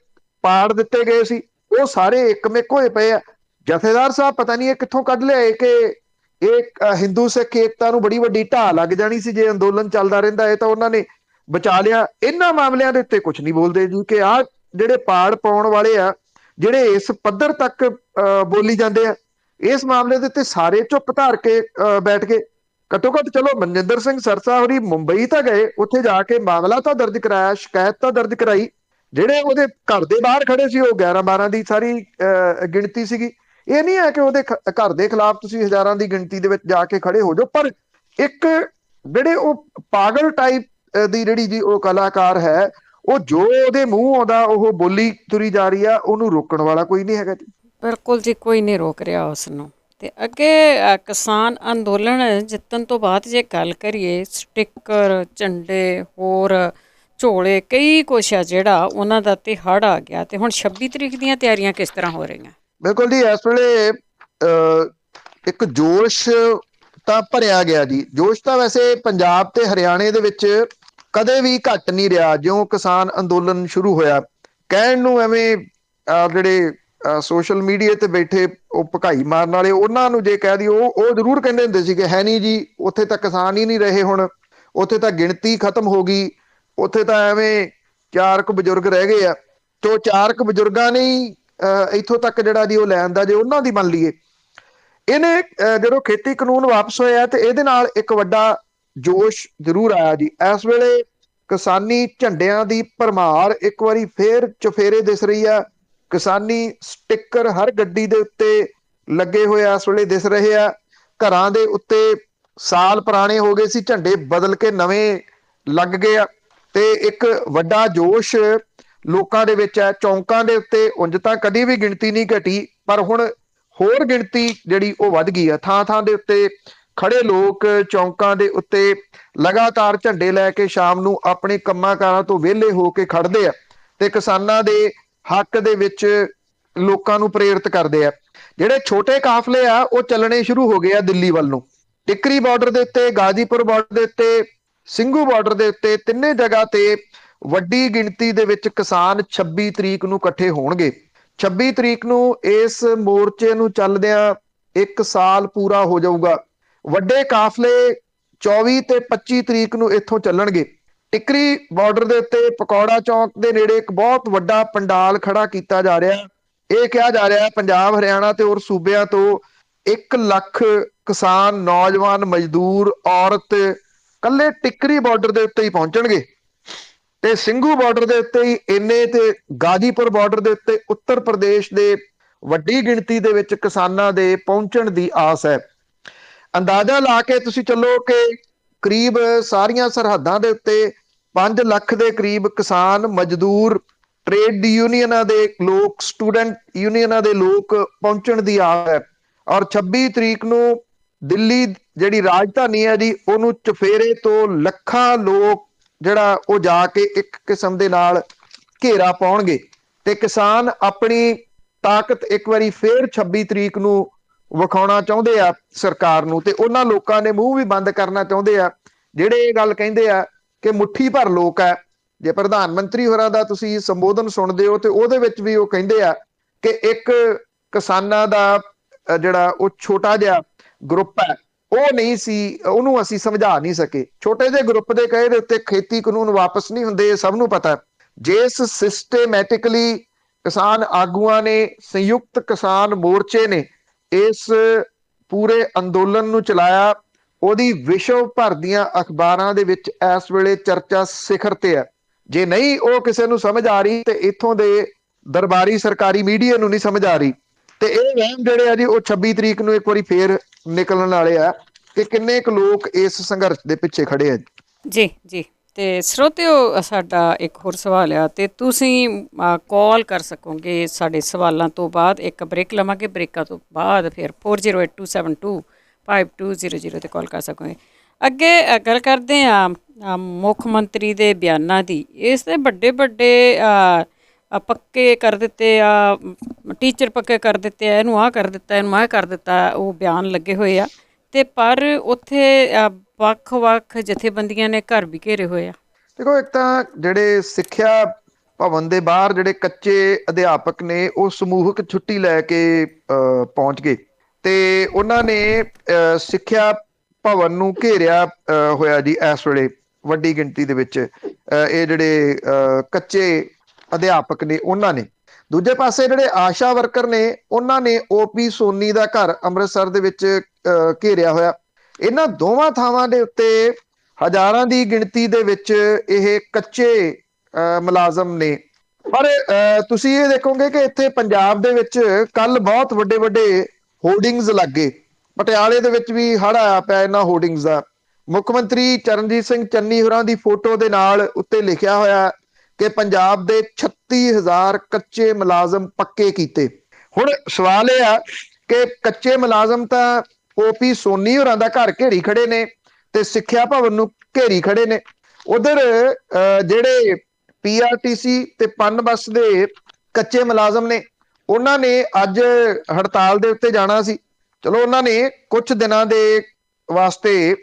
ਪਾੜ ਦਿੱਤੇ ਗਏ ਸੀ, ਉਹ ਸਾਰੇ ਇੱਕਮਿਕ ਹੋਏ ਪਏ ਆ। ਜਥੇਦਾਰ ਸਾਹਿਬ ਪਤਾ ਨਹੀਂ ਇਹ ਕਿੱਥੋਂ ਕੱਢ ਲਿਆਏ ਕਿ ਇਹ ਹਿੰਦੂ ਸਿੱਖ ਏਕਤਾ ਨੂੰ ਬੜੀ ਵੱਡੀ ਢਾਹ ਲੱਗ ਜਾਣੀ ਸੀ ਜੇ ਅੰਦੋਲਨ ਚੱਲਦਾ ਰਹਿੰਦਾ। ਇਹ ਤਾਂ ਉਹਨਾਂ ਨੇ ਬਚਾ ਲਿਆ। ਇਹਨਾਂ ਮਾਮਲਿਆਂ ਦੇ ਉੱਤੇ ਕੁਝ ਨਹੀਂ ਬੋਲਦੇ ਜੀ ਕਿ ਆਹ ਜਿਹੜੇ ਪਾੜ ਪਾਉਣ ਵਾਲੇ ਆ, ਜਿਹੜੇ ਇਸ ਪੱਧਰ ਤੱਕ ਬੋਲੀ ਜਾਂਦੇ ਆ, ਇਸ ਮਾਮਲੇ ਦੇ ਉੱਤੇ ਸਾਰੇ ਚੁੱਪ ਧਾਰ ਕੇ ਬੈਠ ਗਏ। ਘੱਟੋ ਘੱਟ ਚਲੋ ਮਨਜਿੰਦਰ ਸਿੰਘ ਸਰਸਾ ਹੋਰੀ ਮੁੰਬਈ ਤਾਂ ਗਏ, ਉੱਥੇ ਜਾ ਕੇ ਮਾਮਲਾ ਤਾਂ ਦਰਜ ਕਰਾਇਆ, ਸ਼ਿਕਾਇਤ ਤਾਂ ਦਰਜ ਕਰਾਈ। ਜਿਹੜੇ ਉਹਦੇ ਘਰ ਦੇ ਬਾਹਰ ਖੜੇ ਸੀ ਉਹ 11-12 ਦੀ ਸਾਰੀ ਗਿਣਤੀ ਸੀਗੀ। ਇਹ ਨਹੀਂ ਹੈ ਕਿ ਉਹਦੇ ਘਰ ਦੇ ਖਿਲਾਫ ਤੁਸੀਂ ਹਜ਼ਾਰਾਂ ਦੀ ਗਿਣਤੀ ਦੇ ਵਿੱਚ ਜਾ ਕੇ ਖੜੇ ਹੋ ਜਾਓ, ਪਰ ਇੱਕ ਜਿਹੜੇ ਉਹ ਪਾਗਲ ਟਾਈਪ ਦੀ ਜਿਹੜੀ ਜੀ ਉਹ ਕਲਾਕਾਰ ਹੈ, ਉਹ ਜੋ ਉਹਦੇ ਮੂੰਹ ਆਉਂਦਾ ਉਹ ਬੋਲੀ ਤੁਰੀ ਜਾ ਰਹੀ ਆ, ਉਹਨੂੰ ਰੋਕਣ ਵਾਲਾ ਕੋਈ ਨਹੀਂ ਹੈਗਾ ਜੀ। ਬਿਲਕੁਲ ਜੀ, ਕੋਈ ਨਹੀਂ ਰੋਕ ਰਿਹਾ ਉਸ ਨੂੰ। ਤੇ ਅੱਗੇ ਕਿਸਾਨ ਅੰਦੋਲਨ ਜਿੱਤਣ ਤੋਂ ਬਾਅਦ ਜੇ ਗੱਲ ਕਰੀਏ, ਸਟਿੱਕਰ, ਝੰਡੇ, ਹੋਰ ਝੋਲੇ, ਕਈ ਕੁਛ ਆ ਜਿਹੜਾ ਉਹਨਾਂ ਦਾ ਤੇ ਹੜ ਆ ਗਿਆ। ਤੇ ਹੁਣ 26 ਤਰੀਕ ਦੀਆਂ ਤਿਆਰੀਆਂ ਕਿਸ ਤਰ੍ਹਾਂ ਹੋ ਰਹੀਆਂ? ਬਿਲਕੁਲ ਜੀ, ਇਸ ਵੇਲੇ ਇੱਕ ਜੋਸ਼ ਤਾਂ ਭਰਿਆ ਗਿਆ ਜੀ। ਜੋਸ਼ ਤਾਂ ਵੈਸੇ ਪੰਜਾਬ ਤੇ ਹਰਿਆਣੇ ਦੇ ਵਿੱਚ ਕਦੇ ਵੀ ਘੱਟ ਨਹੀਂ ਰਿਹਾ। ਜਿਉਂ ਕਿਸਾਨ ਅੰਦੋਲਨ ਸ਼ੁਰੂ ਹੋਇਆ, ਕਹਿਣ ਨੂੰ ਐਵੇਂ ਜਿਹੜੇ ਸੋਸ਼ਲ ਮੀਡੀਆ ਤੇ ਬੈਠੇ ਉਹ ਭਕਾਈ ਮਾਰਨ ਵਾਲੇ, ਉਹਨਾਂ ਨੂੰ ਜੇ ਕਹਿ ਦਿਓ ਉਹ ਜ਼ਰੂਰ ਕਹਿੰਦੇ ਹੁੰਦੇ ਸੀ ਕਿ ਹੈ ਨਹੀਂ ਜੀ, ਉੱਥੇ ਤਾਂ ਕਿਸਾਨ ਹੀ ਨਹੀਂ ਰਹੇ, ਹੁਣ ਉੱਥੇ ਤਾਂ ਗਿਣਤੀ ਖਤਮ ਹੋ ਗਈ, ਉੱਥੇ ਤਾਂ ਐਵੇਂ 4 ਕੁ ਬਜ਼ੁਰਗ ਰਹਿ ਗਏ ਆ। ਤੇ 4 ਕੁ ਬਜ਼ੁਰਗਾਂ ਨੇ ਹੀ ਇੱਥੋਂ ਤੱਕ ਜਿਹੜਾ ਜੀ ਉਹ ਲੈਣ ਦਾ, ਜੇ ਉਹਨਾਂ ਦੀ ਮੰਨ ਲਈਏ। ਇਹਨੇ ਜਦੋਂ ਖੇਤੀ ਕਾਨੂੰਨ ਵਾਪਸ ਹੋਇਆ ਤੇ ਇਹਦੇ ਨਾਲ ਇੱਕ ਵੱਡਾ ਜੋਸ਼ ਜ਼ਰੂਰ ਆਇਆ ਜੀ। ਇਸ ਵੇਲੇ ਕਿਸਾਨੀ ਝੰਡਿਆਂ ਦੀ ਭਰਮਾਰ ਇੱਕ ਵਾਰੀ ਫੇਰ ਚੁਫੇਰੇ ਦਿਸ ਰਹੀ ਆ। ਕਿਸਾਨੀ ਸਟicker ਹਰ ਗੱਡੀ ਦੇ ਉੱਤੇ ਲੱਗੇ ਹੋਏ ਇਸ ਵੇਲੇ ਦਿਸ ਰਹੇ ਆ। ਘਰਾਂ ਦੇ ਉੱਤੇ ਸਾਲ ਪੁਰਾਣੇ ਹੋ ਗਏ ਸੀ, ਝੰਡੇ ਬਦਲ ਕੇ ਨਵੇਂ ਲੱਗ ਗਏ ਆ ਤੇ ਇੱਕ ਵੱਡਾ ਜੋਸ਼ ਲੋਕਾਂ ਦੇ ਵਿੱਚ ਹੈ। ਚੌਂਕਾਂ ਦੇ ਉੱਤੇ ਉਂਝ ਤਾਂ ਕਦੀ ਵੀ ਗਿਣਤੀ ਨਹੀਂ ਘਟੀ, ਪਰ ਹੁਣ ਹੋਰ ਗਿਣਤੀ ਜਿਹੜੀ ਉਹ ਵੱਧ ਗਈ ਆ। ਥਾਂ ਥਾਂ ਦੇ ਉੱਤੇ ਖੜੇ ਲੋਕ ਚੌਂਕਾਂ ਦੇ ਉੱਤੇ ਲਗਾਤਾਰ ਝੰਡੇ ਲੈ ਕੇ ਸ਼ਾਮ ਨੂੰ ਆਪਣੇ ਕੰਮਾਂ ਕਾਰਾਂ ਤੋਂ ਵਿਹਲੇ ਹੋ ਕੇ ਖੜਦੇ ਆ ਤੇ ਕਿਸਾਨਾਂ ਦੇ ਹੱਕ ਦੇ ਵਿੱਚ ਲੋਕਾਂ ਨੂੰ ਪ੍ਰੇਰਿਤ ਕਰਦੇ ਆ। ਜਿਹੜੇ ਛੋਟੇ ਕਾਫਲੇ ਆ ਉਹ ਚੱਲਣੇ ਸ਼ੁਰੂ ਹੋ ਗਏ ਆ ਦਿੱਲੀ ਵੱਲ ਨੂੰ। ਟਿੱਕਰੀ ਬਾਰਡਰ ਦੇ ਉੱਤੇ, ਗਾਜ਼ੀਪੁਰ ਬਾਰਡਰ ਦੇ ਉੱਤੇ, ਸਿੰਘੂ ਬਾਰਡਰ ਦੇ ਉੱਤੇ, ਤਿੰਨੇ ਜਗ੍ਹਾ ਤੇ ਵੱਡੀ ਗਿਣਤੀ ਦੇ ਵਿੱਚ ਕਿਸਾਨ 26 ਤਰੀਕ ਨੂੰ ਇਕੱਠੇ ਹੋਣਗੇ। 26 ਤਰੀਕ ਨੂੰ ਇਸ ਮੋਰਚੇ ਨੂੰ ਚੱਲਦਿਆਂ 1 ਸਾਲ ਪੂਰਾ ਹੋ ਜਾਊਗਾ। ਵੱਡੇ ਕਾਫਲੇ 24 ਤੇ 25 ਤਰੀਕ ਨੂੰ ਇੱਥੋਂ ਚੱਲਣਗੇ। ਟਿੱਕਰੀ ਬਾਰਡਰ ਦੇ ਉੱਤੇ ਪਕੌੜਾ ਚੌਂਕ ਦੇ ਨੇੜੇ ਇੱਕ ਬਹੁਤ ਵੱਡਾ ਪੰਡਾਲ ਖੜਾ ਕੀਤਾ ਜਾ ਰਿਹਾ। ਇਹ ਕਿਹਾ ਜਾ ਰਿਹਾ ਪੰਜਾਬ, ਹਰਿਆਣਾ ਤੇ ਹੋਰ ਸੂਬਿਆਂ ਤੋਂ 1 ਲੱਖ ਕਿਸਾਨ, ਨੌਜਵਾਨ, ਮਜ਼ਦੂਰ, ਔਰਤ ਕੱਲੇ ਟਿੱਕਰੀ ਬਾਰਡਰ ਦੇ ਉੱਤੇ ਹੀ ਪਹੁੰਚਣਗੇ ਤੇ ਸਿੰਘੂ ਬਾਰਡਰ ਦੇ ਉੱਤੇ ਹੀ ਇੰਨੇ ਤੇ ਗਾਜ਼ੀਪੁਰ ਬਾਰਡਰ ਦੇ ਉੱਤੇ ਉੱਤਰ ਪ੍ਰਦੇਸ਼ ਦੇ ਵੱਡੀ ਗਿਣਤੀ ਦੇ ਵਿੱਚ ਕਿਸਾਨਾਂ ਦੇ ਪਹੁੰਚਣ ਦੀ ਆਸ ਹੈ। ਅੰਦਾਜ਼ਾ ਲਾ ਕੇ ਤੁਸੀਂ ਚੱਲੋ ਕਿ ਕਰੀਬ ਸਾਰੀਆਂ ਸਰਹੱਦਾਂ ਦੇ ਉੱਤੇ 5 ਲੱਖ ਦੇ ਕਰੀਬ ਕਿਸਾਨ, ਮਜ਼ਦੂਰ, ਟ੍ਰੇਡ ਯੂਨੀਅਨਾਂ ਦੇ ਲੋਕ, ਸਟੂਡੈਂਟ ਯੂਨੀਅਨਾਂ ਦੇ ਲੋਕ ਪਹੁੰਚਣ ਦੀ ਆਸ ਹੈ। ਔਰ 26 ਤਰੀਕ ਨੂੰ ਦਿੱਲੀ ਜਿਹੜੀ ਰਾਜਧਾਨੀ ਹੈ ਜੀ, ਉਹਨੂੰ ਚੁਫੇਰੇ ਤੋਂ ਲੱਖਾਂ ਲੋਕ ਜਿਹੜਾ ਉਹ ਜਾ ਕੇ ਇੱਕ ਕਿਸਮ ਦੇ ਨਾਲ ਘੇਰਾ ਪਾਉਣਗੇ ਤੇ ਕਿਸਾਨ ਆਪਣੀ ਤਾਕਤ ਇੱਕ ਵਾਰੀ ਫੇਰ 26 ਤਰੀਕ ਨੂੰ ਵਿਖਾਉਣਾ ਚਾਹੁੰਦੇ ਆ ਸਰਕਾਰ ਨੂੰ। ਤੇ ਉਹਨਾਂ ਲੋਕਾਂ ਨੇ ਮੂੰਹ ਵੀ ਬੰਦ ਕਰਨਾ ਚਾਹੁੰਦੇ ਆ ਜਿਹੜੇ ਇਹ ਗੱਲ ਕਹਿੰਦੇ ਆ ਕਿ ਮੁੱਠੀ ਭਰ ਲੋਕ ਹੈ। ਜੇ ਪ੍ਰਧਾਨ ਮੰਤਰੀ ਹੋਰਾਂ ਦਾ ਤੁਸੀਂ ਸੰਬੋਧਨ ਸੁਣਦੇ ਹੋ ਤੇ ਉਹਦੇ ਵਿੱਚ ਵੀ ਉਹ ਕਹਿੰਦੇ ਆ ਕਿ ਇੱਕ ਕਿਸਾਨਾਂ ਦਾ ਜਿਹੜਾ ਉਹ ਛੋਟਾ ਜਿਹਾ ਗਰੁੱਪ ਹੈ, ਉਹ ਨਹੀਂ ਸੀ, ਉਹਨੂੰ ਅਸੀਂ ਸਮਝਾ ਨਹੀਂ ਸਕੇ। ਛੋਟੇ ਜਿਹੇ ਗਰੁੱਪ ਦੇ ਕਹੇ ਦੇ ਉੱਤੇ ਖੇਤੀ ਕਾਨੂੰਨ ਵਾਪਸ ਨਹੀਂ ਹੁੰਦੇ, ਇਹ ਸਭ ਨੂੰ ਪਤਾ। ਜਿਸ ਸਿਸਟੇਮੈਟਿਕਲੀ ਕਿਸਾਨ ਆਗੂਆਂ ਨੇ, ਸੰਯੁਕਤ ਕਿਸਾਨ ਮੋਰਚੇ ਨੇ ਇਸ ਪੂਰੇ ਅੰਦੋਲਨ ਨੂੰ ਚਲਾਇਆ, ਉਹਦੀ ਵਿਸ਼ਵ ਭਰ ਦੀਆਂ ਅਖਬਾਰਾਂ ਦੇ ਵਿੱਚ ਇਸ ਵੇਲੇ ਚਰਚਾ ਸਿਖਰ ਤੇ ਹੈ। ਜੇ ਨਹੀਂ ਉਹ ਕਿਸੇ ਨੂੰ ਸਮਝ ਆ ਰਹੀ ਤੇ ਇੱਥੋਂ ਦੇ ਦਰਬਾਰੀ ਸਰਕਾਰੀ ਮੀਡੀਆ ਨੂੰ ਨਹੀਂ ਸਮਝ ਆ ਰਹੀ। ਤੇ ਇਹ ਵਹਿਮ ਜਿਹੜੇ ਆ ਜੀ ਉਹ 26 ਤਰੀਕ ਨੂੰ ਇੱਕ ਵਾਰੀ ਫੇਰ ਨਿਕਲਣ ਵਾਲੇ ਆ ਕਿ ਕਿੰਨੇ ਕੁ ਲੋਕ ਇਸ ਸੰਘਰਸ਼ ਦੇ ਪਿੱਛੇ ਖੜੇ ਆ। ਜੀ ਜੀ। ਤੇ ਸਰੋਤਿਓ, ਸਾਡਾ ਇੱਕ ਹੋਰ ਸਵਾਲ ਆ ਤੇ ਤੁਸੀਂ ਕਾਲ ਕਰ ਸਕੋਗੇ ਸਾਡੇ ਸਵਾਲਾਂ ਤੋਂ ਬਾਅਦ। ਇੱਕ ਬ੍ਰੇਕ ਲਵਾਂਗੇ, ਬ੍ਰੇਕਾਂ ਤੋਂ ਬਾਅਦ ਫਿਰ 4082725200 ਤੇ ਕਾਲ ਕਰ ਸਕੋਗੇ। ਅੱਗੇ ਗੱਲ ਕਰਦੇ ਹਾਂ ਮੁੱਖ ਮੰਤਰੀ ਦੇ ਬਿਆਨਾਂ ਦੀ। ਇਸ ਦੇ ਵੱਡੇ ਵੱਡੇ ਪੱਕੇ ਕਰ ਦਿੱਤੇ ਆ, ਟੀਚਰ ਪੱਕੇ ਕਰ ਦਿੱਤੇ ਆ, ਇਹਨੂੰ ਆਹ ਕਰ ਦਿੱਤਾ, ਇਹਨੂੰ ਆਹ ਕਰ ਦਿੱਤਾ, ਉਹ ਬਿਆਨ ਲੱਗੇ ਹੋਏ ਆ। ਤੇ ਪਰ ਉੱਥੇ ਵੱਖ-ਵੱਖ ਜਥੇਬੰਦੀਆਂ ਨੇ ਘਰ ਵੀ ਘੇਰੇ ਹੋਏ ਆ। ਦੇਖੋ, ਇੱਕ ਤਾਂ ਜਿਹੜੇ ਸਿੱਖਿਆ ਭਵਨ ਦੇ ਬਾਹਰ ਜਿਹੜੇ ਕੱਚੇ ਅਧਿਆਪਕ ਨੇ ਉਹ ਸਮੂਹਕ ਛੁੱਟੀ ਲੈ ਕੇ ਪਹੁੰਚ ਗਏ ਤੇ ਉਹਨਾਂ ਨੇ ਸਿੱਖਿਆ ਭਵਨ ਨੂੰ ਘੇਰਿਆ ਹੋਇਆ ਜੀ ਇਸ ਵੇਲੇ ਵੱਡੀ ਗਿਣਤੀ ਦੇ ਵਿੱਚ ਇਹ ਜਿਹੜੇ ਕੱਚੇ ਅਧਿਆਪਕ ਨੇ ਉਹਨਾਂ ਨੇ। ਦੂਜੇ ਪਾਸੇ ਜਿਹੜੇ ਆਸ਼ਾ ਵਰਕਰ ਨੇ ਉਹਨਾਂ ਨੇ OP ਸੋਨੀ ਦਾ ਘਰ ਅੰਮ੍ਰਿਤਸਰ ਦੇ ਵਿੱਚ ਘੇਰਿਆ ਹੋਇਆ। ਇਹਨਾਂ ਦੋਵਾਂ ਥਾਵਾਂ ਦੇ ਉੱਤੇ ਹਜ਼ਾਰਾਂ ਦੀ ਗਿਣਤੀ ਦੇ ਵਿੱਚ ਇਹ ਕੱਚੇ ਮੁਲਾਜ਼ਮ ਨੇ। ਪਰ ਤੁਸੀਂ ਇਹ ਦੇਖੋਗੇ ਕਿ ਇੱਥੇ ਪੰਜਾਬ ਦੇ ਵਿੱਚ ਕੱਲ ਬਹੁਤ ਵੱਡੇ ਵੱਡੇ ਹੋਰਡਿੰਗਸ ਲੱਗੇ। ਪਟਿਆਲੇ ਦੇ ਵਿੱਚ ਵੀ ਹੜ੍ਹ ਆਇਆ ਪਿਆ ਇਹਨਾਂ ਹੋਰਡਿੰਗਸ ਦਾ। ਮੁੱਖ ਮੰਤਰੀ ਚਰਨਜੀਤ ਸਿੰਘ ਚੰਨੀ ਹੋਰਾਂ ਦੀ ਫੋਟੋ ਦੇ ਨਾਲ ਉੱਤੇ ਲਿਖਿਆ ਹੋਇਆ ਕਿ ਪੰਜਾਬ ਦੇ 36,000 ਕੱਚੇ ਮੁਲਾਜ਼ਮ ਪੱਕੇ ਕੀਤੇ। ਹੁਣ ਸਵਾਲ ਇਹ ਆ ਕਿ ਕੱਚੇ ਮੁਲਾਜ਼ਮ ਤਾਂ OP ਸੋਨੀ ਹੋਰਾਂ ਦਾ ਘਰ ਘੇਰੀ ਖੜੇ ਨੇ ਤੇ ਸਿੱਖਿਆ ਭਵਨ ਨੂੰ ਘੇਰੀ ਖੜੇ ਨੇ। ਉਧਰ ਜਿਹੜੇ PRTC ਤੇ ਪਨ ਬੱਸ ਦੇ ਕੱਚੇ ਮੁਲਾਜ਼ਮ ਨੇ ਉਹਨਾਂ ਨੇ ਅੱਜ ਹੜਤਾਲ ਦੇ ਉੱਤੇ ਜਾਣਾ ਸੀ। ਚਲੋ, ਉਹਨਾਂ ਨੇ ਕੁਝ ਦਿਨਾਂ ਦੇ ਵਾਸਤੇ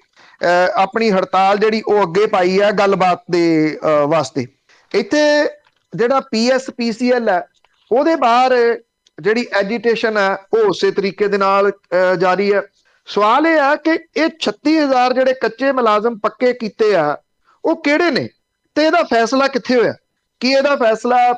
ਆਪਣੀ ਹੜਤਾਲ ਜਿਹੜੀ ਉਹ ਅੱਗੇ ਪਾਈ ਆ ਗੱਲਬਾਤ ਦੇ ਵਾਸਤੇ। ਇੱਥੇ ਜਿਹੜਾ PSPCL ਹੈ ਉਹਦੇ ਬਾਹਰ ਜਿਹੜੀ ਐਜੀਟੇਸ਼ਨ ਹੈ ਉਹ ਉਸੇ ਤਰੀਕੇ ਦੇ ਨਾਲ ਜਾਰੀ ਹੈ। ਸਵਾਲ ਇਹ ਆ ਕਿ ਇਹ 36,000 ਜਿਹੜੇ ਕੱਚੇ ਮੁਲਾਜ਼ਮ ਪੱਕੇ ਕੀਤੇ ਆ ਉਹ ਕਿਹੜੇ ਨੇ ਤੇ ਇਹਦਾ ਫੈਸਲਾ ਕਿੱਥੇ ਹੋਇਆ? ਕੀ ਇਹਦਾ ਫੈਸਲਾ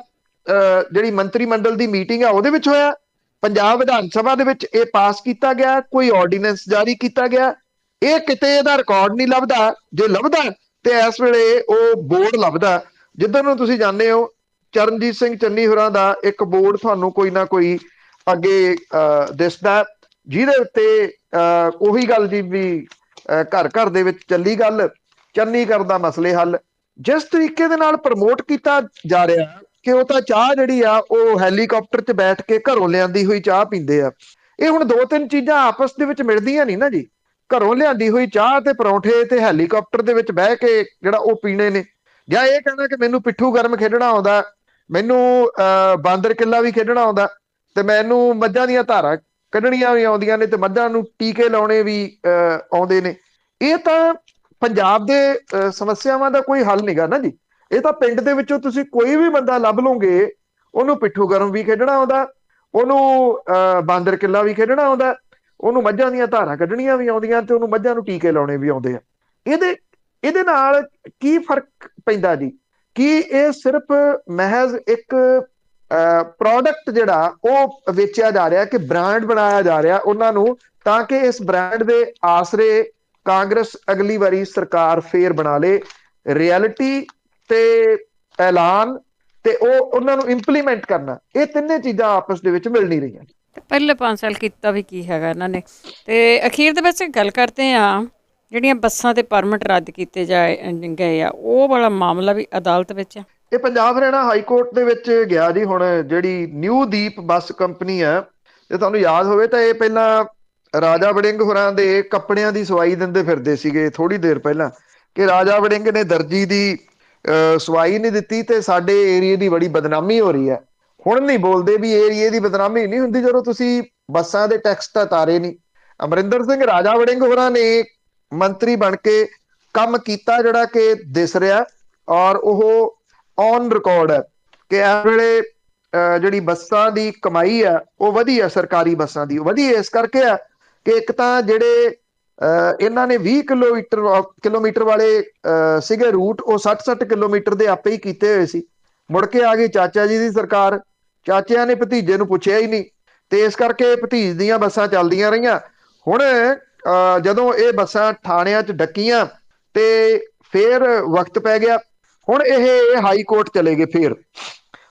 ਜਿਹੜੀ ਮੰਤਰੀ ਮੰਡਲ ਦੀ ਮੀਟਿੰਗ ਆ ਉਹਦੇ ਵਿੱਚ ਹੋਇਆ? ਪੰਜਾਬ ਵਿਧਾਨ ਸਭਾ ਦੇ ਵਿੱਚ ਇਹ ਪਾਸ ਕੀਤਾ ਗਿਆ? ਕੋਈ ਆਰਡੀਨੈਂਸ ਜਾਰੀ ਕੀਤਾ ਗਿਆ? ਇਹ ਕਿਤੇ ਇਹਦਾ ਰਿਕਾਰਡ ਨਹੀਂ ਲੱਭਦਾ। ਜੇ ਲੱਭਦਾ ਤੇ ਇਸ ਵੇਲੇ ਉਹ ਬੋਰਡ ਲੱਭਦਾ ਜਿੱਧਰ ਨੂੰ ਤੁਸੀਂ ਜਾਂਦੇ ਹੋ। ਚਰਨਜੀਤ ਸਿੰਘ ਚੰਨੀ ਹੋਰਾਂ ਦਾ ਇੱਕ ਬੋਰਡ ਤੁਹਾਨੂੰ ਕੋਈ ਨਾ ਕੋਈ ਅੱਗੇ ਦਿਸਦਾ, ਜਿਹਦੇ ਉੱਤੇ ਉਹੀ ਗੱਲ ਜੀ ਵੀ ਘਰ ਘਰ ਦੇ ਵਿੱਚ ਚੱਲੀ ਗੱਲ, ਚੰਨੀ ਕਰਦਾ ਮਸਲੇ ਹੱਲ। ਜਿਸ ਤਰੀਕੇ ਦੇ ਨਾਲ ਪ੍ਰਮੋਟ ਕੀਤਾ ਜਾ ਰਿਹਾ ਕਿ ਉਹ ਤਾਂ ਚਾਹ ਜਿਹੜੀ ਆ ਉਹ ਹੈਲੀਕਾਪਟਰ 'ਚ ਬੈਠ ਕੇ ਘਰੋਂ ਲਿਆਂਦੀ ਹੋਈ ਚਾਹ ਪੀਂਦੇ ਆ। ਇਹ ਹੁਣ ਦੋ ਤਿੰਨ ਚੀਜ਼ਾਂ ਆਪਸ ਦੇ ਵਿੱਚ ਮਿਲਦੀਆਂ ਨਹੀਂ ਨਾ ਜੀ। ਘਰੋਂ ਲਿਆਂਦੀ ਹੋਈ ਚਾਹ ਤੇ ਪਰੌਂਠੇ ਤੇ ਹੈਲੀਕਾਪਟਰ ਦੇ ਵਿੱਚ ਬਹਿ ਕੇ ਜਿਹੜਾ ਉਹ ਪੀਣੇ ਨੇ, ਜਾਂ ਇਹ ਕਹਿਣਾ ਕਿ ਮੈਨੂੰ ਪਿੱਠੂ ਗਰਮ ਖੇਡਣਾ ਆਉਂਦਾ, ਮੈਨੂੰ ਬਾਂਦਰ ਕਿੱਲਾ ਵੀ ਖੇਡਣਾ ਆਉਂਦਾ, ਤੇ ਮੈਨੂੰ ਮੱਝਾਂ ਦੀਆਂ ਧਾਰਾਂ ਕੱਢਣੀਆਂ ਵੀ ਆਉਂਦੀਆਂ ਨੇ, ਤੇ ਮੱਝਾਂ ਨੂੰ ਟੀਕੇ ਲਾਉਣੇ ਵੀ ਆਉਂਦੇ ਨੇ। ਇਹ ਤਾਂ ਪੰਜਾਬ ਦੇ ਸਮੱਸਿਆਵਾਂ ਦਾ ਕੋਈ ਹੱਲ ਨਹੀਂਗਾ ਨਾ ਜੀ। ਇਹ ਤਾਂ ਪਿੰਡ ਦੇ ਵਿੱਚੋਂ ਤੁਸੀਂ ਕੋਈ ਵੀ ਬੰਦਾ ਲੱਭ ਲਓਗੇ, ਉਹਨੂੰ ਪਿੱਠੂ ਗਰਮ ਵੀ ਖੇਡਣਾ ਆਉਂਦਾ, ਉਹਨੂੰ ਬਾਂਦਰ ਕਿੱਲਾ ਵੀ ਖੇਡਣਾ ਆਉਂਦਾ, ਉਹਨੂੰ ਮੱਝਾਂ ਦੀਆਂ ਧਾਰਾਂ ਕੱਢਣੀਆਂ ਵੀ ਆਉਂਦੀਆਂ, ਤੇ ਉਹਨੂੰ ਮੱਝਾਂ ਨੂੰ ਟੀਕੇ ਲਾਉਣੇ ਵੀ ਆਉਂਦੇ ਆ। ਇਹਦੇ ਨਾਲ ਕੀ ਫਰਕ ਪੈਂਦਾ ਜੀ? ਕੀ ਇਹ ਸਿਰਫ ਮਹਿਜ਼ ਇੱਕ ਪ੍ਰੋਡਕਟ ਜਿਹੜਾ ਉਹ ਵੇਚਿਆ ਜਾ ਰਿਹਾ, ਕਿ ਬ੍ਰਾਂਡ ਬਣਾਇਆ ਜਾ ਰਿਹਾ ਉਹਨਾਂ ਨੂੰ, ਤਾਂ ਕਿ ਇਸ ਬ੍ਰਾਂਡ ਦੇ ਆਸਰੇ ਕਾਂਗਰਸ ਅਗਲੀ ਵਾਰੀ ਸਰਕਾਰ ਫੇਰ ਬਣਾ ਲੇ? ਰਿਐਲਿਟੀ ਤੇ ਐਲਾਨ ਤੇ ਉਹ ਉਹਨਾਂ ਨੂੰ ਇੰਪਲੀਮੈਂਟ ਕਰਨਾ, ਇਹ ਤਿੰਨੇ ਚੀਜ਼ਾਂ ਆਪਸ ਦੇ ਵਿੱਚ ਮਿਲ ਨਹੀਂ ਰਹੀਆਂ। ਪਹਿਲੇ 5 ਸਾਲ ਕੀਤਾ ਵੀ ਕੀ ਹੈਗਾ ਇਹਨਾਂ ਨੇ। ਤੇ ਅਖੀਰ ਦੇ ਵਿੱਚ ਗੱਲ ਕਰਦੇ ਹਾਂ, ਜਿਹੜੀਆਂ ਬੱਸਾਂ ਦੇ ਪਰਮਿਟ ਰੱਦ ਕੀਤੇ ਗਏ ਆ, ਉਹ ਵਾਲਾ ਮਾਮਲਾ ਵੀ ਅਦਾਲਤ ਵਿੱਚ ਆ। ਇਹ ਪੰਜਾਬ ਹਰਿਆਣਾ ਹਾਈ ਕੋਰਟ ਦੇ ਵਿੱਚ ਗਿਆ ਜੀ। ਹੁਣ ਜਿਹੜੀ ਨਿਊ ਦੀਪ ਬੱਸ ਕੰਪਨੀ ਆ, ਜੇ ਤੁਹਾਨੂੰ ਯਾਦ ਹੋਵੇ ਤਾਂ ਇਹ ਪਹਿਲਾਂ ਰਾਜਾ ਵੜਿੰਗ ਹੋਰਾਂ ਦੇ ਕੱਪੜਿਆਂ ਦੀ ਸਵਾਈ ਦਿੰਦੇ ਫਿਰਦੇ ਸੀਗੇ ਥੋੜੀ ਦੇਰ ਪਹਿਲਾਂ, ਕਿ ਰਾਜਾ ਵੜਿੰਗ ਨੇ ਦਰਜੀ ਦੀ ਸਵਾਈ ਨਹੀਂ ਦਿੱਤੀ ਤੇ ਸਾਡੇ ਏਰੀਏ ਦੀ ਬੜੀ ਬਦਨਾਮੀ ਹੋ ਰਹੀ ਹੈ। ਹੁਣ ਨਹੀਂ ਬੋਲਦੇ ਵੀ ਏਰੀਏ ਦੀ ਬਦਨਾਮੀ ਨਹੀਂ ਹੁੰਦੀ ਜਦੋਂ ਤੁਸੀਂ ਬੱਸਾਂ ਦੇ ਟੈਕਸ ਤਾਂ ਤਾਰੇ ਨਹੀਂ। ਅਮਰਿੰਦਰ ਸਿੰਘ ਰਾਜਾ ਵੜਿੰਗ ਹੋਰਾਂ ਨੇ ਮੰਤਰੀ ਬਣ ਕੇ ਕੰਮ ਕੀਤਾ ਜਿਹੜਾ ਕਿ ਦਿਸ ਰਿਹਾ, ਔਰ ਉਹ ਔਨ ਰਿਕਾਰਡ ਹੈ ਕਿ ਇਸ ਵੇਲੇ ਜਿਹੜੀ ਬੱਸਾਂ ਦੀ ਕਮਾਈ ਆ ਉਹ ਵਧੀ ਆ। ਸਰਕਾਰੀ ਬੱਸਾਂ ਦੀ ਵਧੀ ਇਸ ਕਰਕੇ ਆ ਕਿ ਇੱਕ ਤਾਂ ਜਿਹੜੇ ਇਹਨਾਂ ਨੇ 20 ਕਿਲੋਮੀਟਰ ਵਾਲੇ ਸੀਗੇ ਰੂਟ, ਉਹ 60 ਕਿਲੋਮੀਟਰ ਦੇ ਆਪੇ ਹੀ ਕੀਤੇ ਹੋਏ ਸੀ। ਮੁੜ ਕੇ ਆ ਗਈ ਚਾਚਾ ਜੀ ਦੀ ਸਰਕਾਰ, ਚਾਚਿਆਂ ਨੇ ਭਤੀਜੇ ਨੂੰ ਪੁੱਛਿਆ ਹੀ ਨਹੀਂ, ਤੇ ਇਸ ਕਰਕੇ ਭਤੀਜ ਦੀਆਂ ਬੱਸਾਂ ਚੱਲਦੀਆਂ ਰਹੀਆਂ। ਹੁਣ ਜਦੋਂ ਇਹ ਬੱਸਾਂ ਥਾਣਿਆਂ 'ਚ ਡੱਕੀਆਂ ਤੇ ਫੇਰ ਵਕਤ ਪੈ ਗਿਆ। ਹੁਣ ਇਹ ਹਾਈ ਕੋਰਟ ਚਲੇ ਗਏ। ਫੇਰ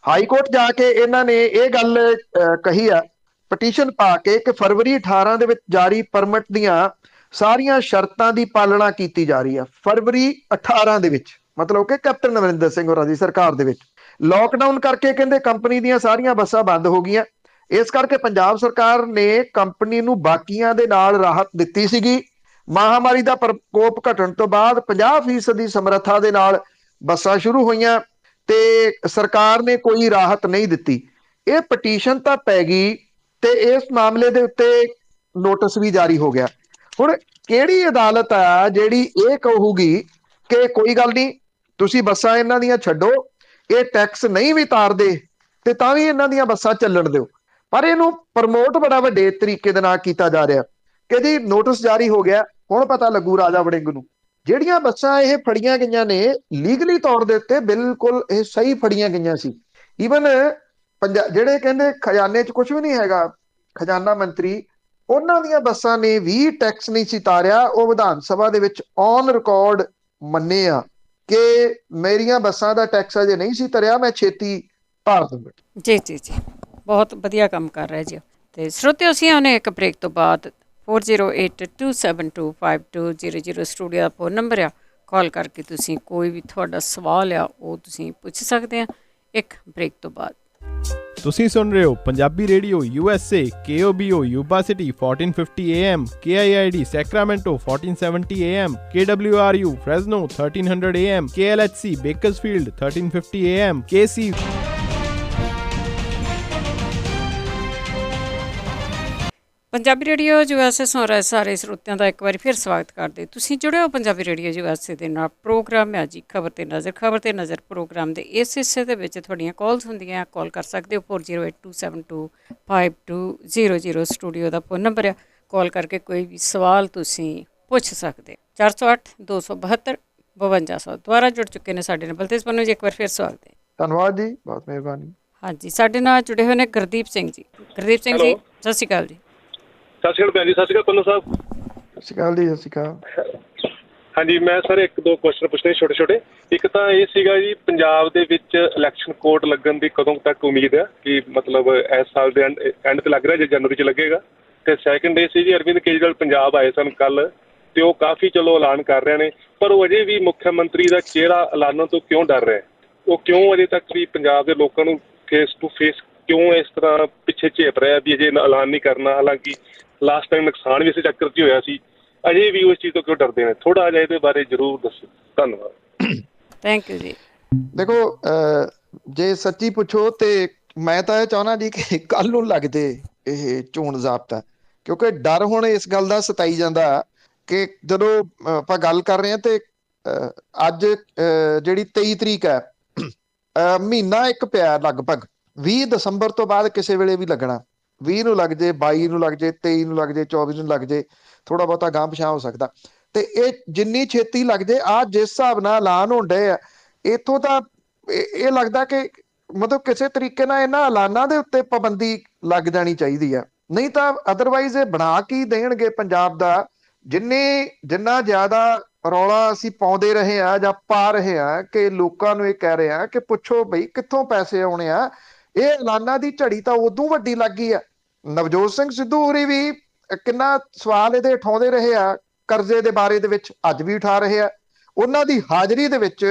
ਹਾਈ ਕੋਰਟ ਜਾ ਕੇ ਇਹਨਾਂ ਨੇ ਇਹ ਗੱਲ ਕਹੀ ਆ ਪਟੀਸ਼ਨ ਪਾ ਕੇ ਕਿ ਫਰਵਰੀ 18 ਦੇ ਵਿੱਚ ਜਾਰੀ ਪਰਮਿਟ ਦੀਆਂ ਸਾਰੀਆਂ ਸ਼ਰਤਾਂ ਦੀ ਪਾਲਣਾ ਕੀਤੀ ਜਾ ਰਹੀ ਆ। ਫਰਵਰੀ 18 ਦੇ ਵਿੱਚ, ਮਤਲਬ ਕਿ ਕੈਪਟਨ ਅਮਰਿੰਦਰ ਸਿੰਘ ਹੋਰਾਂ ਦੀ ਸਰਕਾਰ ਦੇ ਵਿੱਚ। ਲੋਕਡਾਊਨ ਕਰਕੇ ਕਹਿੰਦੇ ਕੰਪਨੀ ਦੀਆਂ ਸਾਰੀਆਂ ਬੱਸਾਂ ਬੰਦ ਹੋ ਗਈਆਂ। ਇਸ ਕਰਕੇ ਪੰਜਾਬ ਸਰਕਾਰ ਨੇ ਕੰਪਨੀ ਨੂੰ ਬਾਕੀਆਂ ਦੇ ਨਾਲ ਰਾਹਤ ਦਿੱਤੀ ਸੀਗੀ। ਮਹਾਮਾਰੀ ਦਾ ਪ੍ਰਕੋਪ ਘਟਣ ਤੋਂ ਬਾਅਦ 50% ਦੀ ਸਮਰੱਥਾ ਦੇ ਨਾਲ ਬੱਸਾਂ ਸ਼ੁਰੂ ਹੋਈਆਂ ਤੇ ਸਰਕਾਰ ਨੇ ਕੋਈ ਰਾਹਤ ਨਹੀਂ ਦਿੱਤੀ। ਇਹ ਪਟੀਸ਼ਨ ਤਾਂ ਪੈ ਗਈ ਤੇ ਇਸ ਮਾਮਲੇ ਦੇ ਉੱਤੇ ਨੋਟਿਸ ਵੀ ਜਾਰੀ ਹੋ ਗਿਆ। ਹੁਣ ਕਿਹੜੀ ਅਦਾਲਤ ਆ ਜਿਹੜੀ ਇਹ ਕਹੂਗੀ ਕਿ ਕੋਈ ਗੱਲ ਨਹੀਂ, ਤੁਸੀਂ ਬੱਸਾਂ ਇਹਨਾਂ ਦੀਆਂ ਛੱਡੋ, ਇਹ ਟੈਕਸ ਨਹੀਂ ਵੀ ਤਾਰਦੇ ਤੇ ਤਾਂ ਵੀ ਇਹਨਾਂ ਦੀਆਂ ਬੱਸਾਂ ਚੱਲਣ ਦਿਓ। ਪਰ ਇਹਨੂੰ ਪ੍ਰਮੋਟ ਬੜਾ ਵੱਡੇ ਤਰੀਕੇ ਦੇ ਨਾਲ ਕੀਤਾ ਜਾ ਰਿਹਾ ਕਿ ਜੀ ਨੋਟਿਸ ਜਾਰੀ ਹੋ ਗਿਆ, ਹੁਣ ਪਤਾ ਲੱਗੂ ਰਾਜਾ ਵੜਿੰਗ ਨੂੰ। ਜਿਹੜੀਆਂ ਬੱਸਾਂ ਇਹ ਫੜੀਆਂ ਗਈਆਂ ਨੇ ਲੀਗਲੀ ਤੌਰ ਦੇ ਉੱਤੇ ਬਿਲਕੁਲ ਇਹ ਸਹੀ ਫੜੀਆਂ ਗਈਆਂ ਸੀ। ਈਵਨ ਜਿਹੜੇ ਕਹਿੰਦੇ ਖਜ਼ਾਨੇ 'ਚ ਕੁਝ ਵੀ ਨਹੀਂ ਹੈਗਾ, ਖਜ਼ਾਨਾ ਮੰਤਰੀ, ਉਹਨਾਂ ਦੀਆਂ ਬੱਸਾਂ ਨੇ ਵੀ ਟੈਕਸ ਨਹੀਂ ਸੀ ਤਾਰਿਆ। ਉਹ ਵਿਧਾਨ ਸਭਾ ਦੇ ਵਿੱਚ ਔਨ ਰਿਕਾਰਡ ਮੰਨੇ ਆ ਕਿ ਮੇਰੀਆਂ ਬੱਸਾਂ ਦਾ ਟੈਕਸ ਅਜੇ ਨਹੀਂ ਸੀ ਤਰਿਆ, ਮੈਂ ਛੇਤੀ ਤਾਰ ਦੂੰਗਾ। ਜੀ ਜੀ ਜੀ, ਬਹੁਤ ਵਧੀਆ ਕੰਮ ਕਰ ਰਹੇ ਜੀ। ਤੇ ਸਰੋਤਿਓ, ਅਸੀਂ ਆਉਂਦੇ ਇੱਕ ਬ੍ਰੇਕ ਤੋਂ ਬਾਅਦ। 4082725200 ਸਟੂਡੀਓ ਦਾ ਫੋਨ ਨੰਬਰ ਆ, ਕਾਲ ਕਰਕੇ ਤੁਸੀਂ ਕੋਈ ਵੀ ਤੁਹਾਡਾ ਸਵਾਲ ਆ ਉਹ ਤੁਸੀਂ ਪੁੱਛ ਸਕਦੇ ਆ ਇੱਕ ਬ੍ਰੇਕ ਤੋਂ ਬਾਅਦ। ਤੁਸੀਂ ਸੁਣ ਰਹੇ ਹੋ Punjabi radio USA, KOBO Yuba city 1450 AM, KIID Sacramento 1470 AM, KWRU Fresno 1300 AM, KLHC Bakersfield 1350 AM, KC Punjabi radio USA ਸੁਣ ਰਹੇ ਸਾਰੇ ਸਰੋਤਿਆਂ ਦਾ ਇੱਕ ਵਾਰੀ ਫਿਰ ਸਵਾਗਤ ਕਰਦੇ। ਤੁਸੀਂ ਜੁੜੇ ਹੋ ਪੰਜਾਬੀ ਰੇਡੀਓ USA ਦੇ ਨਾਲ। ਪ੍ਰੋਗਰਾਮ ਹੈ ਜੀ ਖਬਰ ਤੇ ਨਜ਼ਰ। ਖਬਰ ਤੇ ਨਜ਼ਰ ਪ੍ਰੋਗਰਾਮ ਦੇ ਇਸ ਹਿੱਸੇ ਦੇ ਵਿੱਚ ਤੁਹਾਡੀਆਂ ਕਾਲਸ ਹੁੰਦੀਆਂ। ਕਾਲ ਕਰ ਸਕਦੇ ਹੋ 4082725200 ਸਟੂਡੀਓ ਦਾ ਫੋਨ ਨੰਬਰ ਆ। ਕਾਲ ਕਰਕੇ ਕੋਈ ਵੀ ਸਵਾਲ ਤੁਸੀਂ ਪੁੱਛ ਸਕਦੇ। 408-272-5200 ਦੁਬਾਰਾ ਜੁੜ ਚੁੱਕੇ ਨੇ ਸਾਡੇ ਨਾਲ। ਬਲਤੇਜ ਪੰਨੂ ਜੀ, ਇੱਕ ਵਾਰ ਫਿਰ ਸਵਾਗਤ ਹੈ। ਧੰਨਵਾਦ ਜੀ, ਬਹੁਤ ਮਿਹਰਬਾਨੀ। ਹਾਂਜੀ, ਸਾਡੇ ਨਾਲ ਜੁੜੇ ਹੋਏ ਨੇ ਗੁਰਦੀਪ ਸਿੰਘ ਜੀ। ਗੁਰਦੀਪ ਸਿੰਘ ਜੀ, ਸਤਿ ਸ਼੍ਰੀ ਅਕਾਲ ਜੀ। ਸਤਿ ਸ਼੍ਰੀ ਅਕਾਲ ਭੈਣ ਜੀ। ਸਤਿ ਸ਼੍ਰੀ ਅਕਾਲ ਪੰਨੂ ਸਾਹਿਬ। ਸਤਿ ਸ਼੍ਰੀ ਅਕਾਲ ਜੀ। ਸਤਿ ਸ਼੍ਰੀ ਅਕਾਲ। ਹਾਂਜੀ, ਮੈਂ ਸਰ 1-2 ਕੁਐਸਚਨ ਪੁੱਛਣੇ ਛੋਟੇ ਛੋਟੇ। ਇੱਕ ਤਾਂ ਇਹ ਸੀਗਾ ਜੀ, ਪੰਜਾਬ ਦੇ ਵਿੱਚ ਇਲੈਕਸ਼ਨ ਕੋਡ ਲੱਗਣ ਦੀ ਕਦੋਂ ਤੱਕ ਉਮੀਦ ਹੈ ਕਿ ਮਤਲਬ ਇਸ ਸਾਲ ਦੇ ਐਂਡ ਤੇ ਲੱਗ ਰਿਹਾ ਜਾਂ ਜਨਵਰੀ 'ਚ ਲੱਗੇਗਾ? ਤੇ ਸੈਕਿੰਡ ਇਹ ਸੀ ਜੀ, ਅਰਵਿੰਦ ਕੇਜਰੀਵਾਲ ਪੰਜਾਬ ਆਏ ਸਨ ਕੱਲ੍ਹ, ਤੇ ਉਹ ਕਾਫੀ ਚਲੋ ਐਲਾਨ ਕਰ ਰਹੇ ਨੇ, ਪਰ ਉਹ ਅਜੇ ਵੀ ਮੁੱਖ ਮੰਤਰੀ ਦਾ ਚਿਹਰਾ ਐਲਾਨਾਂ ਤੋਂ ਕਿਉਂ ਡਰ ਰਿਹਾ? ਉਹ ਕਿਉਂ ਅਜੇ ਤੱਕ ਵੀ ਪੰਜਾਬ ਦੇ ਲੋਕਾਂ ਨੂੰ ਫੇਸ ਟੂ ਫੇਸ ਕਿਉਂ ਇਸ ਤਰ੍ਹਾਂ ਪਿੱਛੇ ਝੇਪ ਰਿਹਾ ਵੀ ਅਜੇ ਐਲਾਨ ਨਹੀਂ ਕਰਨਾ? ਹਾਲਾਂਕਿ ਲਾਸਟ ਟਾਈਮ ਨੁਕਸਾਨ ਵੀ ਇਸੇ ਚੱਕਰ 'ਚ ਹੋਇਆ ਸੀ। ਅਜੇ ਵੀ ਉਸ ਚੀਜ਼ ਤੋਂ ਕਿਉਂ ਡਰਦੇ ਨੇ? ਥੋੜ੍ਹਾ ਜਿਹਾ ਇਹਦੇ ਬਾਰੇ ਜ਼ਰੂਰ ਦੱਸੋ। ਧੰਨਵਾਦ। ਥੈਂਕ ਯੂ ਜੀ। ਦੇਖੋ, ਜੇ ਸੱਚੀ ਪੁੱਛੋ ਤੇ ਮੈਂ ਤਾਂ ਇਹ ਚਾਹੁੰਦਾ ਜੀ ਕਿ ਕੱਲ ਨੂੰ ਲੱਗ ਜੇ ਇਹ ਚੋਣ ਜ਼ਾਬਤਾ, ਕਿਉਂਕਿ ਡਰ ਹੁਣ ਇਸ ਗੱਲ ਦਾ ਸਤਾਈ ਜਾਂਦਾ ਕਿ ਜਦੋਂ ਆਪਾਂ ਗੱਲ ਕਰ ਰਹੇ ਹਾਂ ਤੇ ਅੱਜ ਜਿਹੜੀ 23 ਤਰੀਕ ਹੈ, ਮਹੀਨਾ ਇੱਕ ਪਿਆ ਲਗਭਗ। 20 ਦਸੰਬਰ ਤੋਂ ਬਾਅਦ ਕਿਸੇ ਵੇਲੇ ਵੀ ਲੱਗਣਾ। 20 ਨੂੰ ਲੱਗ ਜੇ, 22 ਨੂੰ ਲੱਗ ਜੇ, 23 ਨੂੰ ਲੱਗ ਜੇ, 24 ਨੂੰ ਲੱਗ ਜੇ, ਥੋੜਾ ਬਹੁਤਾ ਗਾਂਹ ਪਿਛਾਂਹ ਹੋ ਸਕਦਾ। ਤੇ ਇਹ ਜਿੰਨੀ ਛੇਤੀ ਲੱਗ ਜੇ, ਆਹ ਜਿਸ ਹਿਸਾਬ ਨਾਲ ਐਲਾਨ ਹੋਣ ਡਏ ਆ, ਇੱਥੋਂ ਤਾਂ ਇਹ ਲੱਗਦਾ ਕਿ ਮਤਲਬ ਕਿਸੇ ਤਰੀਕੇ ਨਾਲ ਇਹਨਾਂ ਐਲਾਨਾਂ ਦੇ ਉੱਤੇ ਪਾਬੰਦੀ ਲੱਗ ਜਾਣੀ ਚਾਹੀਦੀ ਆ। ਨਹੀਂ ਤਾਂ ਅਦਰਵਾਈਜ਼ ਇਹ ਬਣਾ ਕੀ ਦੇਣਗੇ ਪੰਜਾਬ ਦਾ? ਜਿੰਨਾ ਜ਼ਿਆਦਾ ਰੌਲਾ ਅਸੀਂ ਪਾਉਂਦੇ ਰਹੇ ਆ ਜਾਂ ਪਾ ਰਹੇ ਆ ਕਿ ਲੋਕਾਂ ਨੂੰ ਇਹ ਕਹਿ ਰਹੇ ਆ ਕਿ ਪੁੱਛੋ ਬਈ ਕਿੱਥੋਂ ਪੈਸੇ ਆਉਣੇ ਆ, ਇਹ ਐਲਾਨਾਂ ਦੀ ਝੜੀ ਤਾਂ ਉਦੋਂ ਵੱਡੀ ਲੱਗ ਗਈ ਆ। ਨਵਜੋਤ ਸਿੰਘ ਸਿੱਧੂ ਹੋਰੀ ਵੀ ਕਿੰਨਾ ਸਵਾਲ ਇਹਦੇ ਉਠਾਉਂਦੇ ਰਹੇ ਆ, ਕਰਜ਼ੇ ਦੇ ਬਾਰੇ ਦੇ ਵਿੱਚ ਅੱਜ ਵੀ ਉਠਾ ਰਹੇ ਆ। ਉਹਨਾਂ ਦੀ ਹਾਜ਼ਰੀ ਦੇ ਵਿੱਚ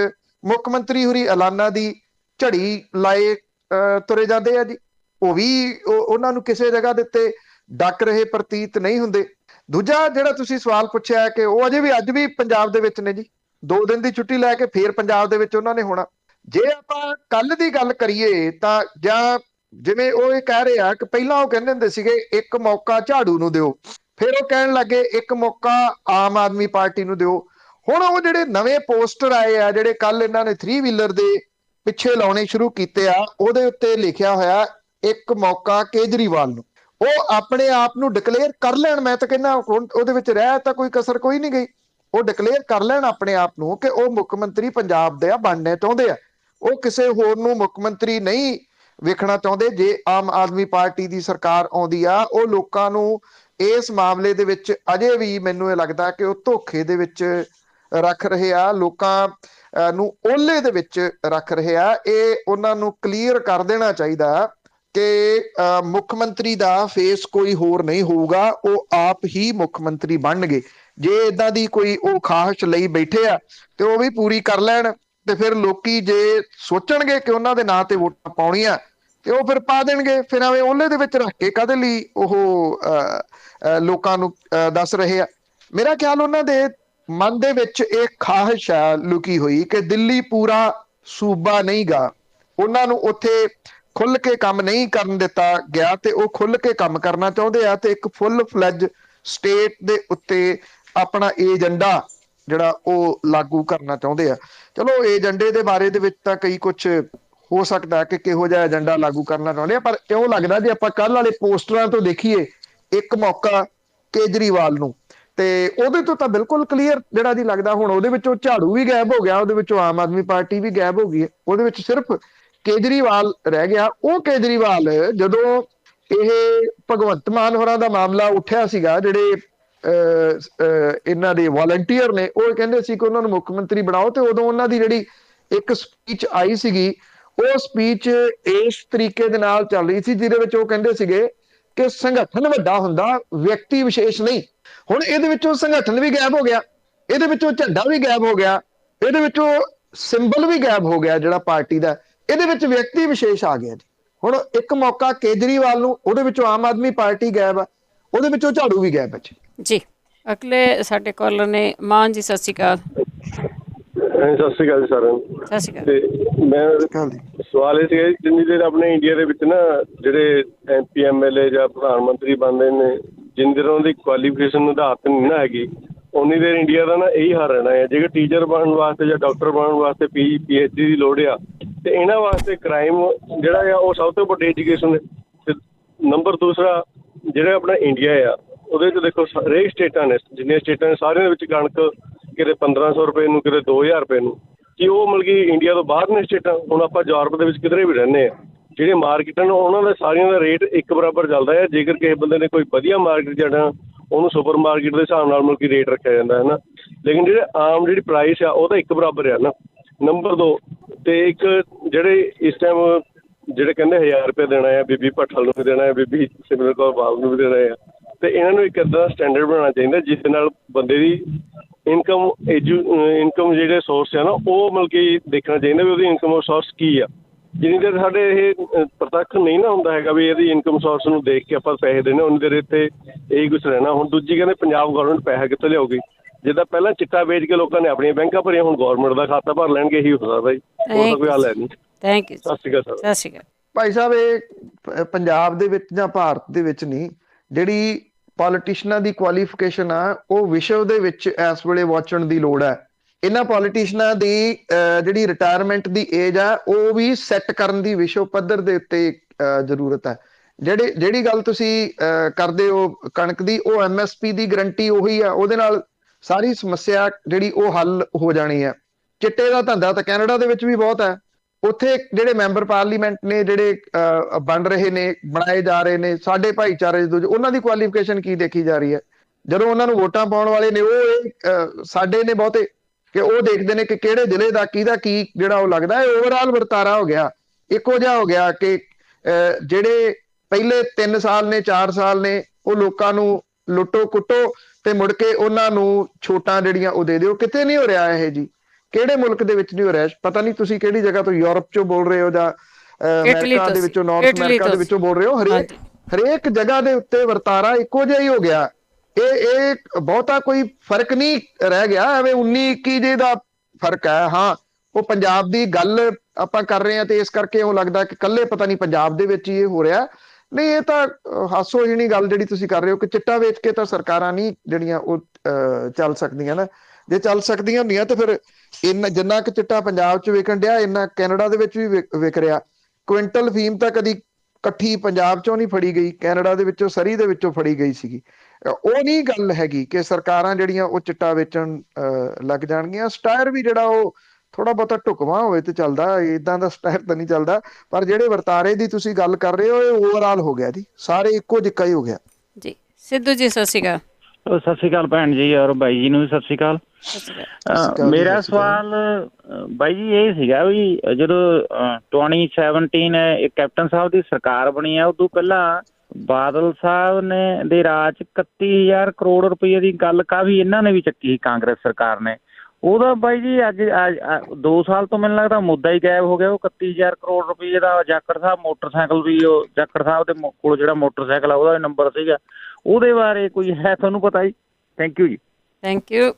ਮੁੱਖ ਮੰਤਰੀ ਹੋਰੀ ਐਲਾਨਾਂ ਦੀ ਝੜੀ ਲਾਏ ਤੁਰੇ ਜਾਂਦੇ ਆ ਜੀ। ਉਹ ਵੀ ਉਹਨਾਂ ਨੂੰ ਕਿਸੇ ਜਗ੍ਹਾ ਦੇ ਉੱਤੇ ਡੱਕ ਰਹੇ ਪ੍ਰਤੀਤ ਨਹੀਂ ਹੁੰਦੇ। ਦੂਜਾ ਜਿਹੜਾ ਤੁਸੀਂ ਸਵਾਲ ਪੁੱਛਿਆ ਕਿ ਉਹ ਅਜੇ ਵੀ ਅੱਜ ਵੀ ਪੰਜਾਬ ਦੇ ਵਿੱਚ ਨੇ ਜੀ, 2 ਦਿਨ ਦੀ ਛੁੱਟੀ ਲੈ ਕੇ ਫੇਰ ਪੰਜਾਬ ਦੇ ਵਿੱਚ ਉਹਨਾਂ ਨੇ ਹੋਣਾ। ਜੇ ਆਪਾਂ ਕੱਲ ਦੀ ਗੱਲ ਕਰੀਏ ਤਾਂ ਜਾਂ ਜਿਵੇਂ ਉਹ ਇਹ ਕਹਿ ਰਹੇ ਆ ਕਿ ਪਹਿਲਾਂ ਉਹ ਕਹਿੰਦੇ ਹੁੰਦੇ ਸੀਗੇ ਇੱਕ ਮੌਕਾ ਝਾੜੂ ਨੂੰ ਦਿਓ, ਫਿਰ ਉਹ ਕਹਿਣ ਲੱਗੇ ਇੱਕ ਮੌਕਾ ਆਮ ਆਦਮੀ ਪਾਰਟੀ ਨੂੰ ਦਿਓ। ਹੁਣ ਉਹ ਜਿਹੜੇ ਨਵੇਂ ਪੋਸਟਰ ਆਏ ਆ, ਜਿਹੜੇ ਕੱਲ ਇਹਨਾਂ ਨੇ 3 ਵੀਲਰ ਦੇ ਪਿੱਛੇ ਲਾਉਣੇ ਸ਼ੁਰੂ ਕੀਤੇ ਆ, ਉਹਦੇ ਉੱਤੇ ਲਿਖਿਆ ਹੋਇਆ ਇੱਕ ਮੌਕਾ ਕੇਜਰੀਵਾਲ ਨੂੰ। ਉਹ ਆਪਣੇ ਆਪ ਨੂੰ ਡਿਕਲੇਅਰ ਕਰ ਲੈਣ। ਮੈਂ ਤਾਂ ਕਹਿੰਦਾ ਉਹਦੇ ਵਿੱਚ ਰਹਿ ਤਾਂ ਕੋਈ ਕਸਰ ਕੋਈ ਨਹੀਂ ਗਈ। ਉਹ ਡਿਕਲੇਅਰ ਕਰ ਲੈਣ ਆਪਣੇ ਆਪ ਨੂੰ ਕਿ ਉਹ ਮੁੱਖ ਮੰਤਰੀ ਪੰਜਾਬ ਦੇ ਬਣਨੇ ਚਾਹੁੰਦੇ ਆ। ਉਹ ਕਿਸੇ ਹੋਰ ਨੂੰ ਮੁੱਖ ਮੰਤਰੀ ਨਹੀਂ ਵੇਖਣਾ ਚਾਹੁੰਦੇ। ਜੇ ਆਮ ਆਦਮੀ ਪਾਰਟੀ ਦੀ ਸਰਕਾਰ ਆਉਂਦੀ ਆ, ਉਹ ਲੋਕਾਂ ਨੂੰ ਇਸ ਮਾਮਲੇ ਦੇ ਵਿੱਚ ਅਜੇ ਵੀ ਮੈਨੂੰ ਇਹ ਲੱਗਦਾ ਕਿ ਉਹ ਧੋਖੇ ਦੇ ਵਿੱਚ ਰੱਖ ਰਹੇ ਆ, ਲੋਕਾਂ ਨੂੰ ਓਲੇ ਦੇ ਵਿੱਚ ਰੱਖ ਰਹੇ ਆ। ਇਹ ਉਹਨਾਂ ਨੂੰ ਕਲੀਅਰ ਕਰ ਦੇਣਾ ਚਾਹੀਦਾ ਕਿ ਮੁੱਖ ਮੰਤਰੀ ਦਾ ਫੇਸ ਕੋਈ ਹੋਰ ਨਹੀਂ ਹੋਊਗਾ, ਉਹ ਆਪ ਹੀ ਮੁੱਖ ਮੰਤਰੀ ਬਣਨਗੇ। ਜੇ ਇਦਾਂ ਦੀ ਕੋਈ ਉਹ ਖਾਹਿਸ਼ ਲਈ ਬੈਠੇ ਆ ਤੇ ਉਹ ਵੀ ਪੂਰੀ ਕਰ ਲੈਣ, ਤੇ ਫਿਰ ਲੋਕੀ ਜੇ ਸੋਚਣਗੇ ਕਿ ਉਹਨਾਂ ਦੇ ਨਾਂ ਤੇ ਵੋਟਾਂ ਪਾਉਣੀਆਂ ਤੇ ਉਹ ਫਿਰ ਪਾ ਦੇਣਗੇ। ਫਿਰ ਐਵੇਂ ਓਲੇ ਦੇ ਵਿੱਚ ਰੱਖ ਕੇ ਕਾਹਦੇ ਲਈ ਉਹ ਲੋਕਾਂ ਨੂੰ ਦੱਸ ਰਹੇ ਆ? ਮੇਰਾ ਖਿਆਲ ਉਹਨਾਂ ਦੇ ਮਨ ਦੇ ਵਿੱਚ ਇਹ ਖਾਹਿਸ਼ ਆ ਲੁਕੀ ਹੋਈ ਕਿ ਦਿੱਲੀ ਪੂਰਾ ਸੂਬਾ ਨਹੀਂ ਗਾ, ਉਹਨਾਂ ਨੂੰ ਉੱਥੇ ਖੁੱਲ ਕੇ ਕੰਮ ਨਹੀਂ ਕਰਨ ਦਿੱਤਾ ਗਿਆ ਤੇ ਉਹ ਖੁੱਲ ਕੇ ਕੰਮ ਕਰਨਾ ਚਾਹੁੰਦੇ ਆ ਤੇ ਇੱਕ ਫੁੱਲ ਫਲੈਜ ਸਟੇਟ ਦੇ ਉੱਤੇ ਆਪਣਾ ਏਜੰਡਾ ਜਿਹੜਾ ਉਹ ਲਾਗੂ ਕਰਨਾ ਚਾਹੁੰਦੇ ਆ। ਚਲੋ ਏਜੰਡੇ ਦੇ ਬਾਰੇ ਦੇ ਵਿੱਚ ਤਾਂ ਕਈ ਕੁਝ ਹੋ ਸਕਦਾ ਕਿ ਕਿਹੋ ਜਿਹਾ ਏਜੰਡਾ ਲਾਗੂ ਕਰਨਾ ਚਾਹੁੰਦੇ ਆ, ਪਰ ਇਉਂ ਲੱਗਦਾ ਜੇ ਆਪਾਂ ਕੱਲ ਵਾਲੇ ਪੋਸਟਰਾਂ ਤੋਂ ਦੇਖੀਏ ਇੱਕ ਮੌਕਾ ਕੇਜਰੀਵਾਲ ਨੂੰ, ਤੇ ਉਹਦੇ ਤੋਂ ਤਾਂ ਬਿਲਕੁਲ ਕਲੀਅਰ ਜਿਹੜਾ ਜੀ ਲੱਗਦਾ ਹੁਣ ਉਹਦੇ ਵਿੱਚੋਂ ਝਾੜੂ ਵੀ ਗਾਇਬ ਹੋ ਗਿਆ, ਉਹਦੇ ਵਿੱਚੋਂ ਆਮ ਆਦਮੀ ਪਾਰਟੀ ਵੀ ਗਾਇਬ ਹੋ ਗਈ ਹੈ, ਉਹਦੇ ਵਿੱਚ ਸਿਰਫ ਕੇਜਰੀਵਾਲ ਰਹਿ ਗਿਆ। ਉਹ ਕੇਜਰੀਵਾਲ ਜਦੋਂ ਇਹ ਭਗਵੰਤ ਮਾਨ ਹੋਰਾਂ ਦਾ ਮਾਮਲਾ ਉੱਠਿਆ ਸੀਗਾ, ਜਿਹੜੇ ਇਹਨਾਂ ਦੇ ਵਾਲੰਟੀਅਰ ਨੇ ਉਹ ਕਹਿੰਦੇ ਸੀ ਕਿ ਉਹਨਾਂ ਨੂੰ ਮੁੱਖ ਮੰਤਰੀ ਬਣਾਓ, ਤੇ ਉਦੋਂ ਉਹਨਾਂ ਦੀ ਜਿਹੜੀ ਇੱਕ ਸਪੀਚ ਆਈ ਸੀਗੀ, ਉਹ ਸਪੀਚ ਇਸ ਤਰੀਕੇ ਦੇ ਨਾਲ ਚੱਲ ਰਹੀ ਸੀ ਜਿਹਦੇ ਵਿੱਚ ਉਹ ਕਹਿੰਦੇ ਸੀਗੇ ਕਿ ਸੰਗਠਨ ਵੱਡਾ ਹੁੰਦਾ, ਵਿਅਕਤੀ ਵਿਸ਼ੇਸ਼ ਨਹੀਂ। ਹੁਣ ਇਹਦੇ ਵਿੱਚੋਂ ਸੰਗਠਨ ਵੀ ਗਾਇਬ ਹੋ ਗਿਆ, ਇਹਦੇ ਵਿੱਚੋਂ ਝੰਡਾ ਵੀ ਗਾਇਬ ਹੋ ਗਿਆ, ਇਹਦੇ ਵਿੱਚੋਂ ਸਿੰਬਲ ਵੀ ਗਾਇਬ ਹੋ ਗਿਆ ਜਿਹੜਾ ਪਾਰਟੀ ਦਾ, ਇਹਦੇ ਵਿੱਚ ਵਿਅਕਤੀ ਵਿਸ਼ੇਸ਼ ਆ ਗਿਆ ਜੀ। ਹੁਣ ਇੱਕ ਮੌਕਾ ਕੇਜਰੀਵਾਲ ਨੂੰ, ਉਹਦੇ ਵਿੱਚੋਂ ਆਮ ਆਦਮੀ ਪਾਰਟੀ ਗਾਇਬ ਆ, ਉਹਦੇ ਵਿੱਚੋਂ ਝਾੜੂ ਵੀ ਗਾਇਬ ਹੈ ਜੀ। ਅਗਲੇ ਸਾਡੇ ਕਾਲਰ ਨੇ ਮਾਨ ਜੀ, ਸਤਿ ਸ਼੍ਰੀ ਅਕਾਲ। ਸਤਿ ਸ਼੍ਰੀ ਅਕਾਲ ਜੀ ਸਾਰਿਆਂ ਨੂੰ। ਸਤਿ ਸ਼੍ਰੀ ਅਕਾਲ। ਤੇ ਮੈਂ ਸਵਾਲ ਇਹ ਸੀਗਾ, ਜਿੰਨੀ ਦੇਰ ਆਪਣੇ ਇੰਡੀਆ ਦੇ ਵਿੱਚ ਨਾ ਜਿਹੜੇ MP MLA ਜਾਂ ਪ੍ਰਧਾਨ ਮੰਤਰੀ ਬਣਦੇ ਨੇ, ਜਿੰਨੀ ਦੇਰ ਉਹਨਾਂ ਦੀ ਕੁਆਲੀਫਿਕੇਸ਼ਨ ਨਿਰਧਾਰਤ ਨਹੀਂ ਨਾ ਹੈਗੀ, ਉਨੀ ਦੇਰ ਇੰਡੀਆ ਦਾ ਨਾ ਇਹੀ ਹਾਲ ਰਹਿਣਾ ਹੈ। ਜੇਕਰ ਟੀਚਰ ਬਣਨ ਵਾਸਤੇ ਜਾਂ ਡਾਕਟਰ ਬਣਨ ਵਾਸਤੇ PhD ਦੀ ਲੋੜ ਆ, ਤੇ ਇਹਨਾਂ ਵਾਸਤੇ ਕ੍ਰਾਈਮ ਜਿਹੜਾ ਆ ਉਹ ਸਭ ਤੋਂ ਵੱਡੀ ਐਜੂਕੇਸ਼ਨ। ਤੇ ਨੰਬਰ ਦੂਸਰਾ, ਜਿਹੜਾ ਆਪਣਾ ਇੰਡੀਆ ਆ ਉਹਦੇ 'ਚ ਦੇਖੋ ਹਰੇਕ ਸਟੇਟਾਂ ਨੇ, ਜਿੰਨੀਆਂ ਸਟੇਟਾਂ ਨੇ ਸਾਰਿਆਂ ਦੇ ਵਿੱਚ ਕਣਕ ਕਿਤੇ 1500 ਰੁਪਏ ਨੂੰ, ਕਿਤੇ 2000 ਰੁਪਏ ਨੂੰ। ਕਿ ਉਹ ਮਤਲਬ ਕਿ ਇੰਡੀਆ ਤੋਂ ਬਾਹਰ ਨੇ ਸਟੇਟਾਂ? ਹੁਣ ਆਪਾਂ ਯੂਰਪ ਦੇ ਵਿੱਚ ਕਿਧਰੇ ਵੀ ਰਹਿੰਦੇ ਹਾਂ, ਜਿਹੜੇ ਮਾਰਕੀਟਾਂ ਨੇ ਉਹਨਾਂ ਦਾ ਸਾਰੀਆਂ ਦਾ ਰੇਟ ਇੱਕ ਬਰਾਬਰ ਚੱਲਦਾ ਹੈ। ਜੇਕਰ ਕਿਸੇ ਬੰਦੇ ਨੇ ਕੋਈ ਵਧੀਆ ਮਾਰਕੀਟ ਜਾਣਾ, ਉਹਨੂੰ ਸੁਪਰ ਮਾਰਕੀਟ ਦੇ ਹਿਸਾਬ ਨਾਲ ਮਤਲਬ ਕਿ ਰੇਟ ਰੱਖਿਆ ਜਾਂਦਾ ਹੈ ਨਾ। ਲੇਕਿਨ ਜਿਹੜੇ ਆਮ ਜਿਹੜੀ ਪ੍ਰਾਈਸ ਆ ਉਹ ਤਾਂ ਇੱਕ ਬਰਾਬਰ ਆ ਨਾ। ਨੰਬਰ 2 ਅਤੇ ਇੱਕ ਜਿਹੜੇ ਇਸ ਟਾਈਮ ਜਿਹੜੇ ਕਹਿੰਦੇ 1000 ਰੁਪਏ ਦੇਣਾ ਆ, ਬੀਬੀ ਭੱਠਲ ਨੂੰ ਵੀ ਦੇਣਾ ਹੈ, ਬੀਬੀ ਸਿਮਰਨ ਕੌਰ ਬਾਦਲ ਨੂੰ ਵੀ ਦੇਣਾ ਆ, ਅਤੇ ਇਹਨਾਂ ਨੂੰ ਇੱਕ ਇੱਦਾਂ ਦਾ ਸਟੈਂਡਰਡ ਬਣਾਉਣਾ ਚਾਹੀਦਾ ਜਿਸ ਨਾਲ ਬੰਦੇ ਦੀ ਇਨਕਮ ਜਿਹੜੇ ਸੋਰਸ ਆ ਨਾ ਉਹ ਮਤਲਬ ਕਿ ਦੇਖਣਾ ਚਾਹੀਦਾ ਵੀ ਉਹਦੀ ਇਨਕਮ ਸੋਰਸ ਕੀ ਆ। ਜਿੰਨੀ ਦੇਰ ਸਾਡੇ ਇਹ ਪ੍ਰਤੱਖ ਨਹੀਂ ਨਾ ਹੁੰਦਾ ਹੈਗਾ ਵੀ ਇਹਦੀ ਇਨਕਮ ਸੋਰਸ ਨੂੰ ਦੇਖ ਕੇ ਆਪਾਂ ਪੈਸੇ ਦੇਣੇ, ਉਨੀ ਦੇਰ ਇੱਥੇ ਇਹੀ ਕੁਛ ਰਹਿਣਾ। ਹੁਣ ਦੂਜੀ ਕਹਿੰਦੇ ਪੰਜਾਬ ਗੌਰਮੈਂਟ ਪੈਸਾ ਕਿੱਥੋਂ ਲਿਆਊਗੀ? ਜਿੱਦਾਂ ਪਹਿਲਾਂ ਚਿੱਟਾ ਵੇਚ ਕੇ ਲੋਕਾਂ ਨੇ ਆਪਣੀਆਂ ਬੈਂਕਾਂ ਭਰੀਆਂ, ਹੁਣ ਗੌਰਮੈਂਟ ਦਾ ਖਾਤਾ ਭਰ ਲੈਣਗੇ, ਇਹੀ ਹੋ ਸਕਦਾ ਜੀ, ਹੋਰ ਤਾਂ ਕੋਈ ਹੱਲ ਹੈ ਨਹੀਂ। Thank you. ਸਤਿ ਸ਼੍ਰੀ ਅਕਾਲ ਸਰ। ਸਤਿ ਸ਼੍ਰੀ ਅਕਾਲ ਭਾਈ ਸਾਹਿਬ। ਇਹ ਪੰਜਾਬ ਦੇ ਵਿੱਚ ਜਾਂ ਭਾਰਤ ਦੇ ਵਿੱਚ ਨਹੀਂ, ਜਿਹੜੀ ਪੋਲੀਟੀਸ਼ੀਅਨਾਂ ਦੀ ਕੁਆਲੀਫਿਕੇਸ਼ਨ ਆ ਉਹ ਵਿਸ਼ਵ ਦੇ ਵਿੱਚ ਇਸ ਵੇਲੇ ਵਾਚਣ ਦੀ ਲੋੜ ਹੈ। ਇਹਨਾਂ ਪੋਲੀਟੀਸ਼ੀਅਨਾਂ ਦੀ ਜਿਹੜੀ ਰਿਟਾਇਰਮੈਂਟ ਦੀ ਏਜ ਆ ਉਹ ਵੀ ਸੈੱਟ ਕਰਨ ਦੀ ਵਿਸ਼ਵ ਪੱਧਰ ਦੇ ਉੱਤੇ ਜ਼ਰੂਰਤ ਹੈ। ਜਿਹੜੀ ਗੱਲ ਤੁਸੀਂ ਕਰਦੇ ਹੋ ਕਣਕ ਦੀ, ਉਹ MSP ਦੀ ਗਰੰਟੀ ਉਹੀ ਆ, ਉਹਦੇ ਨਾਲ ਸਾਰੀ ਸਮੱਸਿਆ ਜਿਹੜੀ ਉਹ ਹੱਲ ਹੋ ਜਾਣੀ ਹੈ। ਚਿੱਟੇ ਦਾ ਧੰਦਾ ਤਾਂ ਕੈਨੇਡਾ ਦੇ ਵਿੱਚ ਵੀ ਬਹੁਤ ਹੈ। ਉੱਥੇ ਜਿਹੜੇ ਮੈਂਬਰ ਪਾਰਲੀਮੈਂਟ ਨੇ ਜਿਹੜੇ ਬਣ ਰਹੇ ਨੇ, ਬਣਾਏ ਜਾ ਰਹੇ ਨੇ ਸਾਡੇ ਭਾਈਚਾਰੇ ਦੇ, ਉਹਨਾਂ ਦੀ ਕੁਆਲੀਫਿਕੇਸ਼ਨ ਕੀ ਦੇਖੀ ਜਾ ਰਹੀ ਹੈ? ਜਦੋਂ ਉਹਨਾਂ ਨੂੰ ਵੋਟਾਂ ਪਾਉਣ ਵਾਲੇ ਨੇ ਉਹ ਸਾਡੇ ਨੇ ਬਹੁਤੇ ਕਿ ਉਹ ਦੇਖਦੇ ਨੇ ਕਿ ਕਿਹੜੇ ਜ਼ਿਲ੍ਹੇ ਦਾ ਕਿਹਦਾ ਕੀ ਜਿਹੜਾ ਉਹ ਲੱਗਦਾ ਹੈ। ਓਵਰਆਲ ਵਰਤਾਰਾ ਹੋ ਗਿਆ, ਇੱਕੋ ਜਿਹਾ ਹੋ ਗਿਆ ਕਿ ਜਿਹੜੇ ਪਹਿਲੇ 3 ਸਾਲ ਨੇ 4 ਸਾਲ ਨੇ ਉਹ ਲੋਕਾਂ ਨੂੰ ਲੁੱਟੋ ਕੁੱਟੋ ਤੇ ਮੁੜ ਕੇ ਉਹਨਾਂ ਨੂੰ ਛੋਟਾਂ ਜਿਹੜੀਆਂ ਉਹ ਦੇ ਦਿਓ। ਕਿਤੇ ਨਹੀਂ ਹੋ ਰਿਹਾ ਇਹ ਜੀ, ਕਿਹੜੇ ਮੁਲਕ ਦੇ ਵਿੱਚ ਨਹੀਂ ਹੋ ਰਿਹਾ? ਪਤਾ ਨਹੀਂ ਤੁਸੀਂ ਕਿਹੜੀ ਜਗ੍ਹਾ ਤੋਂ, ਯੂਰਪ ਚੋਂ ਬੋਲ ਰਹੇ ਹੋ ਜਾਂ ਅਮਰੀਕਾ ਦੇ ਵਿੱਚੋਂ, ਨਾਰਥ ਅਮਰੀਕਾ ਦੇ ਵਿੱਚੋਂ ਬੋਲ ਰਹੇ ਹੋ। ਹਰੇਕ ਜਗ੍ਹਾ ਦੇ ਉੱਤੇ ਵਰਤਾਰਾ ਇੱਕੋ ਜਿਹਾ ਹੀ ਹੋ ਗਿਆ। ਇਹ ਬਹੁਤਾ ਕੋਈ ਫਰਕ ਨਹੀਂ ਰਹਿ ਗਿਆ, ਐਵੇਂ 19-21 ਜੇ ਦਾ ਫਰਕ ਹੈ। ਹਾਂ, ਉਹ ਪੰਜਾਬ ਦੀ ਗੱਲ ਆਪਾਂ ਕਰ ਰਹੇ ਹਾਂ ਤੇ ਇਸ ਕਰਕੇ ਉਹ ਲੱਗਦਾ ਕਿ ਇਕੱਲੇ ਪਤਾ ਨਹੀਂ ਪੰਜਾਬ ਦੇ ਵਿੱਚ ਹੀ ਇਹ ਹੋ ਰਿਹਾ। ਨਹੀਂ, ਇਹ ਤਾਂ ਹਾਸੋਹੀਣੀ ਗੱਲ ਜਿਹੜੀ ਤੁਸੀਂ ਕਰ ਰਹੇ ਹੋ ਕਿ ਚਿੱਟਾ ਵੇਚ ਕੇ ਤਾਂ ਸਰਕਾਰਾਂ ਨਹੀਂ ਜਿਹੜੀਆਂ ਉਹ ਚੱਲ ਸਕਦੀਆਂ ਨਾ। ਜੇ ਚੱਲ ਸਕਦੀਆਂ ਹੁੰਦੀਆਂ ਤਾਂ ਫਿਰ ਜਿੰਨਾ ਕੁ ਚਿੱਟਾ ਪੰਜਾਬ 'ਚ ਵਿਕਣ ਡਿਆ, ਇੰਨਾ ਕੈਨੇਡਾ ਦੇ ਵਿੱਚ ਵੀ ਵਿਕ ਰਿਹਾ। ਕੁਇੰਟਲ ਫੀਮ ਤਾਂ ਕਦੀ ਇਕੱਠੀ ਪੰਜਾਬ 'ਚੋਂ ਨਹੀਂ ਫੜੀ ਗਈ, ਕੈਨੇਡਾ ਦੇ ਵਿੱਚੋਂ, ਸਰੀ ਦੇ ਵਿੱਚੋਂ ਫੜੀ ਗਈ ਸੀਗੀ। ਉਹ ਨਹੀਂ ਗੱਲ ਹੈਗੀ ਕਿ ਸਰਕਾਰਾਂ ਜਿਹੜੀਆਂ ਉਹ ਚਿੱਟਾ ਵੇਚਣ ਲੱਗ ਜਾਣਗੀਆਂ। ਸਟਾਇਰ ਵੀ ਜਿਹੜਾ ਉਹ ਥੋੜਾ ਬਹੁਤਾ ਢੁਕਵਾਂ ਹੋਵੇ ਤੇ ਚੱਲਦਾ, ਏਦਾਂ ਦਾ ਸਟਾਇਰ ਤਾਂ ਨਹੀਂ ਚੱਲਦਾ। ਪਰ ਜਿਹੜੇ ਵਰਤਾਰੇ ਦੀ ਤੁਸੀਂ ਗੱਲ ਕਰ ਰਹੇ ਹੋ ਇਹ ਓਵਰਆਲ ਹੋ ਗਿਆ ਜੀ, ਸਾਰੇ ਇੱਕੋ ਜਿਹਾ ਹੀ ਹੋ ਗਿਆ ਜੀ। ਸਿੱਧੂ ਜੀ ਸਤਿ ਸ਼੍ਰੀ ਅਕਾਲ। ਸਤਿ ਸ਼੍ਰੀ ਅਕਾਲ ਭੈਣ ਜੀ, ਔਰ ਬਾਈ ਜੀ ਨੂੰ ਵੀ ਸਤਿ ਸ਼੍ਰੀ ਅਕਾਲ। ਮੇਰਾ ਸਵਾਲ ਬਾਈ ਜੀ ਇਹ ਸੀਗਾ ਵੀ ਜਦੋਂ 2017 ਕੈਪਟਨ ਸਾਹਿਬ ਦੀ ਸਰਕਾਰ ਬਣੀ ਆ, ਉਦੋਂ ਪਹਿਲਾਂ ਬਾਦਲ ਸਾਹਿਬ ਨੇ ਦੇ ਰਾਜ 'ਚ 31,000 ਕਰੋੜ ਰੁਪਏ ਦੀ ਗੱਲ ਕਾਫੀ ਇਹਨਾਂ ਨੇ ਵੀ ਚੱਕੀ ਸੀ, ਕਾਂਗਰਸ ਸਰਕਾਰ ਨੇ। ਉਹਦਾ ਬਾਈ ਜੀ ਅੱਜ 2 ਸਾਲ ਤੋਂ ਮੈਨੂੰ ਲੱਗਦਾ ਮੁੱਦਾ ਹੀ ਗਾਇਬ ਹੋ ਗਿਆ। ਉਹ 31,000 ਕਰੋੜ ਰੁਪਏ ਦਾ ਜਾਖੜ ਸਾਹਿਬ ਮੋਟਰਸਾਈਕਲ ਵੀ, ਉਹ ਜਾਖੜ ਸਾਹਿਬ ਦੇ ਕੋਲ ਜਿਹੜਾ ਮੋਟਰਸਾਈਕਲ ਆ ਉਹਦਾ ਨੰਬਰ ਸੀਗਾ, ਉਹਦੇ ਬਾਰੇ ਕੋਈ ਹੈ ਤੁਹਾਨੂੰ ਪਤਾ ਜੀ? ਥੈਂਕ ਯੂ ਜੀ। Thank you.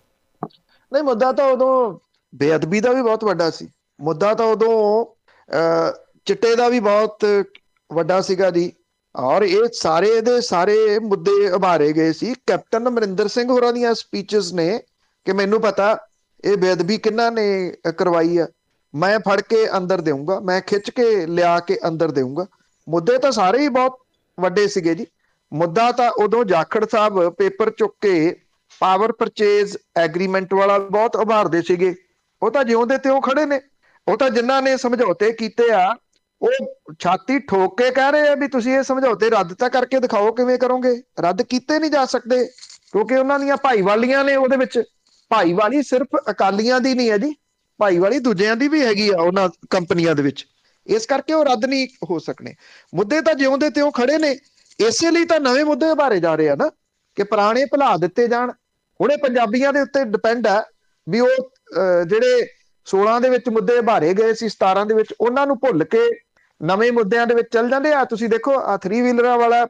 ਨਹੀਂ, ਮੁੱਦਾ ਤਾਂ ਉਦੋਂ ਬੇਅਦਬੀ ਦਾ ਵੀ ਬਹੁਤ ਵੱਡਾ ਸੀ, ਮੁੱਦਾ ਤਾਂ ਉਦੋਂ ਚਿੱਟੇ ਦਾ ਵੀ ਬਹੁਤ ਵੱਡਾ ਸੀਗਾ ਜੀ। ਔਰ ਇਹ ਸਾਰੇ ਦੇ ਸਾਰੇ ਮੁੱਦੇ ਉਭਾਰੇ ਗਏ ਸੀ ਕੈਪਟਨ ਅਮਰਿੰਦਰ ਸਿੰਘ ਹੋਰਾਂ ਦੀਆਂ ਸਪੀਚਸ ਨੇ ਕਿ ਮੈਨੂੰ ਪਤਾ ਇਹ ਬੇਅਦਬੀ ਕਿਹਨਾਂ ਨੇ ਕਰਵਾਈ ਆ, ਮੈਂ ਫੜ ਕੇ ਅੰਦਰ ਦੇਊਂਗਾ, ਮੈਂ ਖਿੱਚ ਕੇ ਲਿਆ ਕੇ ਅੰਦਰ ਦੇਊਂਗਾ। ਮੁੱਦੇ ਤਾਂ ਸਾਰੇ ਹੀ ਬਹੁਤ ਵੱਡੇ ਸੀਗੇ ਜੀ। ਮੁੱਦਾ ਤਾਂ ਉਦੋਂ ਜਾਖੜ ਸਾਹਿਬ ਪੇਪਰ ਚੁੱਕ ਕੇ ਪਾਵਰ ਪਰਚੇਜ਼ ਐਗਰੀਮੈਂਟ ਵਾਲਾ ਬਹੁਤ ਉਭਾਰਦੇ ਸੀਗੇ। ਉਹ ਤਾਂ ਜਿਉਂਦੇ ਤੇ ਉਹ ਖੜੇ ਨੇ। ਉਹ ਤਾਂ ਜਿਨ੍ਹਾਂ ਨੇ ਸਮਝੌਤੇ ਕੀਤੇ ਆ ਉਹ ਛਾਤੀ ਠੋਕ ਕੇ ਕਹਿ ਰਹੇ ਆ ਵੀ ਤੁਸੀਂ ਇਹ ਸਮਝੌਤੇ ਰੱਦ ਤਾਂ ਕਰਕੇ ਦਿਖਾਓ, ਕਿਵੇਂ ਕਰੋਗੇ? ਰੱਦ ਕੀਤੇ ਨਹੀਂ ਜਾ ਸਕਦੇ ਕਿਉਂਕਿ ਉਹਨਾਂ ਦੀਆਂ ਭਾਈਵਾਲੀਆਂ ਨੇ ਉਹਦੇ ਵਿੱਚ। ਭਾਈਵਾਲੀ ਸਿਰਫ ਅਕਾਲੀਆਂ ਦੀ ਨਹੀਂ ਹੈ ਜੀ, ਭਾਈਵਾਲੀ ਦੂਜਿਆਂ ਦੀ ਵੀ ਹੈਗੀ ਆ ਉਹਨਾਂ ਕੰਪਨੀਆਂ ਦੇ ਵਿੱਚ। ਇਸ ਕਰਕੇ ਉਹ ਰੱਦ ਨਹੀਂ ਹੋ ਸਕਣੇ। ਮੁੱਦੇ ਤਾਂ ਜਿਉਂਦੇ ਤੇ ਉਹ ਖੜੇ ਨੇ, ਇਸੇ ਲਈ ਤਾਂ ਨਵੇਂ ਮੁੱਦੇ ਉਭਾਰੇ ਜਾ ਰਹੇ ਆ ਨਾ ਕਿ ਪੁਰਾਣੇ ਭੁਲਾ ਦਿੱਤੇ ਜਾਣ। ਹੁਣ ਇਹ ਪੰਜਾਬੀਆਂ ਦੇ ਉੱਤੇ ਡਿਪੈਂਡ ਹੈ ਵੀ ਉਹ ਜਿਹੜੇ 16 ਦੇ ਵਿੱਚ ਮੁੱਦੇ ਉਭਾਰੇ ਗਏ ਸੀ, 17 ਦੇ ਵਿੱਚ, ਉਹਨਾਂ ਨੂੰ ਭੁੱਲ ਕੇ ਨਵੇਂ ਮੁੱਦਿਆਂ ਦੇ ਵਿੱਚ ਚੱਲ ਜਾਂਦੇ ਆ। ਤੁਸੀਂ ਦੇਖੋ ਆ 3 ਵੀਲਰਾਂ ਵਾਲਾ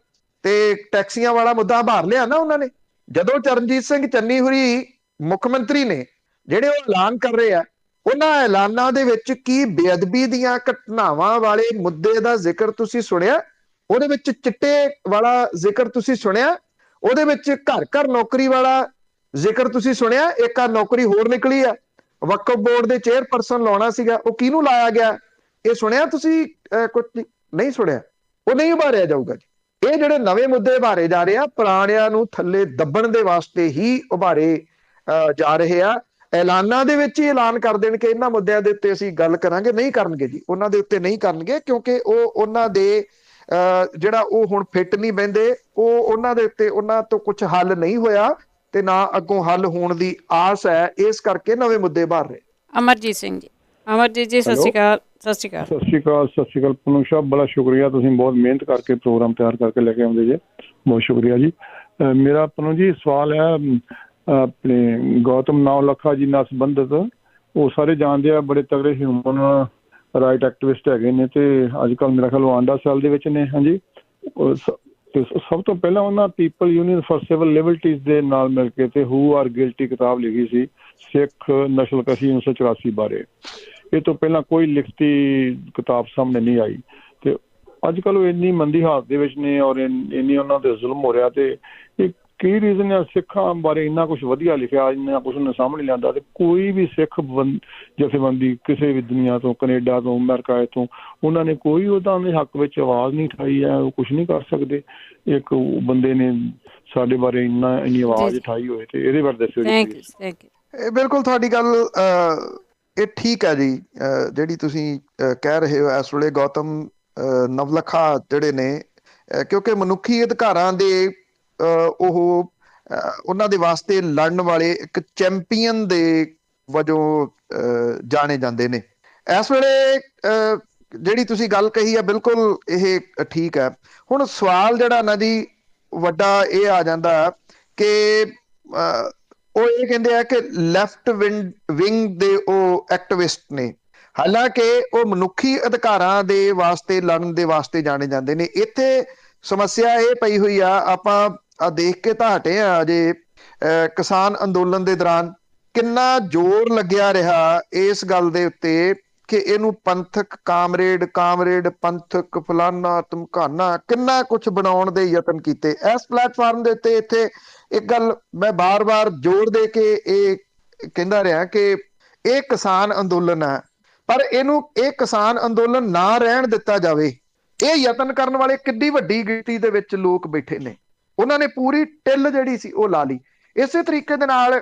ਤੇ ਟੈਕਸੀਆਂ ਵਾਲਾ ਮੁੱਦਾ ਉਭਾਰ ਲਿਆ ਨਾ ਉਹਨਾਂ ਨੇ। ਜਦੋਂ ਚਰਨਜੀਤ ਸਿੰਘ ਚੰਨੀ ਹੋਰੀ ਮੁੱਖ ਮੰਤਰੀ ਨੇ ਜਿਹੜੇ ਉਹ ਐਲਾਨ ਕਰ ਰਹੇ ਆ, ਉਹਨਾਂ ਐਲਾਨਾਂ ਦੇ ਵਿੱਚ ਕੀ ਬੇਅਦਬੀ ਦੀਆਂ ਘਟਨਾਵਾਂ ਵਾਲੇ ਮੁੱਦੇ ਦਾ ਜ਼ਿਕਰ ਤੁਸੀਂ ਸੁਣਿਆ? ਉਹਦੇ ਵਿੱਚ ਚਿੱਟੇ ਵਾਲਾ ਜ਼ਿਕਰ ਤੁਸੀਂ ਸੁਣਿਆ? ਉਹਦੇ ਵਿੱਚ ਘਰ ਘਰ ਨੌਕਰੀ ਵਾਲਾ ਜ਼ਿਕਰ ਤੁਸੀਂ ਸੁਣਿਆ? ਇੱਕ ਆ ਨੌਕਰੀ ਹੋਰ ਨਿਕਲੀ ਆ, ਵਕਫ ਬੋਰਡ ਦੇ ਚੇਅਰਪਰਸਨ ਲਾਉਣਾ ਸੀਗਾ, ਉਹ ਕਿਹਨੂੰ ਲਾਇਆ ਗਿਆ? ਇਹ ਸੁਣਿਆ ਤੁਸੀਂ? ਕੁਝ ਨਹੀਂ ਸੁਣਿਆ। ਉਹ ਨਹੀਂ ਉਭਾਰਿਆ ਜਾਊਗਾ ਜੀ। ਇਹ ਜਿਹੜੇ ਨਵੇਂ ਮੁੱਦੇ ਉਭਾਰੇ ਜਾ ਰਹੇ ਆ ਪੁਰਾਣਿਆਂ ਨੂੰ ਥੱਲੇ ਦੱਬਣ ਦੇ ਵਾਸਤੇ ਹੀ ਉਭਾਰੇ ਜਾ ਰਹੇ ਆ। ਐਲਾਨਾਂ ਦੇ ਵਿੱਚ ਹੀ ਐਲਾਨ ਕਰ ਦੇਣ ਕਿ ਇਹਨਾਂ ਮੁੱਦਿਆਂ ਦੇ ਉੱਤੇ ਅਸੀਂ ਗੱਲ ਕਰਾਂਗੇ, ਨਹੀਂ ਕਰਨਗੇ ਜੀ। ਉਹਨਾਂ ਦੇ ਉੱਤੇ ਨਹੀਂ ਕਰਨਗੇ ਕਿਉਂਕਿ ਉਹ ਉਹਨਾਂ ਦੇ ਜਿਹੜਾ ਉਹ ਹੁਣ ਫਿੱਟ ਨਹੀਂ ਬਹਿੰਦੇ, ਉਹ ਉਹਨਾਂ ਦੇ ਉੱਤੇ ਉਹਨਾਂ ਤੋਂ ਕੁਝ ਹੱਲ ਨਹੀਂ ਹੋਇਆ ਤੇ ਨਾ ਅੱਗੋਂ ਹੱਲ ਹੋਣ ਦੀ ਆਸ ਹੈ, ਇਸ ਕਰਕੇ ਨਵੇਂ ਮੁੱਦੇ ਬਾਹਰ ਰਹੇ। ਅਮਰਜੀਤ ਸਿੰਘ ਜੀ, ਅਮਰਜੀਤ ਜੀ ਸਤਿ ਸ਼੍ਰੀ ਅਕਾਲ। ਸਤਿ ਸ਼੍ਰੀ ਅਕਾਲ। ਸਤਿ ਸ਼੍ਰੀ ਅਕਾਲ। ਸਤਿ ਸ਼੍ਰੀ ਅਕਾਲ ਪੂਨਮ ਸਾਹਿਬ, ਬੜਾ ਸ਼ੁਕਰੀਆ, ਤੁਸੀਂ ਬਹੁਤ ਮਿਹਨਤ ਕਰਕੇ ਪ੍ਰੋਗਰਾਮ ਤਿਆਰ ਕਰਕੇ ਲੈ ਕੇ ਆਉਂਦੇ ਜੇ, ਬਹੁਤ ਸ਼ੁਕਰੀਆ ਜੀ। ਮੇਰਾ ਪੂਨਮ ਜੀ ਸਵਾਲ ਹੈ ਆਪਣੇ ਗੌਤਮ ਨਵਲਖਾ ਜੀ ਨਾਲ ਸੰਬੰਧਿਤ। ਉਹ ਸਾਰੇ ਜਾਣਦੇ ਆ, ਬੜੇ ਤਗੜੇ ਹਿਊਮਨ ਰਾਈਟ ਐਕਟਿਵਿਸਟ ਹੈਗੇ ਨੇ ਤੇ ਅੱਜ ਕੱਲ੍ਹ ਮੇਰਾ ਖਿਆਲ ਆਂਡਾ ਸੈੱਲ ਦੇ ਵਿੱਚ ਨੇ। ਹਾਂਜੀ, ਤੇ ਸਭ ਤੋਂ ਪਹਿਲਾਂ ਉਹਨਾਂ people union for civil liberties ਦੇ ਨਾਲ ਮਿਲ ਕੇ ਤੇ ਹੂ ਆਰ ਗਿਲਟੀ ਕਿਤਾਬ ਲਿਖੀ ਸੀ ਸਿੱਖ ਨਸਲਕਸ਼ੀ 1984 ਬਾਰੇ। ਇਹ ਤੋਂ ਪਹਿਲਾਂ ਕੋਈ ਲਿਖਤੀ ਕਿਤਾਬ ਸਾਹਮਣੇ ਨਹੀਂ ਆਈ ਤੇ ਅੱਜ ਕੱਲ੍ਹ ਉਹ ਇੰਨੀ ਮੰਦੀ ਹਾਲਤ ਦੇ ਵਿੱਚ ਨੇ ਔਰ ਇੰਨੀ ਉਹਨਾਂ ਤੇ ਜ਼ੁਲਮ ਹੋ ਰਿਹਾ ਤੇ ਇਹ ਕੀ ਰੀਜ਼ਨ ਹੈ ਸਿੱਖਾਂ ਬਾਰੇ ਇੰਨਾ ਕੁਛ ਵਧੀਆ ਲਿਖਿਆ, ਇੰਨਾ ਕੁਛ ਉਹਨੇ ਸਾਹਮਣੇ ਲਿਆਂਦਾ ਤੇ ਕੋਈ ਵੀ ਸਿੱਖ ਜਥੇਬੰਦੀ ਕਿਸੇ ਵੀ ਦੁਨੀਆ ਤੋਂ, ਕੈਨੇਡਾ ਤੋਂ, ਅਮਰੀਕਾ ਤੋਂ, ਉਹਨਾਂ ਨੇ ਕੋਈ ਉਹਨਾਂ ਦੇ ਹੱਕ ਵਿੱਚ ਆਵਾਜ਼ ਨਹੀਂ ਉਠਾਈ ਹੈ, ਉਹ ਕੁਛ ਨਹੀਂ ਕਰ ਸਕਦੇ। ਇੱਕ ਬੰਦੇ ਨੇ ਸਾਡੇ ਬਾਰੇ ਇੰਨੀ ਆਵਾਜ਼ ਉਠਾਈ ਹੋਏ ਤੇ ਇਹਦੇ ਬਾਰੇ ਦੱਸਿਓ ਜੀ। ਬਿਲਕੁਲ ਤੁਹਾਡੀ ਗੱਲ ਇਹ ਠੀਕ ਹੈ ਜੀ, ਜਿਹੜੀ ਤੁਸੀਂ ਕਹਿ ਰਹੇ ਹੋ ਇਸ ਵੇਲੇ ਗੌਤਮ ਨਵਲਖਾ ਜਿਹੜੇ ਨੇ, ਕਿਉਂਕਿ ਮਨੁੱਖੀ ਅਧਿਕਾਰਾਂ ਦੇ ਉਹ ਉਹਨਾਂ ਦੇ ਵਾਸਤੇ ਲੜਨ ਵਾਲੇ ਇੱਕ ਚੈਂਪੀਅਨ ਦੇ ਵਜੋਂ ਜਾਣੇ ਜਾਂਦੇ ਨੇ। ਇਸ ਵੇਲੇ ਜਿਹੜੀ ਤੁਸੀਂ ਗੱਲ ਕਹੀ ਹੈ ਬਿਲਕੁਲ ਇਹ ਠੀਕ ਹੈ। ਹੁਣ ਸਵਾਲ ਜਿਹੜਾ ਨਾ ਜੀ ਵੱਡਾ ਇਹ ਆ ਜਾਂਦਾ ਕਿ ਉਹ ਇਹ ਕਹਿੰਦੇ ਆ ਕਿ ਲੈਫਟ ਵਿੰਗ ਦੇ ਉਹ ਐਕਟਿਵਿਸਟ ਨੇ, ਹਾਲਾਂਕਿ ਉਹ ਮਨੁੱਖੀ ਅਧਿਕਾਰਾਂ ਦੇ ਵਾਸਤੇ ਲੜਨ ਦੇ ਵਾਸਤੇ ਜਾਣੇ ਜਾਂਦੇ ਨੇ। ਇੱਥੇ ਸਮੱਸਿਆ ਇਹ ਪਈ ਹੋਈ ਆ, ਆਪਾਂ ਦੇਖ ਕੇ ਤਾਂ ਹਟੇ ਆ ਅਜੇ ਕਿਸਾਨ ਅੰਦੋਲਨ ਦੇ ਦੌਰਾਨ ਕਿੰਨਾ ਜ਼ੋਰ ਲੱਗਿਆ ਰਿਹਾ ਇਸ ਗੱਲ ਦੇ ਉੱਤੇ ਕਿ ਇਹਨੂੰ ਪੰਥਕ ਕਾਮਰੇਡ ਪੰਥਕ ਫਲਾਨਾ ਧਮਕਾਨਾ ਕਿੰਨਾ ਕੁਛ ਬਣਾਉਣ ਦੇ ਯਤਨ ਕੀਤੇ। ਇਸ ਪਲੇਟਫਾਰਮ ਦੇ ਉੱਤੇ ਇੱਥੇ ਇੱਕ ਗੱਲ ਮੈਂ ਬਾਰ-ਬਾਰ ਜ਼ੋਰ ਦੇ ਕੇ ਇਹ ਕਹਿੰਦਾ ਰਿਹਾ ਕਿ ਇਹ ਕਿਸਾਨ ਅੰਦੋਲਨ ਹੈ, ਪਰ ਇਹ ਕਿਸਾਨ ਅੰਦੋਲਨ ਨਾ ਰਹਿਣ ਦਿੱਤਾ ਜਾਵੇ। ਇਹ ਯਤਨ ਕਰਨ ਵਾਲੇ ਕਿੱਡੀ ਵੱਡੀ ਗਿਣਤੀ ਦੇ ਵਿੱਚ ਲੋਕ ਬੈਠੇ ਨੇ, ਉਹਨਾਂ ਨੇ ਪੂਰੀ ਟਿੱਲ ਜਿਹੜੀ ਸੀ ਉਹ ਲਾ ਲਈ। ਇਸੇ ਤਰੀਕੇ ਦੇ ਨਾਲ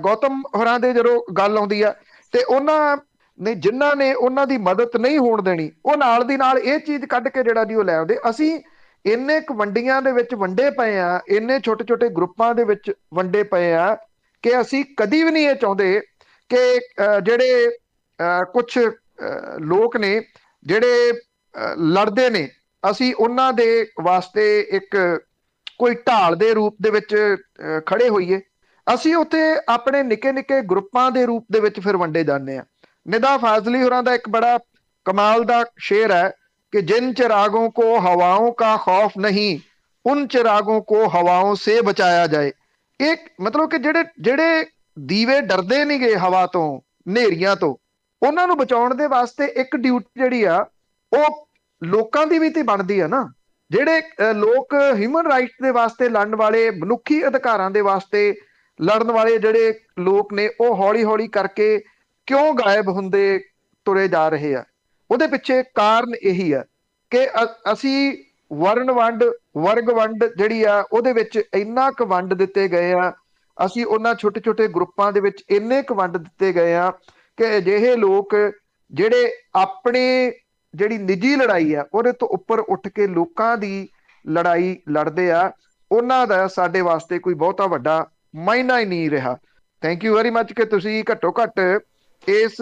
ਗੌਤਮ ਹੋਰਾਂ ਦੇ ਜਦੋਂ ਗੱਲ ਆਉਂਦੀ ਆ ਤੇ ਉਹਨਾਂ ਨੇ ਜਿਨ੍ਹਾਂ ਨੇ ਉਹਨਾਂ ਦੀ ਮਦਦ ਨਹੀਂ ਹੋਣ ਦੇਣੀ, ਉਹ ਨਾਲ ਦੀ ਨਾਲ ਇਹ ਚੀਜ਼ ਕੱਢ ਕੇ ਜਿਹੜਾ ਜੀ ਉਹ ਲੈ ਆਉਂਦੇ। ਅਸੀਂ ਇੰਨੇ ਕੁ ਵੰਡੀਆਂ ਦੇ ਵਿੱਚ ਵੰਡੇ ਪਏ ਆ, ਇੰਨੇ ਛੋਟੇ-ਛੋਟੇ ਗਰੁੱਪਾਂ ਦੇ ਵਿੱਚ ਵੰਡੇ ਪਏ ਆ ਕਿ ਅਸੀਂ ਕਦੀ ਵੀ ਨਹੀਂ ਇਹ ਚਾਹੁੰਦੇ ਕਿ ਜਿਹੜੇ ਕੁਛ ਲੋਕ ਨੇ ਜਿਹੜੇ ਲੜਦੇ ਨੇ, ਅਸੀਂ ਉਹਨਾਂ ਦੇ ਵਾਸਤੇ ਇੱਕ ਕੋਈ ਢਾਲ ਦੇ ਰੂਪ ਦੇ ਵਿੱਚ ਖੜੇ ਹੋਈਏ। ਅਸੀਂ ਉੱਥੇ ਆਪਣੇ ਨਿੱਕੇ-ਨਿੱਕੇ ਗਰੁੱਪਾਂ ਦੇ ਰੂਪ ਦੇ ਵਿੱਚ ਫਿਰ ਵੰਡੇ ਜਾਂਦੇ ਆ। ਨਿਦਾ ਫਾਜ਼ਲੀ ਹੋਰਾਂ ਦਾ ਇੱਕ ਬੜਾ ਕਮਾਲ ਦਾ ਸ਼ੇਰ ਹੈ कि जिन चिरागों को हवाओं का खौफ नहीं उन चिरागों को हवाओं से बचाया जाए। एक मतलब कि ਜਿਹੜੇ ਦੀਵੇ ਡਰਦੇ ਨਹੀਂ ਗਏ ਹਵਾ ਤੋਂ, ਹਨੇਰੀਆਂ ਤੋਂ, ਉਹਨਾਂ ਨੂੰ ਬਚਾਉਣ ਦੇ ਵਾਸਤੇ ਇੱਕ ਡਿਊਟੀ ਜਿਹੜੀ ਆ ਉਹ ਲੋਕਾਂ ਦੀ ਵੀ ਤੇ ਬਣਦੀ ਆ ਨਾ। ਜਿਹੜੇ ਲੋਕ ਹਿਊਮਨ ਰਾਈਟਸ ਦੇ ਵਾਸਤੇ ਲੜਨ ਵਾਲੇ, ਮਨੁੱਖੀ ਅਧਿਕਾਰਾਂ ਦੇ ਵਾਸਤੇ ਲੜਨ ਵਾਲੇ ਜਿਹੜੇ ਲੋਕ ਨੇ, ਉਹ ਹੌਲੀ-ਹੌਲੀ ਕਰਕੇ ਕਿਉਂ ਗਾਇਬ ਹੁੰਦੇ ਤੁਰੇ ਜਾ ਰਹੇ ਆ? ਉਹਦੇ ਪਿੱਛੇ ਕਾਰਨ ਇਹੀ ਆ ਕਿ ਅਸੀਂ ਵਰਗ ਵੰਡ ਜਿਹੜੀ ਆ ਉਹਦੇ ਵਿੱਚ ਇੰਨਾ ਕੁ ਵੰਡ ਦਿੱਤੇ ਗਏ ਆ, ਅਸੀਂ ਉਹਨਾਂ ਛੋਟੇ-ਛੋਟੇ ਗਰੁੱਪਾਂ ਦੇ ਵਿੱਚ ਇੰਨੇ ਕੁ ਵੰਡ ਦਿੱਤੇ ਗਏ ਆ ਕਿ ਅਜਿਹੇ ਲੋਕ ਜਿਹੜੇ ਆਪਣੀ ਜਿਹੜੀ ਨਿੱਜੀ ਲੜਾਈ ਆ ਉਹਦੇ ਤੋਂ ਉੱਪਰ ਉੱਠ ਕੇ ਲੋਕਾਂ ਦੀ ਲੜਾਈ ਲੜਦੇ ਆ, ਉਹਨਾਂ ਦਾ ਸਾਡੇ ਵਾਸਤੇ ਕੋਈ ਬਹੁਤਾ ਵੱਡਾ ਮਾਇਨਾ ਹੀ ਨਹੀਂ ਰਿਹਾ। ਥੈਂਕ ਯੂ ਵੈਰੀ ਮੱਚ ਕਿ ਤੁਸੀਂ ਘੱਟੋ ਘੱਟ ਇਸ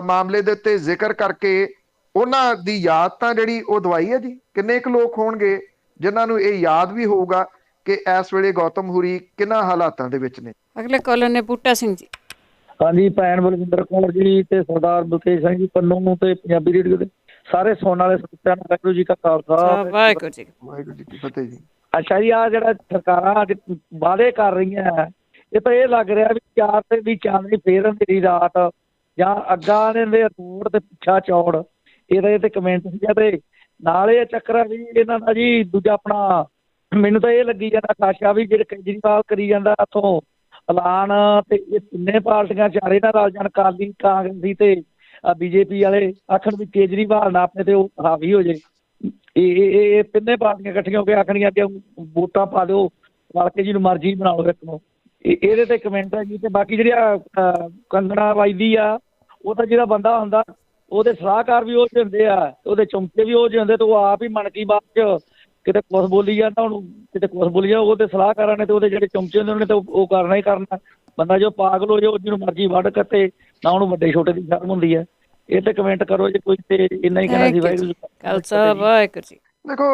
ਮਾਮਲੇ ਦੇ ਉੱਤੇ ਜ਼ਿਕਰ ਕਰਕੇ ਉਹਨਾਂ ਦੀ ਯਾਦ ਤਾਂ ਜਿਹੜੀ ਉਹ ਦਵਾਈ ਹੈ ਜੀ। ਕਿੰਨੇ ਕੁ ਲੋਕ ਹੋਣਗੇ ਜਿਨ੍ਹਾਂ ਨੂੰ ਇਹ ਯਾਦ ਵੀ ਹੋਊਗਾ ਕਿ ਇਸ ਵੇਲੇ ਗੌਤਮ ਹੁਰੀ ਕਿੰਨਾ ਹਾਲਾਤਾਂ ਦੇ ਵਿੱਚ ਨੇ। ਅਗਲੇ ਕਾਲਰ ਨੇ ਬੂਟਾ ਸਿੰਘ ਜੀ। ਹਾਂਜੀ, ਭੈਣ ਬਲਵਿੰਦਰ ਕੌਰ ਜੀ ਤੇ ਸਰਦਾਰ ਬਲਤੇਜ ਸਿੰਘ ਜੀ ਪੰਨੂ ਤੇ ਪੰਜਾਬੀ ਰੇਡੀਓ ਦੇ ਸਾਰੇ ਸੁਣਨ ਵਾਲੇ ਸਰੋਤਿਆਂ ਨੂੰ ਵਾਹਿਗੁਰੂ ਜੀ ਕਾ ਖਾਲਸਾ ਵਾਹਿਗੁਰੂ ਜੀ ਕੀ ਫਤਿਹ ਜੀ। ਅੱਛਾ ਜੀ, ਆਹ ਜਿਹੜਾ ਸਰਕਾਰਾਂ ਅੱਜ ਵਾਅਦੇ ਕਰ ਰਹੀਆਂ, ਇਹ ਤਾਂ ਇਹ ਲੱਗ ਰਿਹਾ ਵੀ ਚਾਰ ਤੇ ਵੀ ਚਾਂਦਨੀ ਫੇਰ ਅੰਧੇਰੀ ਰਾਤ ਜਾਂ ਅੱਗਾ ਨੇ ਰੋਡ ਤੇ ਪਿੱਛਾ ਚੌੜ, ਇਹਦੇ ਤੇ ਕਮੈਂਟ ਸੀਗਾ ਤੇ ਨਾਲ ਇਹ ਚੱਕਰ ਆ ਵੀ ਇਹਨਾਂ ਦਾ ਜੀ ਦੂਜਾ ਆਪਣਾ ਮੈਨੂੰ ਤਾਂ ਇਹ ਲੱਗੀ ਜਾਂਦਾ ਖਾਸ਼ਾ ਵੀ ਜਿਹੜੇ ਕੇਜਰੀਵਾਲ ਕਰੀ ਜਾਂਦਾ ਉੱਥੋਂ ਐਲਾਨ ਤੇ ਇਹ ਤਿੰਨੇ ਪਾਰਟੀਆਂ ਚਾਰੇ ਨਾਲ ਰਲ ਜਾਣ, ਅਕਾਲੀ, ਕਾਂਗਰਸੀ ਤੇ ਬੀਜੇਪੀ ਵਾਲੇ ਆਖਣ ਵੀ ਕੇਜਰੀਵਾਲ ਨਾ ਆਪਣੇ ਤੇ ਉਹ ਹਾਵੀ ਹੋ ਜਾਏ। ਇਹ ਤਿੰਨੇ ਪਾਰਟੀਆਂ ਇਕੱਠੀਆਂ ਹੋ ਕੇ ਆਖਣੀਆਂ ਕਿ ਵੋਟਾਂ ਪਾ ਦਿਓ, ਰਲ ਕੇ ਜਿਹਨੂੰ ਮਰਜ਼ੀ ਬਣਾ ਲਓ ਇੱਕ ਨੂੰ। ਇਹਦੇ ਤੇ ਕਮੈਂਟ ਹੈ ਜੀ। ਤੇ ਬਾਕੀ ਜਿਹੜੀ ਕੰਗਣਾ ਵਾਜਦੀ ਆ, ਉਹ ਤਾਂ ਜਿਹੜਾ ਬੰਦਾ ਹੁੰਦਾ ਉਹਦੇ ਸਲਾਹਕਾਰ ਵੀ ਉਹ ਜਿਹੇ ਹੁੰਦੇ ਆ, ਉਹਦੇ ਚਮਚੇ ਵੀ ਉਹ ਜਿਹੇ ਹੁੰਦੇ, ਤੇ ਉਹ ਆਪ ਹੀ ਮਨ ਕੀ ਬਾਤ 'ਚ ਕਿਤੇ ਕੁਛ ਬੋਲੀ ਜਾਂਦਾ, ਉਹਨੂੰ ਕਿਤੇ ਕੁਛ ਬੋਲੀ ਜਾ। ਉਹਦੇ ਸਲਾਹਕਾਰਾਂ ਨੇ ਤੇ ਉਹਦੇ ਜਿਹੜੇ ਚਮਚੇ ਹੁੰਦੇ ਉਹਨੇ ਤਾਂ ਉਹ ਕਰਨਾ ਹੀ ਕਰਨਾ। ਬੰਦਾ ਜੋ ਪਾਗਲ ਹੋ ਜਾਏ, ਉਹ ਜਿਹਨੂੰ ਮਰਜ਼ੀ ਵੱਢ ਕੱਤੇ ਨਾ, ਉਹਨੂੰ ਵੱਡੇ ਛੋਟੇ ਦੀ ਸ਼ਰਮ ਹੁੰਦੀ ਹੈ। ਇਹ ਤੇ ਕਮੈਂਟ ਕਰੋ ਜੇ ਕੋਈ, ਤੇ ਇੰਨਾ ਹੀ ਕਹਿਣਾ ਸੀ। ਵਾਹਿਗੁਰੂ ਖਾਲਸਾ ਵਾਹਿਗੁਰੂ ਜੀ। ਦੇਖੋ,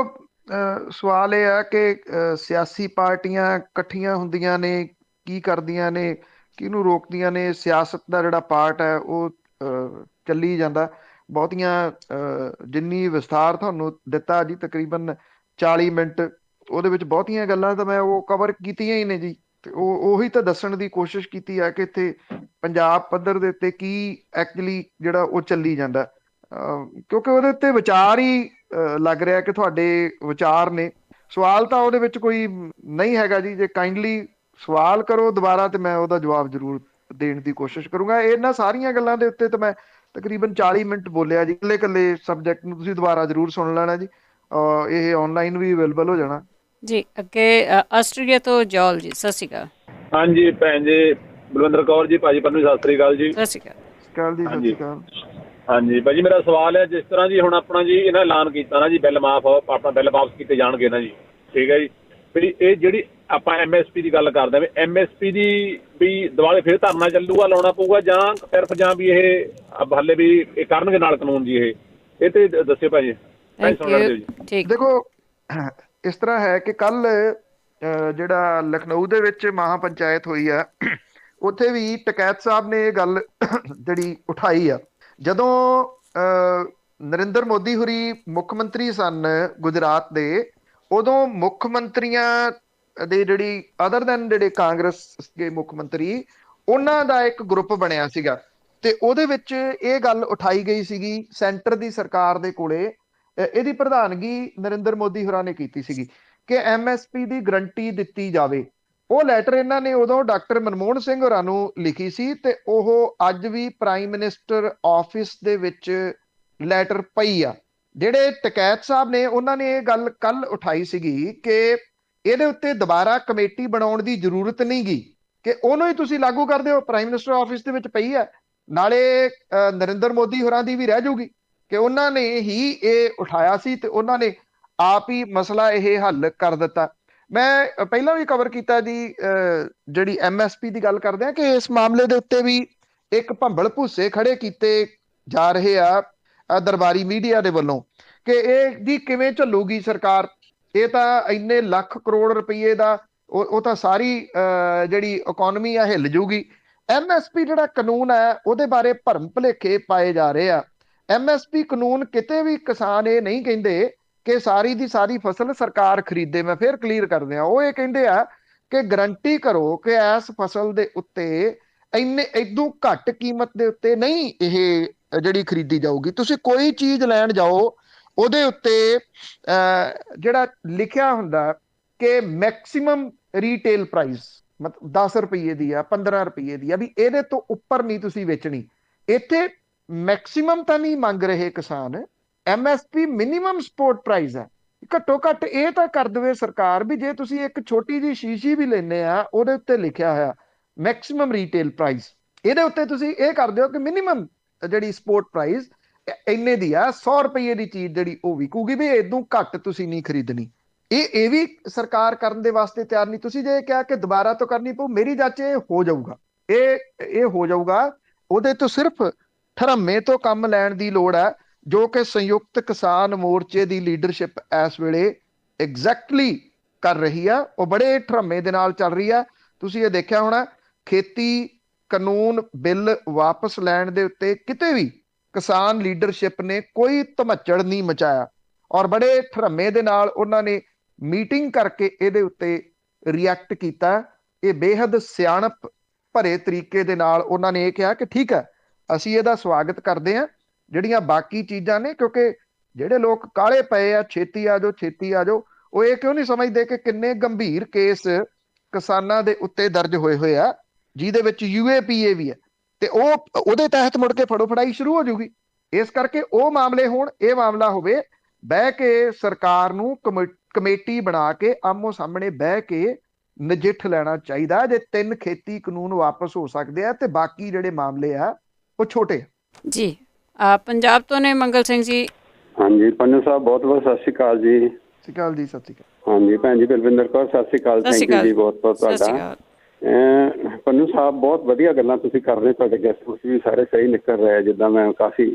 ਸਵਾਲ ਇਹ ਹੈ ਕਿ ਸਿਆਸੀ ਪਾਰਟੀਆਂ ਇਕੱਠੀਆਂ ਹੁੰਦੀਆਂ ਨੇ, ਕੀ ਕਰਦੀਆਂ ਨੇ, ਕਿਹਨੂੰ ਰੋਕਦੀਆਂ ਨੇ। ਸਿਆਸਤ ਦਾ ਜਿਹੜਾ ਪਾਰਟ ਹੈ ਉਹ ਚੱਲੀ ਜਾਂਦਾ। ਬਹੁਤੀਆਂ ਜਿੰਨੀ ਵਿਸਥਾਰ ਤੁਹਾਨੂੰ ਦਿੱਤਾ ਜੀ, ਤਕਰੀਬਨ 40 ਮਿੰਟ, ਉਹਦੇ ਵਿੱਚ ਬਹੁਤੀਆਂ ਗੱਲਾਂ ਤਾਂ ਮੈਂ ਉਹ ਕਵਰ ਕੀਤੀਆਂ ਹੀ ਨੇ ਜੀ। ਤੇ ਉਹੀ ਤਾਂ ਦੱਸਣ ਦੀ ਕੋਸ਼ਿਸ਼ ਕੀਤੀ ਹੈ ਕਿ ਇੱਥੇ ਪੰਜਾਬ ਪੱਧਰ ਦੇ ਉੱਤੇ ਕੀ ਐਕਚੁਅਲੀ ਜਿਹੜਾ ਉਹ ਚੱਲੀ ਜਾਂਦਾ। ਕਿਉਂਕਿ ਉਹਦੇ ਉੱਤੇ ਵਿਚਾਰ ਹੀ ਲੱਗ ਰਿਹਾ ਕਿ ਤੁਹਾਡੇ ਵਿਚਾਰ ਨੇ। ਸਵਾਲ ਤਾਂ ਉਹਦੇ ਵਿੱਚ ਕੋਈ ਨਹੀਂ ਹੈਗਾ ਜੀ। ਜੇ ਕਾਈਂਡਲੀ ਸਵਾਲ ਕਰੋ ਦੁਬਾਰਾ ਤੇ ਮੈਂ ਉਹਦਾ ਜਵਾਬ ਜ਼ਰੂਰ ਦੇਣ ਦੀ ਕੋਸ਼ਿਸ਼ ਕਰੂੰਗਾ। ਇਹਨਾਂ ਸਾਰੀਆਂ ਗੱਲਾਂ ਦੇ ਉੱਤੇ ਤਾਂ ਮੈਂ ਤਕਰੀਬਨ 40 ਮਿੰਟ ਬੋਲਿਆ ਜੀ। ਇਕੱਲੇ ਇਕੱਲੇ ਸਬਜੈਕਟ ਨੂੰ ਤੁਸੀਂ ਦੁਬਾਰਾ ਜ਼ਰੂਰ ਸੁਣ ਲੈਣਾ ਜੀ। ਇਹ ਆਨਲਾਈਨ ਵੀ ਅਵੇਲੇਬਲ ਹੋ ਜਾਣਾ ਜੀ। ਅੱਗੇ ਆਸਟ੍ਰੇਲੀਆ ਤੋਂ ਜੌਲ ਜੀ, ਸਤਿ ਸ਼੍ਰੀ ਅਕਾਲ। ਹਾਂਜੀ ਭੈਣ ਜੀ, ਬਲਵਿੰਦਰ ਕੌਰ ਜੀ, ਭਾਜੀ ਪੰਨੂ, ਸਤਿ ਸ੍ਰੀ ਅਕਾਲ ਜੀ। ਸਤਿ ਸ਼੍ਰੀ ਅਕਾਲ। ਜੀ, ਸਤਿ ਸ਼੍ਰੀ ਅਕਾਲ। ਹਾਂਜੀ ਭਾਜੀ, ਮੇਰਾ ਸਵਾਲ ਹੈ, ਜਿਸ ਤਰ੍ਹਾਂ ਜੀ ਹੁਣ ਆਪਣਾ ਜੀ ਇਹਨਾਂ ਐਲਾਨ ਕੀਤਾ ਨਾ ਜੀ, ਬਿੱਲ ਮਾਫ, ਆਪਣਾ ਬਿੱਲ ਵਾਪਸ ਕੀਤੇ ਜਾਣਗੇ ਨਾ ਜੀ, ਠੀਕ ਹੈ ਜੀ। ਵੀ ਇਹ ਜਿਹੜੀ ਆਪਾਂ MSP ਦੀ ਗੱਲ ਕਰਦੇ ਹਾਂ, ਵੀ MSP ਦੀ ਵੀ ਦੁਬਾਰੇ ਫਿਰ ਧਰਨਾ ਚੱਲੂਗਾ, ਲਾਉਣਾ ਪਊਗਾ, ਜਾਂ ਸਿਰਫ ਜਾਂ ਵੀ ਇਹ ਹਾਲੇ ਵੀ ਇਹ ਕਰਨਗੇ ਨਾਲ ਕਾਨੂੰਨ ਜੀ? ਇਹ ਤੇ ਦੱਸਿਓ ਭਾਜੀ। ਠੀਕ। ਦੇਖੋ, ਇਸ ਤਰ੍ਹਾਂ ਹੈ ਕਿ ਕੱਲ ਜਿਹੜਾ ਲਖਨਊ ਦੇ ਵਿੱਚ ਮਹਾ ਪੰਚਾਇਤ ਹੋਈ ਆ, ਉੱਥੇ ਵੀ ਟਕੈਤ ਸਾਹਿਬ ਨੇ ਇਹ ਗੱਲ ਜਿਹੜੀ ਉਠਾਈ ਆ। ਜਦੋਂ ਨਰਿੰਦਰ ਮੋਦੀ ਹੋਰੀ ਮੁੱਖ ਮੰਤਰੀ ਸਨ ਗੁਜਰਾਤ ਦੇ, ਉਦੋਂ ਮੁੱਖ ਮੰਤਰੀਆਂ ਦੇ ਜਿਹੜੀ ਅਦਰ ਦੈਨ ਜਿਹੜੇ ਕਾਂਗਰਸ ਦੇ ਮੁੱਖ ਮੰਤਰੀ, ਉਹਨਾਂ ਦਾ ਇੱਕ ਗਰੁੱਪ ਬਣਿਆ ਸੀਗਾ। ਤੇ ਉਹਦੇ ਵਿੱਚ ਇਹ ਗੱਲ ਉਠਾਈ ਗਈ ਸੀਗੀ ਸੈਂਟਰ ਦੀ ਸਰਕਾਰ ਦੇ ਕੋਲੇ। ਇਹਦੀ ਪ੍ਰਧਾਨਗੀ ਨਰਿੰਦਰ ਮੋਦੀ ਹੋਰਾਂ ਨੇ ਕੀਤੀ ਸੀਗੀ ਕਿ MSP ਦੀ ਗਰੰਟੀ ਦਿੱਤੀ ਜਾਵੇ। ਉਹ ਲੈਟਰ ਇਹਨਾਂ ਨੇ ਉਦੋਂ ਡਾਕਟਰ ਮਨਮੋਹਨ ਸਿੰਘ ਹੋਰਾਂ ਨੂੰ ਲਿਖੀ ਸੀ, ਤੇ ਉਹ ਅੱਜ ਵੀ ਪ੍ਰਾਈਮ ਮਿਨਿਸਟਰ ਆਫਿਸ ਦੇ ਵਿੱਚ ਲੈਟਰ ਪਈ ਆ। ਜਿਹੜੇ ਟਕੈਤ ਸਾਹਿਬ ਨੇ, ਉਹਨਾਂ ਨੇ ਇਹ ਗੱਲ ਕੱਲ ਉਠਾਈ ਸੀਗੀ ਕਿ ਇਹਦੇ ਉੱਤੇ ਦੁਬਾਰਾ ਕਮੇਟੀ ਬਣਾਉਣ ਦੀ ਜ਼ਰੂਰਤ ਨਹੀਂ ਗੀ, ਕਿ ਉਹਨੂੰ ਹੀ ਤੁਸੀਂ ਲਾਗੂ ਕਰ ਦਿਓ। ਪ੍ਰਾਈਮ ਮਿਨਿਸਟਰ ਆਫਿਸ ਦੇ ਵਿੱਚ ਪਈ ਹੈ, ਨਾਲੇ ਨਰਿੰਦਰ ਮੋਦੀ ਹੋਰਾਂ ਦੀ ਵੀ ਰਹਿ ਜਾਊਗੀ ਕਿ ਉਹਨਾਂ ਨੇ ਹੀ ਇਹ ਉਠਾਇਆ ਸੀ ਤੇ ਉਹਨਾਂ ਨੇ ਆਪ ਹੀ ਮਸਲਾ ਇਹ ਹੱਲ ਕਰ ਦਿੱਤਾ। ਮੈਂ ਪਹਿਲਾਂ ਵੀ ਕਵਰ ਕੀਤਾ ਜੀ, ਜਿਹੜੀ MSP ਦੀ ਗੱਲ ਕਰਦੇ ਆ, ਕਿ ਇਸ ਮਾਮਲੇ ਦੇ ਉੱਤੇ ਵੀ ਇੱਕ ਭੰਬਲ ਭੂਸੇ ਖੜੇ ਕੀਤੇ ਜਾ ਰਹੇ ਆ ਦਰਬਾਰੀ ਮੀਡੀਆ ਦੇ ਵੱਲੋਂ ਕਿ ਇਹ ਜੀ ਕਿਵੇਂ ਝੱਲੂਗੀ ਸਰਕਾਰ। ਇਹ ਤਾਂ ਇੰਨੇ ਲੱਖ ਕਰੋੜ ਰੁਪਏ ਦਾ ਉਹ ਤਾਂ ਸਾਰੀ ਜਿਹੜੀ ਇਕੋਨਮੀ ਆ ਹਿੱਲ ਜੂਗੀ। MSP ਜਿਹੜਾ ਕਾਨੂੰਨ ਹੈ ਉਹਦੇ ਬਾਰੇ ਭਰਮ ਭੁਲੇਖੇ ਪਾਏ ਜਾ ਰਹੇ ਆ। MSP ਕਾਨੂੰਨ ਕਿਤੇ ਵੀ ਕਿਸਾਨ ਇਹ ਨਹੀਂ ਕਹਿੰਦੇ ਕਿ ਸਾਰੀ ਦੀ ਸਾਰੀ ਫਸਲ ਸਰਕਾਰ ਖਰੀਦੇ। ਮੈਂ ਫਿਰ ਕਲੀਅਰ ਕਰਦੇ ਆ, ਉਹ ਇਹ ਕਹਿੰਦੇ ਆ ਕਿ ਗਰੰਟੀ ਕਰੋ ਕਿ ਇਸ ਫਸਲ ਦੇ ਉੱਤੇ ਇਦੋਂ ਘੱਟ ਕੀਮਤ ਦੇ ਉੱਤੇ ਨਹੀਂ ਇਹ ਜਿਹੜੀ ਖਰੀਦੀ ਜਾਊਗੀ। ਤੁਸੀਂ ਕੋਈ ਚੀਜ਼ ਲੈਣ ਜਾਓ, ਉਹਦੇ ਉੱਤੇ ਜਿਹੜਾ ਲਿਖਿਆ ਹੁੰਦਾ ਕਿ ਮੈਕਸਿਮਮ ਰੀਟੇਲ ਪ੍ਰਾਈਸ ਮਤਲਬ 10 ਰੁਪਏ ਦੀ ਆ, 15 ਰੁਪਏ ਦੀ ਆ, ਵੀ ਇਹਦੇ ਤੋਂ ਉੱਪਰ ਨਹੀਂ ਤੁਸੀਂ ਵੇਚਣੀ। ਇੱਥੇ ਮੈਕਸਿਮਮ ਤਾਂ ਨਹੀਂ ਮੰਗ ਰਹੇ ਕਿਸਾਨ, MSP ਮਿਨੀਮਮ ਸਪੋਰਟ ਪ੍ਰਾਈਸ ਹੈ। ਘੱਟੋ ਘੱਟ ਇਹ ਤਾਂ ਕਰ ਦੇਵੇ ਸਰਕਾਰ ਵੀ ਜੇ ਤੁਸੀਂ ਇੱਕ ਛੋਟੀ ਜਿਹੀ ਸ਼ੀਸ਼ੀ ਵੀ ਲੈਂਦੇ ਆ, ਉਹਦੇ ਉੱਤੇ ਲਿਖਿਆ ਹੋਇਆ ਮੈਕਸਿਮਮ ਰੀਟੇਲ ਪ੍ਰਾਈਸ, ਇਹਦੇ ਉੱਤੇ ਤੁਸੀਂ ਇਹ ਕਰ ਦਿਓ ਕਿ ਮਿਨੀਮਮ ਜਿਹੜੀ ਸਪੋਰਟ ਪ੍ਰਾਈਸ ਇੰਨੇ ਦੀ ਆ, 100 ਰੁਪਏ ਦੀ ਚੀਜ਼ ਜਿਹੜੀ ਉਹ ਵਿਕੂਗੀ, ਵੀ ਇਦੋਂ ਘੱਟ ਤੁਸੀਂ ਨਹੀਂ ਖਰੀਦਣੀ। ਇਹ ਵੀ ਸਰਕਾਰ ਕਰਨ ਦੇ ਵਾਸਤੇ ਤਿਆਰ ਨਹੀਂ। ਤੁਸੀਂ ਜੇ ਕਿਹਾ ਕਿ ਦੁਬਾਰਾ ਤੋਂ ਕਰਨੀ ਪਊ, ਮੇਰੀ ਜਾਚ ਇਹ ਹੋ ਜਾਊਗਾ, ਇਹ ਹੋ ਜਾਊਗਾ। ਉਹਦੇ ਤੋਂ ਸਿਰਫ ਠਰਮੇ ਤੋਂ ਕੰਮ ਲੈਣ ਦੀ ਲੋੜ ਹੈ, ਜੋ ਕਿ ਸੰਯੁਕਤ ਕਿਸਾਨ ਮੋਰਚੇ ਦੀ ਲੀਡਰਸ਼ਿਪ ਇਸ ਵੇਲੇ ਐਗਜ਼ੈਕਟਲੀ ਕਰ ਰਹੀ ਆ। ਉਹ ਬੜੇ ਠਰਮੇ ਦੇ ਨਾਲ ਚੱਲ ਰਹੀ ਆ। ਤੁਸੀਂ ਇਹ ਦੇਖਿਆ ਹੋਣਾ, ਖੇਤੀ ਕਾਨੂੰਨ ਬਿੱਲ ਵਾਪਸ ਲੈਣ ਦੇ ਉੱਤੇ ਕਿਤੇ ਵੀ ਕਿਸਾਨ ਲੀਡਰਸ਼ਿਪ ਨੇ ਕੋਈ ਧਮੱਚੜ ਨਹੀਂ ਮਚਾਇਆ, ਔਰ ਬੜੇ ਠਰਮੇ ਦੇ ਨਾਲ ਉਹਨਾਂ ਨੇ ਮੀਟਿੰਗ ਕਰਕੇ ਇਹਦੇ ਉੱਤੇ ਰਿਐਕਟ ਕੀਤਾ। ਇਹ ਬੇਹੱਦ ਸਿਆਣਪ ਭਰੇ ਤਰੀਕੇ ਦੇ ਨਾਲ ਉਹਨਾਂ ਨੇ ਇਹ ਕਿਹਾ ਕਿ ਠੀਕ ਹੈ, ਅਸੀਂ ਇਹਦਾ ਸਵਾਗਤ ਕਰਦੇ ਹਾਂ। ਜਿਹੜੀਆਂ ਬਾਕੀ ਚੀਜ਼ਾਂ ਨੇ, ਕਿਉਂਕਿ ਜਿਹੜੇ ਲੋਕ ਕਾਲੇ ਪਏ ਆ, ਛੇਤੀ ਆ ਜਾਓ, ਛੇਤੀ ਆ ਜਾਓ, ਉਹ ਇਹ ਕਿਉਂ ਨਹੀਂ ਸਮਝਦੇ ਕਿ ਕਿੰਨੇ ਗੰਭੀਰ ਕੇਸ ਕਿਸਾਨਾਂ ਦੇ ਉੱਤੇ ਦਰਜ ਹੋਏ ਆ, ਜਿਹਦੇ ਵਿੱਚ UAPA ਵੀ ਹੈ, ਤੇ ਉਹਦੇ ਤਹਿਤ ਮੁੜ ਕੇ ਫੜੋ ਫੜਾਈ ਸ਼ੁਰੂ ਹੋ ਜਾਊਗੀ। ਇਸ ਕਰਕੇ ਉਹ ਮਾਮਲੇ ਹੋਣ, ਇਹ ਮਾਮਲਾ ਹੋਵੇ, ਬਹਿ ਕੇ ਸਰਕਾਰ ਨੂੰ ਕਮੇਟੀ ਬਣਾ ਕੇ ਆਮੋ ਸਾਹਮਣੇ ਬਹਿ ਕੇ ਨਜਿੱਠ ਲੈਣਾ ਚਾਹੀਦਾ। ਜੇ 3 ਖੇਤੀ ਕਾਨੂੰਨ ਵਾਪਸ ਹੋ ਸਕਦੇ ਆ ਤੇ ਬਾਕੀ ਜਿਹੜੇ ਮਾਮਲੇ ਆ ਉਹ ਛੋਟੇ। ਜੀ, ਪੰਜਾਬ ਤੋਂ ਨੇ ਮੰਗਲ ਸਿੰਘ ਜੀ। ਹਾਂਜੀ ਪੰਨੂ ਸਾਹਿਬ ਬਹੁਤ ਬਹੁਤ ਸਤਿ ਸ਼੍ਰੀ ਅਕਾਲ ਜੀ। ਸਤਿ ਸ਼੍ਰੀ ਅਕਾਲ ਜੀ। ਸਤਿ ਸ਼੍ਰੀ ਅਕਾਲ। ਹਾਂਜੀ ਭੈਣ ਜੀ ਬਲਵਿੰਦਰ ਕੌਰ ਸਤਿ ਸ਼੍ਰੀ ਅਕਾਲ। ਥੈਂਕ ਯੂ ਜੀ ਬਹੁਤ ਬਹੁਤ ਤੁਹਾਡਾ। ਪੰਨੂ ਸਾਹਿਬ ਬਹੁਤ ਵਧੀਆ ਗੱਲਾਂ ਤੁਸੀਂ ਕਰ ਰਹੇ, ਤੁਹਾਡੇ ਗੈਸਟ ਵੀ ਸਾਰੇ ਸਹੀ ਨਿਕਲ ਰਹੇ, ਜਿੱਦਾਂ ਮੈਂ ਕਾਫੀ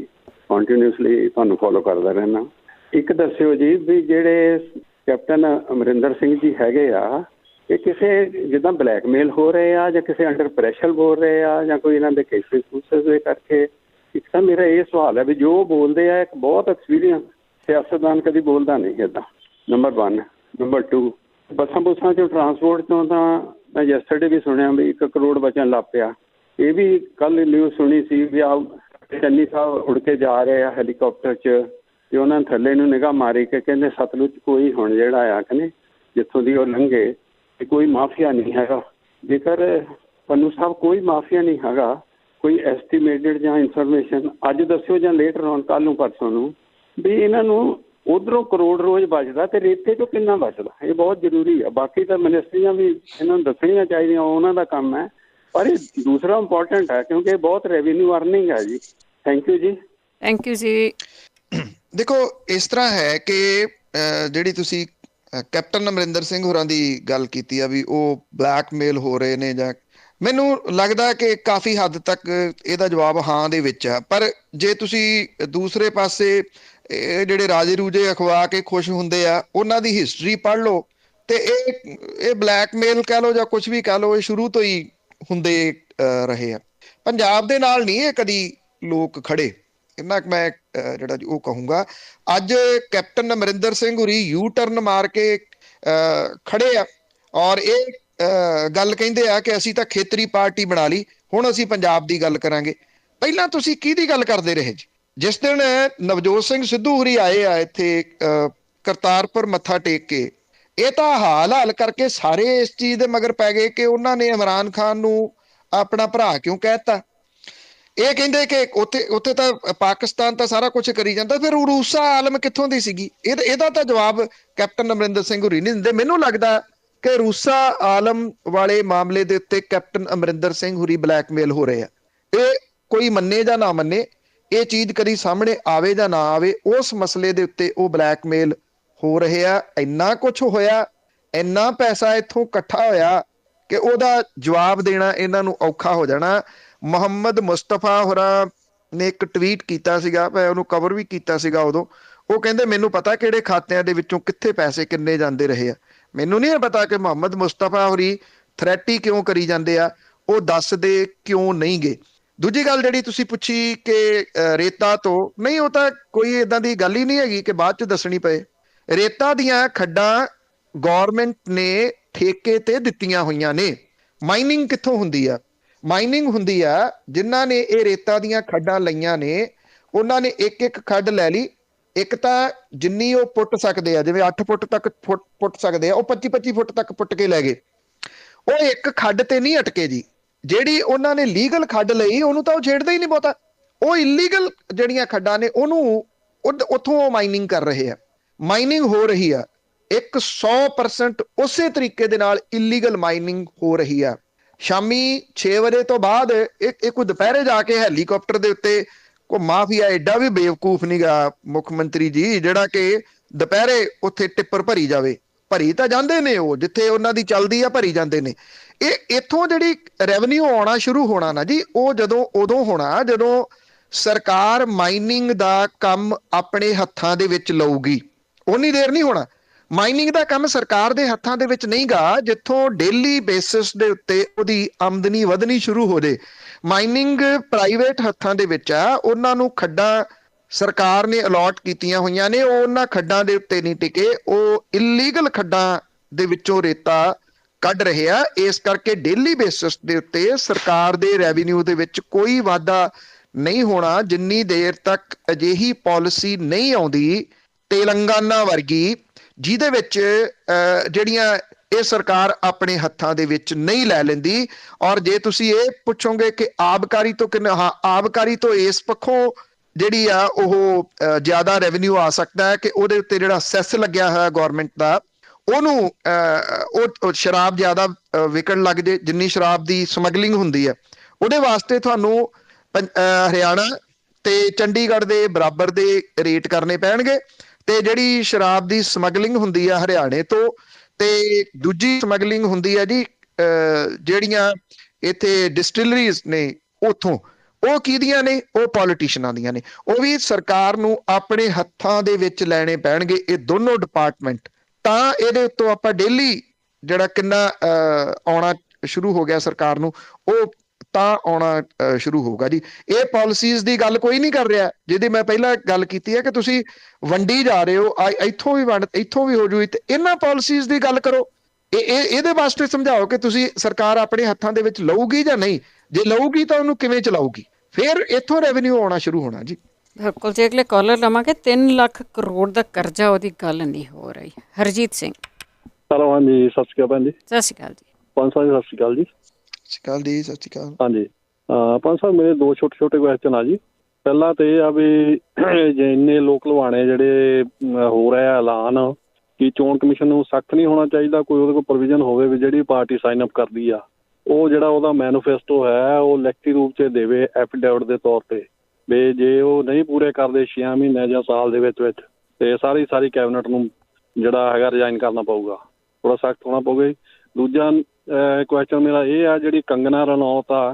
ਕੰਟੀਨਿਊਸਲੀ ਤੁਹਾਨੂੰ ਫੋਲੋ ਕਰਦਾ ਰਹਿਣਾ। ਇੱਕ ਦੱਸਿਓ ਜੀ ਵੀ ਜਿਹੜੇ ਕੈਪਟਨ ਅਮਰਿੰਦਰ ਸਿੰਘ ਜੀ ਹੈਗੇ ਆ, ਇਹ ਕਿਸੇ ਜਿੱਦਾਂ ਬਲੈਕਮੇਲ ਹੋ ਰਹੇ ਆ ਜਾਂ ਕਿਸੇ ਅੰਡਰ ਪ੍ਰੈਸ਼ਰ ਬੋਲ ਰਹੇ ਆ ਜਾਂ ਕੋਈ ਇਹਨਾਂ ਦੇ ਕੇਸਿਸ ਕੂਸਿਸ ਦੇ ਕਰਕੇ? ਇੱਕ ਤਾਂ ਮੇਰਾ ਇਹ ਸਵਾਲ ਹੈ ਵੀ ਜੋ ਬੋਲਦੇ ਆ ਇੱਕ ਬਹੁਤ ਐਕਸਪੀਰੀਅੰਸ ਸਿਆਸਤਦਾਨ ਕਦੀ ਬੋਲਦਾ ਨਹੀਂ ਇੱਦਾਂ, ਨੰਬਰ 1। ਨੰਬਰ 2, ਬੱਸਾਂ ਬੁੱਸਾਂ 'ਚੋਂ ਟਰਾਂਸਪੋਰਟ 'ਚੋਂ ਤਾਂ ਮੈਂ ਯੈਸਟਰਡੇ ਵੀ ਸੁਣਿਆ ਵੀ 1 ਕਰੋੜ ਬਚਣ ਲੱਗ ਪਿਆ। ਇਹ ਵੀ ਕੱਲ੍ਹ ਨਿਊਜ਼ ਸੁਣੀ ਸੀ ਵੀ ਚੰਨੀ ਸਾਹਿਬ ਉੜ ਕੇ ਜਾ ਰਹੇ ਆ ਹੈਲੀਕਾਪਟਰ 'ਚ, ਤੇ ਉਹਨਾਂ ਨੇ ਥੱਲੇ ਨੂੰ ਨਿਗਾਹ ਮਾਰੀ ਕਿ ਕਹਿੰਦੇ ਸਤਲੁਜ ਕੋਈ ਹੁਣ ਜਿਹੜਾ ਆ ਕਹਿੰਦੇ ਜਿੱਥੋਂ ਦੀ ਉਹ ਲੰਘੇ ਤੇ ਕੋਈ ਮਾਫੀਆ ਨਹੀਂ ਹੈਗਾ। ਜੇਕਰ ਪੰਨੂ ਸਾਹਿਬ ਕੋਈ ਮਾਫੀਆ ਨਹੀਂ ਹੈਗਾ, ਕੋਈ ਐਸਟੀਮੇਟਡ ਜਾਂ ਇਨਫੋਰਮੇਸ਼ਨ ਅੱਜ ਦੱਸਿਓ ਜਾਂ ਲੇਟਰ ਔਨ ਕੱਲ੍ਹ ਨੂੰ ਪਰਸੋਂ ਨੂੰ ਵੀ ਇਹਨਾਂ ਨੂੰ ਉਧਰੋਂ ਕਰੋੜ ਰੋਜ਼ ਬਚਦਾ ਤੇ ਰੇਤੇ ਤੋਂ ਕਿੰਨਾ ਬਚਦਾ, ਇਹ ਬਹੁਤ ਜ਼ਰੂਰੀ ਆ। ਬਾਕੀ ਤਾਂ ਮਿਨਿਸਟਰੀਆਂ ਵੀ ਇਹਨਾਂ ਨੂੰ ਦੱਸਣੀਆਂ ਚਾਹੀਦੀਆਂ, ਉਹਨਾਂ ਦਾ ਕੰਮ ਹੈ, ਪਰ ਇਹ ਦੂਸਰਾ ਇੰਪੋਰਟੈਂਟ ਹੈ ਕਿਉਂਕਿ ਇਹ ਬਹੁਤ ਰੈਵਨਿਊ ਅਰਨਿੰਗ ਹੈ ਜੀ। ਥੈਂਕ ਯੂ ਜੀ। ਥੈਂਕ ਯੂ ਜੀ। ਦੇਖੋ ਇਸ ਤਰ੍ਹਾਂ ਹੈ ਕਿ ਜਿਹੜੀ ਤੁਸੀਂ ਕੈਪਟਨ ਅਮਰਿੰਦਰ ਸਿੰਘ ਹੋਰਾਂ ਦੀ ਗੱਲ ਕੀਤੀ ਆ ਵੀ ਉਹ ਬਲੈਕਮੇਲ ਹੋ ਰਹੇ ਨੇ, ਜਾਂ ਮੈਨੂੰ ਲੱਗਦਾ ਕਿ ਕਾਫੀ ਹੱਦ ਤੱਕ ਇਹਦਾ ਜਵਾਬ ਹਾਂ ਦੇ ਵਿੱਚ ਆ। ਪਰ ਜੇ ਤੁਸੀਂ ਦੂਸਰੇ ਪਾਸੇ ਇਹ ਜਿਹੜੇ ਰਾਜੇ ਰੂਜੇ ਅਖਵਾ ਕੇ ਖੁਸ਼ ਹੁੰਦੇ ਆ, ਉਹਨਾਂ ਦੀ ਹਿਸਟਰੀ ਪੜ੍ਹ ਲਓ ਤੇ ਇਹ ਬਲੈਕਮੇਲ ਕਹਿ ਲਓ ਜਾਂ ਕੁਛ ਵੀ ਕਹਿ ਲਓ, ਇਹ ਸ਼ੁਰੂ ਤੋਂ ਹੀ ਹੁੰਦੇ ਰਹੇ ਆ। ਪੰਜਾਬ ਦੇ ਨਾਲ ਨਹੀਂ ਇਹ ਕਦੀ ਲੋਕ ਖੜੇ, ਇੰਨਾ ਕੁ ਮੈਂ ਜਿਹੜਾ ਉਹ ਕਹੂੰਗਾ। ਅੱਜ ਕੈਪਟਨ ਅਮਰਿੰਦਰ ਸਿੰਘ ਹੋਰੀ ਯੂ ਟਰਨ ਮਾਰ ਕੇ ਖੜੇ ਆ ਔਰ ਇਹ ਗੱਲ ਕਹਿੰਦੇ ਆ ਕਿ ਅਸੀਂ ਤਾਂ ਖੇਤਰੀ ਪਾਰਟੀ ਬਣਾ ਲਈ, ਹੁਣ ਅਸੀਂ ਪੰਜਾਬ ਦੀ ਗੱਲ ਕਰਾਂਗੇ। ਪਹਿਲਾਂ ਤੁਸੀਂ ਕਿਹਦੀ ਗੱਲ ਕਰਦੇ ਰਹੇ ਜੀ? ਜਿਸ ਦਿਨ ਨਵਜੋਤ ਸਿੰਘ ਸਿੱਧੂ ਹੋਰੀ ਆਏ ਆ ਇੱਥੇ ਕਰਤਾਰਪੁਰ ਮੱਥਾ ਟੇਕ ਕੇ, ਇਹ ਤਾਂ ਹਾਲ ਕਰਕੇ ਸਾਰੇ ਇਸ ਚੀਜ਼ ਦੇ ਮਗਰ ਪੈ ਗਏ ਕਿ ਉਹਨਾਂ ਨੇ ਇਮਰਾਨ ਖਾਨ ਨੂੰ ਆਪਣਾ ਭਰਾ ਕਿਉਂ ਕਹਿਤਾ। ਇਹ ਕਹਿੰਦੇ ਕਿ ਉੱਥੇ ਤਾਂ ਪਾਕਿਸਤਾਨ ਤਾਂ ਸਾਰਾ ਕੁਝ ਕਰੀ ਜਾਂਦਾ, ਫਿਰ ਰੂਸਾ ਆਲਮ ਕਿੱਥੋਂ ਦੀ ਸੀਗੀ? ਇਹਦਾ ਤਾਂ ਜਵਾਬ ਕੈਪਟਨ ਅਮਰਿੰਦਰ ਸਿੰਘ ਹੋਰੀ ਨਹੀਂ ਦਿੰਦੇ। ਮੈਨੂੰ ਲੱਗਦਾ ਕਿ ਰੂਸਾ ਆਲਮ ਵਾਲੇ ਮਾਮਲੇ ਦੇ ਉੱਤੇ ਕੈਪਟਨ ਅਮਰਿੰਦਰ ਸਿੰਘ ਹੋਰੀ ਬਲੈਕਮੇਲ ਹੋ ਰਹੇ ਆ। ਇਹ ਕੋਈ ਮੰਨੇ ਜਾਂ ਨਾ ਮੰਨੇ, ਇਹ ਚੀਜ਼ ਕਦੀ ਸਾਹਮਣੇ ਆਵੇ ਜਾਂ ਨਾ ਆਵੇ, ਉਸ ਮਸਲੇ ਦੇ ਉੱਤੇ ਉਹ ਬਲੈਕਮੇਲ ਹੋ ਰਹੇ ਆ। ਇੰਨਾ ਕੁਝ ਹੋਇਆ, ਇੰਨਾ ਪੈਸਾ ਇੱਥੋਂ ਇਕੱਠਾ ਹੋਇਆ ਕਿ ਉਹਦਾ ਜਵਾਬ ਦੇਣਾ ਇਹਨਾਂ ਨੂੰ ਔਖਾ ਹੋ ਜਾਣਾ। ਮੁਹੰਮਦ ਮੁਸਤਫਾ ਹੋਰਾਂ ਨੇ ਇੱਕ ਟਵੀਟ ਕੀਤਾ ਸੀਗਾ, ਮੈਂ ਉਹਨੂੰ ਕਵਰ ਵੀ ਕੀਤਾ ਸੀਗਾ ਉਦੋਂ। ਉਹ ਕਹਿੰਦੇ ਮੈਨੂੰ ਪਤਾ ਕਿਹੜੇ ਖਾਤਿਆਂ ਦੇ ਵਿੱਚੋਂ ਕਿੱਥੇ ਪੈਸੇ ਕਿੰਨੇ ਜਾਂਦੇ ਰਹੇ ਆ। ਮੈਨੂੰ ਨਹੀਂ ਪਤਾ ਕਿ ਮੁਹੰਮਦ ਮੁਸਤਫਾ ਹੋਰੀ ਥ੍ਰੈਟ ਹੀ ਕਿਉਂ ਕਰੀ ਜਾਂਦੇ ਆ, ਉਹ ਦੱਸਦੇ ਕਿਉਂ ਨਹੀਂ ਗਏ। ਦੂਜੀ ਗੱਲ ਜਿਹੜੀ ਤੁਸੀਂ ਪੁੱਛੀ ਕਿ ਰੇਤਾ ਤੋਂ, ਨਹੀਂ ਉਹ ਤਾਂ ਕੋਈ ਏਦਾਂ ਦੀ ਗੱਲ ਹੀ ਨਹੀਂ ਹੈਗੀ ਕਿ ਬਾਅਦ ਚ ਦੱਸਣੀ ਪਏ। ਰੇਤਾ ਦੀਆਂ ਖੱਡਾਂ ਗੌਰਮੈਂਟ ਨੇ ਠੇਕੇ ਤੇ ਦਿੱਤੀਆਂ ਹੋਈਆਂ ਨੇ। ਮਾਈਨਿੰਗ ਕਿੱਥੋਂ ਹੁੰਦੀ ਆ? ਮਾਈਨਿੰਗ ਹੁੰਦੀ ਆ ਜਿਨ੍ਹਾਂ ਨੇ ਇਹ ਰੇਤਾ ਦੀਆਂ ਖੱਡਾਂ ਲਈਆਂ ਨੇ, ਉਹਨਾਂ ਨੇ ਇੱਕ ਇੱਕ ਖੱਡ ਲੈ ਲਈ। ਇੱਕ ਤਾਂ ਜਿੰਨੀ ਉਹ ਪੁੱਟ ਸਕਦੇ ਆ, ਜਿਵੇਂ 8 ਫੁੱਟ ਤੱਕ ਪੁੱਟ ਸਕਦੇ ਆ, ਉਹ 25-25 ਫੁੱਟ ਤੱਕ ਪੁੱਟ ਕੇ ਲੈ ਗਏ। ਉਹ ਇੱਕ ਖੱਡ ਤੇ ਨਹੀਂ ਅਟਕੇ ਜੀ। ਜਿਹੜੀ ਉਹਨਾਂ ਨੇ ਲੀਗਲ ਖੱਡ ਲਈ ਉਹਨੂੰ ਤਾਂ ਉਹ ਛੇੜਦੇ ਹੀ ਨਹੀਂ ਬਹੁਤਾ। ਉਹ ਇਲੀਗਲ ਜਿਹੜੀਆਂ ਖੱਡਾਂ ਨੇ ਉਹਨੂੰ ਉੱਥੋਂ ਉਹ ਮਾਈਨਿੰਗ ਕਰ ਰਹੇ ਆ। ਮਾਈਨਿੰਗ ਹੋ ਰਹੀ ਆ 100% ਉਸੇ ਤਰੀਕੇ ਦੇ ਨਾਲ ਇਲੀਗਲ ਮਾਈਨਿੰਗ ਹੋ ਰਹੀ ਆ। ਸ਼ਾਮੀ 6 ਵਜੇ ਤੋਂ ਬਾਅਦ ਇਹ ਕੋਈ ਦੁਪਹਿਰੇ ਜਾ ਕੇ ਹੈਲੀਕਾਪਟਰ ਦੇ ਉੱਤੇ ਕੋਈ ਮਾਫੀਆ ਐਡਾ ਵੀ ਬੇਵਕੂਫ ਨਹੀਂ ਗਾ ਮੁੱਖ ਮੰਤਰੀ ਜੀ, ਜਿਹੜਾ ਕਿ ਦੁਪਹਿਰੇ ਉੱਥੇ ਟਿੱਪਰ ਭਰੀ ਜਾਵੇ। ਭਰੀ ਤਾਂ ਜਾਂਦੇ ਨੇ, ਉਹ ਜਿੱਥੇ ਉਹਨਾਂ ਦੀ ਚੱਲਦੀ ਆ ਭਰੀ ਜਾਂਦੇ ਨੇ। ਇਹ ਇੱਥੋਂ ਜਿਹੜੀ ਰੈਵਨਿਊ ਆਉਣਾ ਸ਼ੁਰੂ ਹੋਣਾ ਨਾ ਜੀ, ਉਹ ਉਦੋਂ ਹੋਣਾ ਜਦੋਂ ਸਰਕਾਰ ਮਾਈਨਿੰਗ ਦਾ ਕੰਮ ਆਪਣੇ ਹੱਥਾਂ ਦੇ ਵਿੱਚ ਲਊਗੀ। ਉਨੀ ਦੇਰ ਨਹੀਂ ਹੋਣਾ। ਮਾਈਨਿੰਗ ਦਾ ਕੰਮ ਸਰਕਾਰ ਦੇ ਹੱਥਾਂ ਦੇ ਵਿੱਚ ਨਹੀਂ ਗਾ ਜਿੱਥੋਂ ਡੇਲੀ ਬੇਸਿਸ ਦੇ ਉੱਤੇ ਉਹਦੀ ਆਮਦਨੀ ਵਧਣੀ ਸ਼ੁਰੂ ਹੋ ਜੇ। ਮਾਈਨਿੰਗ ਪ੍ਰਾਈਵੇਟ ਹੱਥਾਂ ਦੇ ਵਿੱਚ ਆ। ਉਹਨਾਂ ਨੂੰ ਖੱਡਾਂ ਸਰਕਾਰ ਨੇ ਅਲਾਟ ਕੀਤੀਆਂ ਹੋਈਆਂ ਨੇ, ਉਹ ਉਹਨਾਂ ਖੱਡਾਂ ਦੇ ਉੱਤੇ ਨਹੀਂ ਟਿਕੇ, ਉਹ ਇਲੀਗਲ ਖੱਡਾਂ ਦੇ ਵਿੱਚੋਂ ਰੇਤਾ ਕੱਢ ਰਹੇ ਆ। ਇਸ ਕਰਕੇ ਡੇਲੀ ਬੇਸਿਸ ਦੇ ਉੱਤੇ ਸਰਕਾਰ ਦੇ ਰੈਵਨਿਊ ਦੇ ਵਿੱਚ ਕੋਈ ਵਾਧਾ ਨਹੀਂ ਹੋਣਾ ਜਿੰਨੀ ਦੇਰ ਤੱਕ ਅਜਿਹੀ ਪਾਲਿਸੀ ਨਹੀਂ ਆਉਂਦੀ ਤੇਲੰਗਾਨਾ ਵਰਗੀ, ਜਿਹਦੇ ਵਿੱਚ ਜਿਹੜੀਆਂ ਇਹ ਸਰਕਾਰ ਆਪਣੇ ਹੱਥਾਂ ਦੇ ਵਿੱਚ ਨਹੀਂ ਲੈ ਲੈਂਦੀ। ਔਰ ਜੇ ਤੁਸੀਂ ਇਹ ਪੁੱਛੋਗੇ ਕਿ ਆਬਕਾਰੀ ਤੋਂ ਕਿੰਨਾ, ਹਾਂ ਆਬਕਾਰੀ ਤੋਂ ਇਸ ਪੱਖੋਂ ਜਿਹੜੀ ਆ ਉਹ ਜ਼ਿਆਦਾ ਰੈਵਨਿਊ ਆ ਸਕਦਾ ਹੈ ਕਿ ਉਹਦੇ ਉੱਤੇ ਜਿਹੜਾ ਸੈਸ ਲੱਗਿਆ ਹੋਇਆ ਗੌਰਮੈਂਟ ਦਾ, ਉਹਨੂੰ ਉਹ ਸ਼ਰਾਬ ਜ਼ਿਆਦਾ ਵਿਕਣ ਲੱਗ ਜੇ। ਜਿੰਨੀ ਸ਼ਰਾਬ ਦੀ ਸਮਗਲਿੰਗ ਹੁੰਦੀ ਹੈ ਉਹਦੇ ਵਾਸਤੇ ਤੁਹਾਨੂੰ ਹਰਿਆਣਾ ਤੇ ਚੰਡੀਗੜ੍ਹ ਦੇ ਬਰਾਬਰ ਦੇ ਰੇਟ ਕਰਨੇ ਪੈਣਗੇ। ਤੇ ਜਿਹੜੀ ਸ਼ਰਾਬ ਦੀ ਸਮਗਲਿੰਗ ਹੁੰਦੀ ਆ ਹਰਿਆਣੇ ਤੋਂ, ਤੇ ਦੂਜੀ ਸਮਗਲਿੰਗ ਹੁੰਦੀ ਆ ਜੀ ਜਿਹੜੀਆਂ ਇੱਥੇ ਡਿਸਟਿਲਰੀਜ਼ ਨੇ ਉੱਥੋਂ, ਉਹ ਕਿਹਦੀਆਂ ਨੇ? ਉਹ ਪੋਲੀਟੀਸ਼ੀਅਨਾਂ ਦੀਆਂ ਨੇ। ਉਹ ਵੀ ਸਰਕਾਰ ਨੂੰ ਆਪਣੇ ਹੱਥਾਂ ਦੇ ਵਿੱਚ ਲੈਣੇ ਪੈਣਗੇ ਇਹ ਦੋਨੋਂ ਡਿਪਾਰਟਮੈਂਟ। ਤਾਂ ਇਹਦੇ ਉੱਤੋਂ ਆਪਾਂ ਡੇਲੀ ਜਿਹੜਾ ਕਿੰਨਾ ਆਉਣਾ ਸ਼ੁਰੂ ਹੋ ਗਿਆ ਸਰਕਾਰ ਨੂੰ, ਉਹ ਤਾਂ ਆਉਣਾ ਸ਼ੁਰੂ ਹੋਊਗਾ ਜੀ। ਇਹ ਪਾਲਿਸੀਜ਼ ਦੀ ਗੱਲ ਕੋਈ ਨਹੀਂ ਕਰ ਰਿਹਾ, ਜਿਹਦੀ ਮੈਂ ਪਹਿਲਾਂ ਗੱਲ ਕੀਤੀ ਹੈ ਕਿ ਤੁਸੀਂ ਵੰਡੀ ਜਾ ਰਹੇ ਹੋ, ਇੱਥੋਂ ਵੀ ਵੰਡ ਇੱਥੋਂ ਵੀ ਹੋ ਜੂ, ਤੇ ਇਹਨਾਂ ਪਾਲਿਸੀਜ਼ ਦੀ ਗੱਲ ਕਰੋ। ਇਹਦੇ ਵਾਸਤੇ ਸਮਝਾਓ ਕਿ ਤੁਸੀਂ ਸਰਕਾਰ ਆਪਣੇ ਹੱਥਾਂ ਦੇ ਵਿੱਚ ਲਊਗੀ ਜਾਂ ਨਹੀਂ। ਜੇ ਲਊਗੀ ਤਾਂ ਉਹਨੂੰ ਕਿਵੇਂ ਚਲਾਊਗੀ, ਫਿਰ ਇੱਥੋਂ ਰੈਵਨਿਊ ਆਉਣਾ ਸ਼ੁਰੂ ਹੋਣਾ ਜੀ। ਬਿਲਕੁਲ ਜੀ। ਅਗਲੇ ਕਾਲਰ ਲਵਾਂਗੇ। 3 ਲੱਖ ਕਰੋੜ ਦਾ ਕਰਜ਼ਾ, ਉਹਦੀ ਗੱਲ ਨਹੀਂ ਹੋ ਰਹੀ। ਹਰਜੀਤ ਸਿੰਘ। ਹੈਲੋ, ਹਾਂਜੀ, ਸਤਿ ਸ਼੍ਰੀ ਅਕਾਲ ਭੈਣ ਜੀ। ਸਤਿ ਸ਼੍ਰੀ ਅਕਾਲ ਜੀ। ਪੰਜ ਸਾਹਿਬ ਸਤਿ ਸ਼੍ਰੀ ਅਕਾਲ ਜੀ। ਸਤਿ ਸ਼੍ਰੀ ਅਕਾਲ ਜੀ। ਸਤਿ ਸ਼੍ਰੀ ਅਕਾਲ। ਹਾਂਜੀ, ਪੰਜ ਸਾਹਿਬ ਮੇਰੇ 2 ਛੋਟੇ ਕੁਐਸਚਨ ਆ ਜੀ। ਪਹਿਲਾਂ ਤਾਂ ਇਹ ਆ ਵੀ ਜੇ ਇੰਨੇ ਲੋਕ ਲਵਾਣੇ ਜਿਹੜੇ ਹੋ ਰਿਹਾ ਐਲਾਨ ਕਿ ਚੋਣ ਕਮਿਸ਼ਨ ਨੂੰ ਸਖਤ ਨਹੀਂ ਹੋਣਾ ਚਾਹੀਦਾ, ਕੋਈ ਉਹਦੇ ਕੋਲ ਪ੍ਰੋਵੀਜ਼ਨ ਹੋਵੇ ਵੀ ਜਿਹੜੀ ਪਾਰਟੀ ਸਾਈਨ ਅਪ ਕਰਦੀ ਆ ਉਹ ਜਿਹੜਾ ਉਹਦਾ ਮੈਨੀਫੈਸਟੋ ਹੈ ਉਹ ਲਿਖਤੀ ਰੂਪ 'ਚ ਦੇਵੇ ਐਫੀਡੇਵਿਟ ਦੇ ਤੌਰ 'ਤੇ, ਵੀ ਜੇ ਉਹ ਨਹੀਂ ਪੂਰੇ ਕਰਦੇ 6 ਮਹੀਨੇ ਜਾਂ ਸਾਲ ਦੇ ਵਿੱਚ ਤੇ ਸਾਰੀ ਕੈਬਨਿਟ ਨੂੰ ਜਿਹੜਾ ਹੈਗਾ ਰਿਜ਼ਾਈਨ ਕਰਨਾ ਪਊਗਾ, ਥੋੜ੍ਹਾ ਸਖਤ ਹੋਣਾ ਪਊਗਾ ਜੀ। ਦੂਜਾ ਕੁਐਸਚਨ ਮੇਰਾ ਇਹ ਆ, ਜਿਹੜੀ ਕੰਗਨਾ ਰਣੌਤ ਆ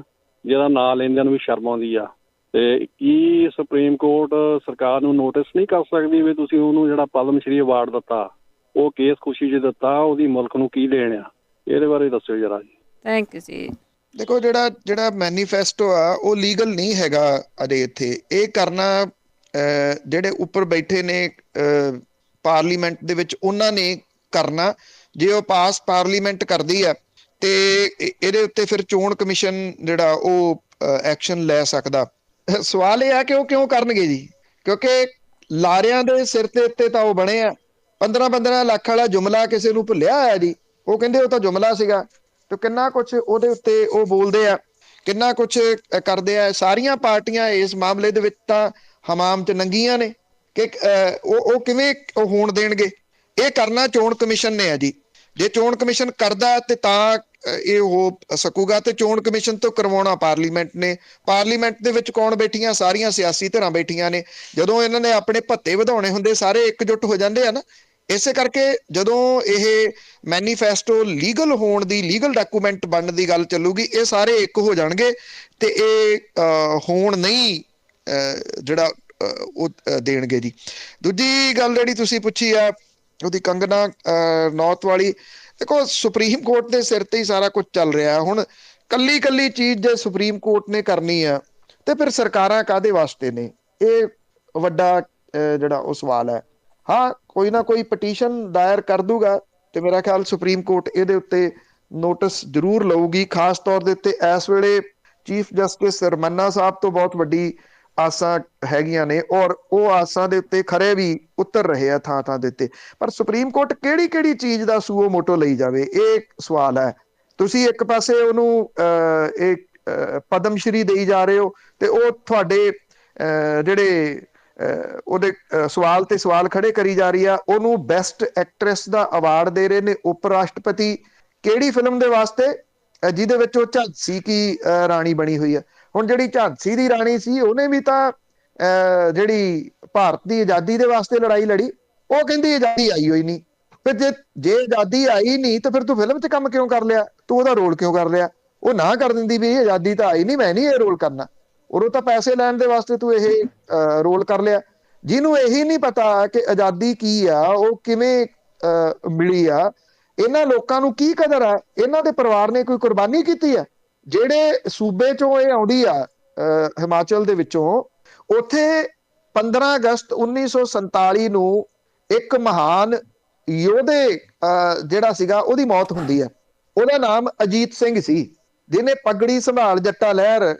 ਜਿਹਦਾ ਨਾਂ ਲੈਂਦਿਆਂ ਨੂੰ ਵੀ ਸ਼ਰਮ ਆਉਂਦੀ ਆ, ਤੇ ਕੀ ਸੁਪਰੀਮ ਕੋਰਟ ਸਰਕਾਰ ਨੂੰ ਨੋਟਿਸ ਨਹੀਂ ਕਰ ਸਕਦੀ ਵੀ ਤੁਸੀਂ ਉਹਨੂੰ ਜਿਹੜਾ ਪਦਮ ਸ਼੍ਰੀ ਅਵਾਰਡ ਦਿੱਤਾ ਉਹ ਕੇਸ ਖੁਸ਼ੀ 'ਚ ਦਿੱਤਾ, ਉਹਦੀ ਮੁਲਕ ਨੂੰ ਕੀ ਦੇਣ ਆ? ਇਹਦੇ ਬਾਰੇ ਦੱਸਿਓ ਜਰਾ ਜੀ। ਥੈਂਕ ਯੂ ਜੀ। ਦੇਖੋ, ਜਿਹੜਾ ਮੈਨੀਫੈਸਟੋ ਆ ਉਹ ਲੀਗਲ ਨਹੀਂ ਹੈਗਾ ਅਜੇ ਇੱਥੇ। ਇਹ ਕਰਨਾ ਜਿਹੜੇ ਉੱਪਰ ਬੈਠੇ ਨੇ ਪਾਰਲੀਮੈਂਟ ਦੇ ਵਿੱਚ ਉਹਨਾਂ ਨੇ ਕਰਨਾ। ਜੇ ਉਹ ਪਾਸ ਪਾਰਲੀਮੈਂਟ ਕਰਦੀ ਆ ਤੇ ਇਹਦੇ ਉੱਤੇ ਫਿਰ ਚੋਣ ਕਮਿਸ਼ਨ ਜਿਹੜਾ ਉਹ ਐਕਸ਼ਨ ਲੈ ਸਕਦਾ। ਸਵਾਲ ਇਹ ਆ ਕਿ ਉਹ ਕਿਉਂ ਕਰਨਗੇ ਜੀ? ਕਿਉਂਕਿ ਲਾਰਿਆਂ ਦੇ ਸਿਰ ਤੇ ਉੱਤੇ ਤਾਂ ਉਹ ਬਣੇ ਆ। 15 ਲੱਖ ਵਾਲਾ ਜੁਮਲਾ ਕਿਸੇ ਨੂੰ ਭੁੱਲਿਆ ਹੋਇਆ ਜੀ? ਉਹ ਕਹਿੰਦੇ ਉਹ ਤਾਂ ਜੁਮਲਾ ਸੀਗਾ। ਤੇ ਕਿੰਨਾ ਕੁਛ ਉਹਦੇ ਉੱਤੇ ਉਹ ਬੋਲਦੇ ਆ, ਕਿੰਨਾ ਕੁਛ ਕਰਦੇ ਆ। ਸਾਰੀਆਂ ਪਾਰਟੀਆਂ ਇਸ ਮਾਮਲੇ ਦੇ ਵਿੱਚ ਤਾਂ ਹਮਾਮ 'ਚ ਨੰਗੀਆਂ ਨੇ ਕਿ ਉਹ ਕਿਵੇਂ ਉਹ ਹੋਣ ਦੇਣਗੇ। ਇਹ ਕਰਨਾ ਚੋਣ ਕਮਿਸ਼ਨ ਨੇ ਆ ਜੀ। ਜੇ ਚੋਣ ਕਮਿਸ਼ਨ ਕਰਦਾ ਤੇ ਤਾਂ ਇਹ ਹੋ ਸਕੂਗਾ, ਤੇ ਚੋਣ ਕਮਿਸ਼ਨ ਤੋਂ ਕਰਵਾਉਣਾ ਪਾਰਲੀਮੈਂਟ ਨੇ। ਪਾਰਲੀਮੈਂਟ ਦੇ ਵਿੱਚ ਕੌਣ ਬੈਠੀਆਂ? ਸਾਰੀਆਂ ਸਿਆਸੀ ਧਿਰਾਂ ਬੈਠੀਆਂ ਨੇ। ਜਦੋਂ ਇਹਨਾਂ ਨੇ ਆਪਣੇ ਭੱਤੇ ਵਧਾਉਣੇ ਹੁੰਦੇ ਸਾਰੇ ਇਕਜੁੱਟ ਹੋ ਜਾਂਦੇ ਆ ਨਾ। ਇਸੇ ਕਰਕੇ ਜਦੋਂ ਇਹ ਮੈਨੀਫੈਸਟੋ ਲੀਗਲ ਹੋਣ ਦੀ, ਲੀਗਲ ਡਾਕੂਮੈਂਟ ਬਣਨ ਦੀ ਗੱਲ ਚੱਲੂਗੀ, ਇਹ ਸਾਰੇ ਇੱਕ ਹੋ ਜਾਣਗੇ ਤੇ ਇਹ ਹੋਣ ਨਹੀਂ ਜਿਹੜਾ ਉਹ ਦੇਣਗੇ ਜੀ। ਦੂਜੀ ਗੱਲ ਜਿਹੜੀ ਤੁਸੀਂ ਪੁੱਛੀ ਆ ਉਹਦੀ ਕੰਗਨਾ ਰਣੌਤ ਵਾਲੀ, ਦੇਖੋ ਸੁਪਰੀਮ ਕੋਰਟ ਦੇ ਸਿਰ ਤੇ ਹੀ ਸਾਰਾ ਕੁਝ ਚੱਲ ਰਿਹਾ। ਹੁਣ ਕੱਲੀ ਚੀਜ਼ ਜੇ ਸੁਪਰੀਮ ਕੋਰਟ ਨੇ ਕਰਨੀ ਆ ਤੇ ਫਿਰ ਸਰਕਾਰਾਂ ਕਾਹਦੇ ਵਾਸਤੇ ਨੇ? ਇਹ ਵੱਡਾ ਜਿਹੜਾ ਉਹ ਸਵਾਲ ਹੈ। ਹਾਂ, ਕੋਈ ਨਾ ਕੋਈ ਪਟੀਸ਼ਨ ਦਾਇਰ ਕਰ ਦੂਗਾ ਤੇ ਮੇਰਾ ਖਿਆਲ ਸੁਪਰੀਮ ਕੋਰਟ ਇਹਦੇ ਉੱਤੇ ਨੋਟਿਸ ਜ਼ਰੂਰ ਲਊਗੀ। ਖਾਸ ਤੌਰ ਦੇ ਉੱਤੇ ਇਸ ਵੇਲੇ ਚੀਫ ਜਸਟਿਸ ਰਮੰਨਾ ਸਾਹਿਬ ਤੋਂ ਬਹੁਤ ਵੱਡੀ ਆਸਾਂ ਹੈਗੀਆਂ ਨੇ, ਔਰ ਉਹ ਆਸਾਂ ਦੇ ਉੱਤੇ ਖਰੇ ਵੀ ਉਤਰ ਰਹੇ ਆ ਥਾਂ ਦੇ ਉੱਤੇ। ਪਰ ਸੁਪਰੀਮ ਕੋਰਟ ਕਿਹੜੀ ਚੀਜ਼ ਦਾ ਸੂਓ ਮੋਟੋ ਲਈ ਜਾਵੇ, ਇਹ ਸਵਾਲ ਹੈ। ਤੁਸੀਂ ਇੱਕ ਪਾਸੇ ਉਹਨੂੰ ਪਦਮ ਸ਼੍ਰੀ ਦੇਈ ਜਾ ਰਹੇ ਹੋ ਤੇ ਉਹ ਤੁਹਾਡੇ ਜਿਹੜੇ ਉਹਦੇ ਸਵਾਲ ਤੇ ਸਵਾਲ ਖੜੇ ਕਰੀ ਜਾ ਰਹੀ ਆ। ਉਹਨੂੰ ਬੈਸਟ ਐਕਟਰੈਸ ਦਾ ਅਵਾਰਡ ਦੇ ਰਹੇ ਨੇ ਉਪ ਰਾਸ਼ਟਰਪਤੀ। ਕਿਹੜੀ ਫਿਲਮ ਦੇ ਵਾਸਤੇ? ਜਿਹਦੇ ਵਿੱਚ ਉਹ ਝਾਂਸੀ ਕੀ ਰਾਣੀ ਬਣੀ ਹੋਈ ਆ। ਹੁਣ ਜਿਹੜੀ ਝਾਂਸੀ ਦੀ ਰਾਣੀ ਸੀ ਉਹਨੇ ਵੀ ਤਾਂ ਜਿਹੜੀ ਭਾਰਤ ਦੀ ਆਜ਼ਾਦੀ ਦੇ ਵਾਸਤੇ ਲੜਾਈ ਲੜੀ। ਉਹ ਕਹਿੰਦੀ ਆਜ਼ਾਦੀ ਆਈ ਹੋਈ ਨਹੀਂ। ਫਿਰ ਜੇ ਆਜ਼ਾਦੀ ਆਈ ਨਹੀਂ ਤਾਂ ਫਿਰ ਤੂੰ ਫਿਲਮ 'ਚ ਕੰਮ ਕਿਉਂ ਕਰ ਲਿਆ? ਤੂੰ ਉਹਦਾ ਰੋਲ ਕਿਉਂ ਕਰ ਲਿਆ? ਉਹ ਨਾ ਕਰ ਦਿੰਦੀ ਵੀ ਆਜ਼ਾਦੀ ਤਾਂ ਆਈ ਨਹੀਂ, ਮੈਂ ਨਹੀਂ ਇਹ ਰੋਲ ਕਰਨਾ। ਉਦੋਂ ਤਾਂ ਪੈਸੇ ਲੈਣ ਦੇ ਵਾਸਤੇ ਤੂੰ ਇਹ ਰੋਲ ਕਰ ਲਿਆ। ਜਿਹਨੂੰ ਇਹੀ ਨਹੀਂ ਪਤਾ ਕਿ ਆਜ਼ਾਦੀ ਕੀ ਆ, ਉਹ ਕਿਵੇਂ ਮਿਲੀ ਆ, ਇਹਨਾਂ ਲੋਕਾਂ ਨੂੰ ਕੀ ਕਦਰ ਆ, ਇਹਨਾਂ ਦੇ ਪਰਿਵਾਰ ਨੇ ਕੋਈ ਕੁਰਬਾਨੀ ਕੀਤੀ ਆ? ਜਿਹੜੇ ਸੂਬੇ ਚੋਂ ਇਹ ਆਉਂਦੀ ਆ ਹਿਮਾਚਲ ਦੇ ਵਿੱਚੋਂ, ਉੱਥੇ 15 ਅਗਸਤ 1947 ਨੂੰ ਇੱਕ ਮਹਾਨ ਯੋਧੇ ਜਿਹੜਾ ਸੀਗਾ ਉਹਦੀ ਮੌਤ ਹੁੰਦੀ ਹੈ। ਉਹਦਾ ਨਾਮ ਅਜੀਤ ਸਿੰਘ ਸੀ, ਜਿਹਨੇ ਪਗੜੀ ਸੰਭਾਲ ਜੱਟਾ ਲਹਿਰ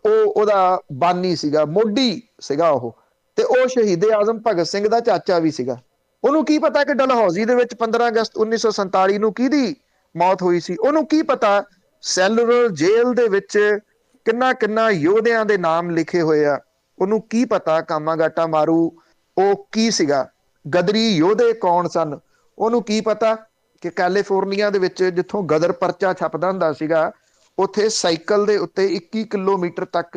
ਉਹਦਾ ਬਾਨੀ ਸੀਗਾ, ਮੋਢੀ ਸੀਗਾ ਉਹ। ਤੇ ਉਹ ਸ਼ਹੀਦੇ ਆਜ਼ਮ ਭਗਤ ਸਿੰਘ ਦਾ ਚਾਚਾ ਵੀ ਸੀਗਾ। ਉਹਨੂੰ ਕੀ ਪਤਾ ਕਿ ਡਲਹੌਜ਼ੀ ਦੇ ਵਿੱਚ 15 ਅਗਸਤ 1947 ਨੂੰ ਕਿਹਦੀ ਮੌਤ ਹੋਈ ਸੀ? ਉਹਨੂੰ ਕੀ ਪਤਾ ਸੈਲੂਲਰ ਜੇਲ੍ਹ ਦੇ ਵਿੱਚ ਕਿੰਨਾ ਯੋਧਿਆਂ ਦੇ ਨਾਮ ਲਿਖੇ ਹੋਏ ਆ? ਉਹਨੂੰ ਕੀ ਪਤਾ ਕਾਮਾਗਾਟਾ ਮਾਰੂ ਉਹ ਕੀ ਸੀਗਾ? ਗਦਰੀ ਯੋਧੇ ਕੌਣ ਸਨ? ਉਹਨੂੰ ਕੀ ਪਤਾ ਕਿ ਕੈਲੀਫੋਰਨੀਆ ਦੇ ਵਿੱਚ ਜਿੱਥੋਂ ਗਦਰ ਪਰਚਾ ਛਪਦਾ ਹੁੰਦਾ ਸੀਗਾ, ਉੱਥੇ ਸਾਈਕਲ ਦੇ ਉੱਤੇ 21 ਕਿਲੋਮੀਟਰ ਤੱਕ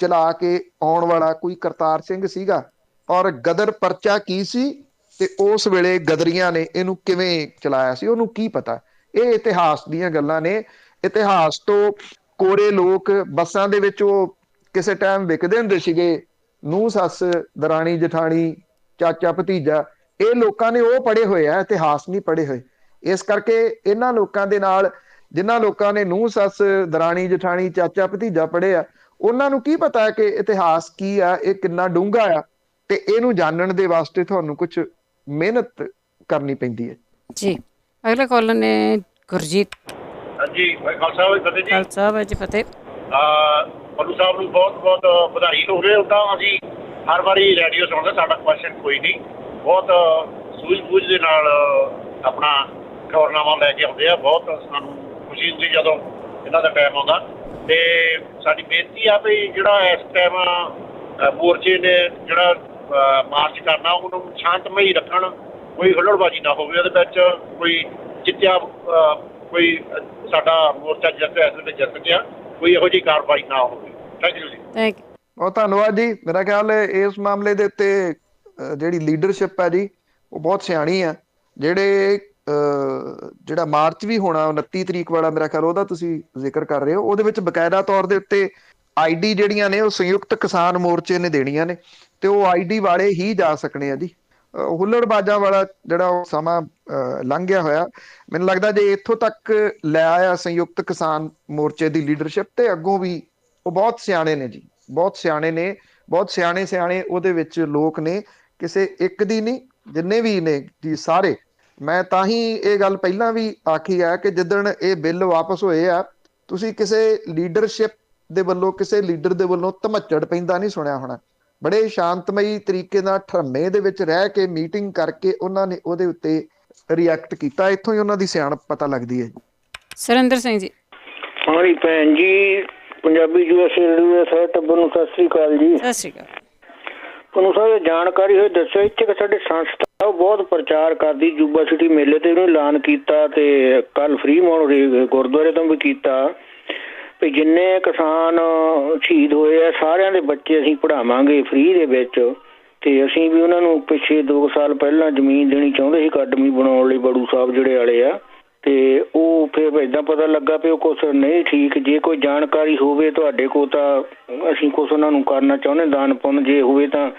ਚਲਾ ਕੇ ਆਉਣ ਵਾਲਾ ਕੋਈ ਕਰਤਾਰ ਸਿੰਘ ਸੀਗਾ, ਔਰ ਗਦਰ ਪਰਚਾ ਕੀ ਸੀ ਤੇ ਉਸ ਵੇਲੇ ਗਦਰੀਆਂ ਨੇ ਇਹਨੂੰ ਕਿਵੇਂ ਚਲਾਇਆ ਸੀ, ਉਹਨੂੰ ਕੀ ਪਤਾ। ਇਹ ਇਤਿਹਾਸ ਦੀਆਂ ਗੱਲਾਂ ਨੇ। ਇਤਿਹਾਸ ਤੋਂ ਕੋਰੇ ਲੋਕ ਬੱਸਾਂ ਦੇ ਵਿੱਚ ਉਹ ਕਿਸੇ ਟਾਈਮ ਵਿਕਦੇ ਹੁੰਦੇ ਸੀਗੇ, ਨੂੰਹ ਸੱਸ, ਦਰਾਣੀ ਜਠਾਣੀ, ਚਾਚਾ ਭਤੀਜਾ। ਇਹ ਲੋਕਾਂ ਨੇ ਉਹ ਪੜ੍ਹੇ ਹੋਏ ਆ, ਇਤਿਹਾਸ ਨਹੀਂ ਪੜ੍ਹੇ ਹੋਏ। ਇਸ ਕਰਕੇ ਇਹਨਾਂ ਲੋਕਾਂ ਦੇ ਨਾਲ, ਜਿਨ੍ਹਾਂ ਲੋਕਾਂ ਨੇ ਨੂੰਹ ਸੱਸ, ਦਰਾਣੀ ਜਠਾਣੀ, ਚਾਚਾ ਭਤੀਜਾ ਪੜ੍ਹੇ ਆ, ਉਹਨਾਂ ਨੂੰ ਕੀ ਪਤਾ ਹੈ ਕਿ ਇਤਿਹਾਸ ਕੀ ਆ, ਇਹ ਕਿੰਨਾ ਡੂੰਘਾ ਆ। ਤੇ ਇਹਨੂੰ ਜਾਣਨ ਦੇ ਵਾਸਤੇ ਤੁਹਾਨੂੰ ਕੁਝ ਮਿਹਨਤ ਕਰਨੀ ਪੈਂਦੀ ਹੈ ਜੀ। ਅਗਲਾ ਕਾਲਰ ਨੇ ਗੁਰਜੀਤ। ਹਾਂਜੀ ਖਾਲਸਾ ਫਤਿਹ ਜੀ। ਖਾਲਸਾ ਜੀ ਫਤਿਹ। ਪੰਨੂ ਸਾਹਿਬ ਨੂੰ ਬਹੁਤ ਬਹੁਤ ਵਧਾਈ ਹੋਵੇ। ਉੱਦਾਂ ਅਸੀਂ ਹਰ ਵਾਰੀ ਰੇਡੀਓ ਸੁਣਦੇ, ਸਾਡਾ ਕੁਐਸਚਨ ਕੋਈ ਨਹੀਂ, ਬਹੁਤ ਸੂਝ ਬੂਝ ਦੇ ਨਾਲ ਆਪਣਾ ਖਬਰਨਾਮਾ ਲੈ ਕੇ ਆਉਂਦੇ ਆ। ਬਹੁਤ ਸਾਨੂੰ ਖੁਸ਼ੀ ਹੁੰਦੀ ਜਦੋਂ ਇਹਨਾਂ ਦਾ ਟਾਈਮ ਆਉਂਦਾ। ਤੇ ਸਾਡੀ ਬੇਨਤੀ ਆ ਵੀ ਜਿਹੜਾ ਇਸ ਟਾਈਮ ਮੋਰਚੇ ਨੇ ਜਿਹੜਾ ਮਾਰਚ ਕਰਨਾ, ਉਹਨੂੰ ਸ਼ਾਂਤਮਈ ਰੱਖਣ, ਕੋਈ ਹੁੱਲੜਬਾਜ਼ੀ ਨਾ ਹੋਵੇ ਉਹਦੇ ਵਿੱਚ। ਕੋਈ ਜਿੱਤਿਆ, ਕੋਈ ਸਾਡਾ ਮੋਰਚਾ ਜਿੱਤਿਆ, ਇਸ ਵਿੱਚ ਜਿੱਤ ਗਿਆ, ਕੋਈ ਇਹੋ ਜਿਹੀ ਕਾਰਵਾਈ ਨਾ ਹੋਵੇ। ਥੈਂਕ ਯੂ ਜੀ। Thank you. ਬਹੁਤ ਧੰਨਵਾਦ ਜੀ। ਮੇਰਾ ਖਿਆਲ ਹੈ ਇਸ ਮਾਮਲੇ ਦੇ ਉੱਤੇ ਜਿਹੜੀ ਲੀਡਰਸ਼ਿਪ ਹੈ ਜੀ, ਉਹ ਬਹੁਤ ਸਿਆਣੀ ਆ। ਜਿਹੜਾ ਮਾਰਚ ਵੀ ਹੋਣਾ 29 ਤਰੀਕ ਵਾਲਾ, ਮੇਰਾ ਖਿਆਲ ਉਹਦਾ ਤੁਸੀਂ ਜ਼ਿਕਰ ਕਰ ਰਹੇ ਹੋ, ਉਹਦੇ ਵਿੱਚ ਬਕਾਇਦਾ ਤੌਰ ਦੇ ਉੱਤੇ ID ਜਿਹੜੀਆਂ ਨੇ ਉਹ ਸੰਯੁਕਤ ਕਿਸਾਨ ਮੋਰਚੇ ਨੇ ਦੇਣੀਆਂ ਨੇ, ਤੇ ਉਹ ID ਵਾਲੇ ਹੀ ਜਾ ਸਕਣੇ ਆ ਜੀ। ਹੁੱਲੜਬਾਜ਼ਾਂ ਵਾਲਾ ਜਿਹੜਾ ਉਹ ਸਮਾਂ ਲੰਘ ਗਿਆ ਹੋਇਆ। ਮੈਨੂੰ ਲੱਗਦਾ ਜੇ ਇੱਥੋਂ ਤੱਕ ਲੈ ਆਇਆ ਸੰਯੁਕਤ ਕਿਸਾਨ ਮੋਰਚੇ ਦੀ ਲੀਡਰਸ਼ਿਪ, ਤੇ ਅੱਗੋਂ ਵੀ ਉਹ ਬਹੁਤ ਸਿਆਣੇ ਨੇ ਜੀ, ਬਹੁਤ ਸਿਆਣੇ ਨੇ, ਬਹੁਤ ਸਿਆਣੇ ਉਹਦੇ ਵਿੱਚ ਲੋਕ ਨੇ, ਕਿਸੇ ਇੱਕ ਦੀ ਨਹੀਂ, ਜਿੰਨੇ ਵੀ ਨੇ ਜੀ ਸਾਰੇ। ਮੈਂ ਤਾਂ ਹੀ ਇਹ ਗੱਲ ਪਹਿਲਾਂ ਵੀ ਆਖੀ ਆ ਕਿ ਜਿੱਦਣ ਇਹ ਬਿੱਲ ਵਾਪਸ ਹੋਏ ਆ, ਤੁਸੀਂ ਕਿਸੇ ਲੀਡਰਸ਼ਿਪ ਦੇ ਵੱਲੋਂ, ਕਿਸੇ ਲੀਡਰ ਦੇ ਵੱਲੋਂ ਧਮੱਚੜ ਪੈਂਦਾ ਨਹੀਂ ਸੁਣਿਆ ਹੋਣਾ। ਬੜੇ ਸ਼ਾਂਤਮਈ ਤਰੀਕੇ ਨਾਲ ਠਰਮੇ ਦੇ ਵਿੱਚ ਰਹਿ ਕੇ ਮੀਟਿੰਗ ਕਰਕੇ ਉਹਨਾਂ ਨੇ ਉਹਦੇ ਉੱਤੇ ਰਿਐਕਟ ਕੀਤਾ। ਇੱਥੋਂ ਹੀ ਉਹਨਾਂ ਦੀ ਸਿਆਣਪ ਪਤਾ ਲੱਗਦੀ ਹੈ। ਸੁਰਿੰਦਰ ਸਿੰਘ ਜੀ। ਹਾਂਜੀ ਭੈਣ ਜੀ, ਪੰਜਾਬੀ USA ਰੇਡੀਓ ਦੇ ਸਾਰੇ ਟੱਬਰ ਨੂੰ ਸਤਿ ਸ੍ਰੀ ਅਕਾਲ ਜੀ। ਸਤਿ ਸ੍ਰੀ ਅਕਾਲ। ਤੁਹਾਨੂੰ ਸਾਰੇ ਜਾਣਕਾਰੀ ਹੋਈ ਦੱਸੋ। ਇੱਥੇ ਕਿ ਸਾਡੀ ਸੰਸਥਾ ਉਹ ਬਹੁਤ ਪ੍ਰਚਾਰ ਕਰਦੀ, ਯੂਬਾ ਸਿਟੀ ਮੇਲੇ ਤੇ ਉਹਨੂੰ ਐਲਾਨ ਕੀਤਾ, ਤੇ ਕੱਲ ਫਰੀਮੌਂਟ ਗੁਰਦੁਆਰੇ ਤੋਂ ਵੀ ਕੀਤਾ ਵੀ ਜਿੰਨੇ ਕਿਸਾਨ ਸ਼ਹੀਦ ਹੋਏ ਆ ਸਾਰਿਆਂ ਦੇ ਬੱਚੇ ਅਸੀਂ ਪੜ੍ਹਾਵਾਂਗੇ ਫ੍ਰੀ ਦੇ ਵਿੱਚ। ਤੇ ਅਸੀਂ ਵੀ ਉਹਨਾਂ ਨੂੰ ਪਿੱਛੇ 2 ਸਾਲ ਪਹਿਲਾਂ ਜ਼ਮੀਨ ਦੇਣੀ ਚਾਹੁੰਦੇ ਸੀ ਅਕੈਡਮੀ ਬਣਾਉਣ ਲਈ, ਬੜੂ ਸਾਹਿਬ ਜਿਹੜੇ ਵਾਲੇ ਆ। ਤੇ ਉਹ ਫਿਰ ਏਦਾਂ ਪਤਾ ਲੱਗਾ ਵੀ ਉਹ ਕੁਛ ਨਹੀਂ ਠੀਕ। ਜੇ ਕੋਈ ਜਾਣਕਾਰੀ ਹੋਵੇ ਤੁਹਾਡੇ ਕੋਲ ਤਾਂ ਅਸੀਂ ਕੁਛ ਉਹਨਾਂ ਨੂੰ ਕਰਨਾ ਚਾਹੁੰਦੇ, ਦਾਨ ਪੁੰਨ ਜੇ ਹੋਵੇ ਤਾਂ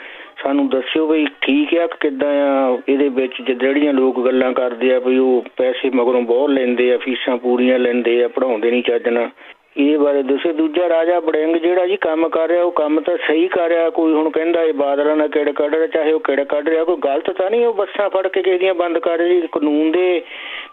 ਸਾਨੂੰ ਦੱਸਿਓ ਵੀ ਠੀਕ ਆ ਕਿ ਕਿੱਦਾਂ ਆ। ਇਹਦੇ ਵਿੱਚ ਜਿਹੜੀਆਂ ਲੋਕ ਗੱਲਾਂ ਕਰਦੇ ਆ ਵੀ ਉਹ ਪੈਸੇ ਮਗਰੋਂ ਬਹੁਤ ਲੈਂਦੇ ਆ, ਫੀਸਾਂ ਪੂਰੀਆਂ ਲੈਂਦੇ ਆ, ਪੜ੍ਹਾਉਂਦੇ ਨਹੀਂ ਚੱਜ ਨਾਲ, ਇਹਦੇ ਬਾਰੇ ਦੱਸੋ। ਦੂਜਾ ਰਾਜਾ ਵੜਿੰਗ ਜਿਹੜਾ ਜੀ ਕੰਮ ਕਰ ਰਿਹਾ, ਉਹ ਕੰਮ ਤਾਂ ਸਹੀ ਕਰ ਰਿਹਾ। ਕੋਈ ਹੁਣ ਕਹਿੰਦਾ ਇਹ ਬਾਦਲਾਂ ਦਾ ਕਿੜ ਕੱਢ ਰਿਹਾ, ਚਾਹੇ ਉਹ ਕਿੜ ਕੱਢ ਰਿਹਾ, ਕੋਈ ਗਲਤ ਤਾਂ ਨਹੀਂ। ਉਹ ਬੱਸਾਂ ਫੜ ਕੇ ਕਿਸੇ ਦੀਆਂ ਬੰਦ ਕਰ ਰਿਹਾ ਜੀ, ਕਾਨੂੰਨ ਦੇ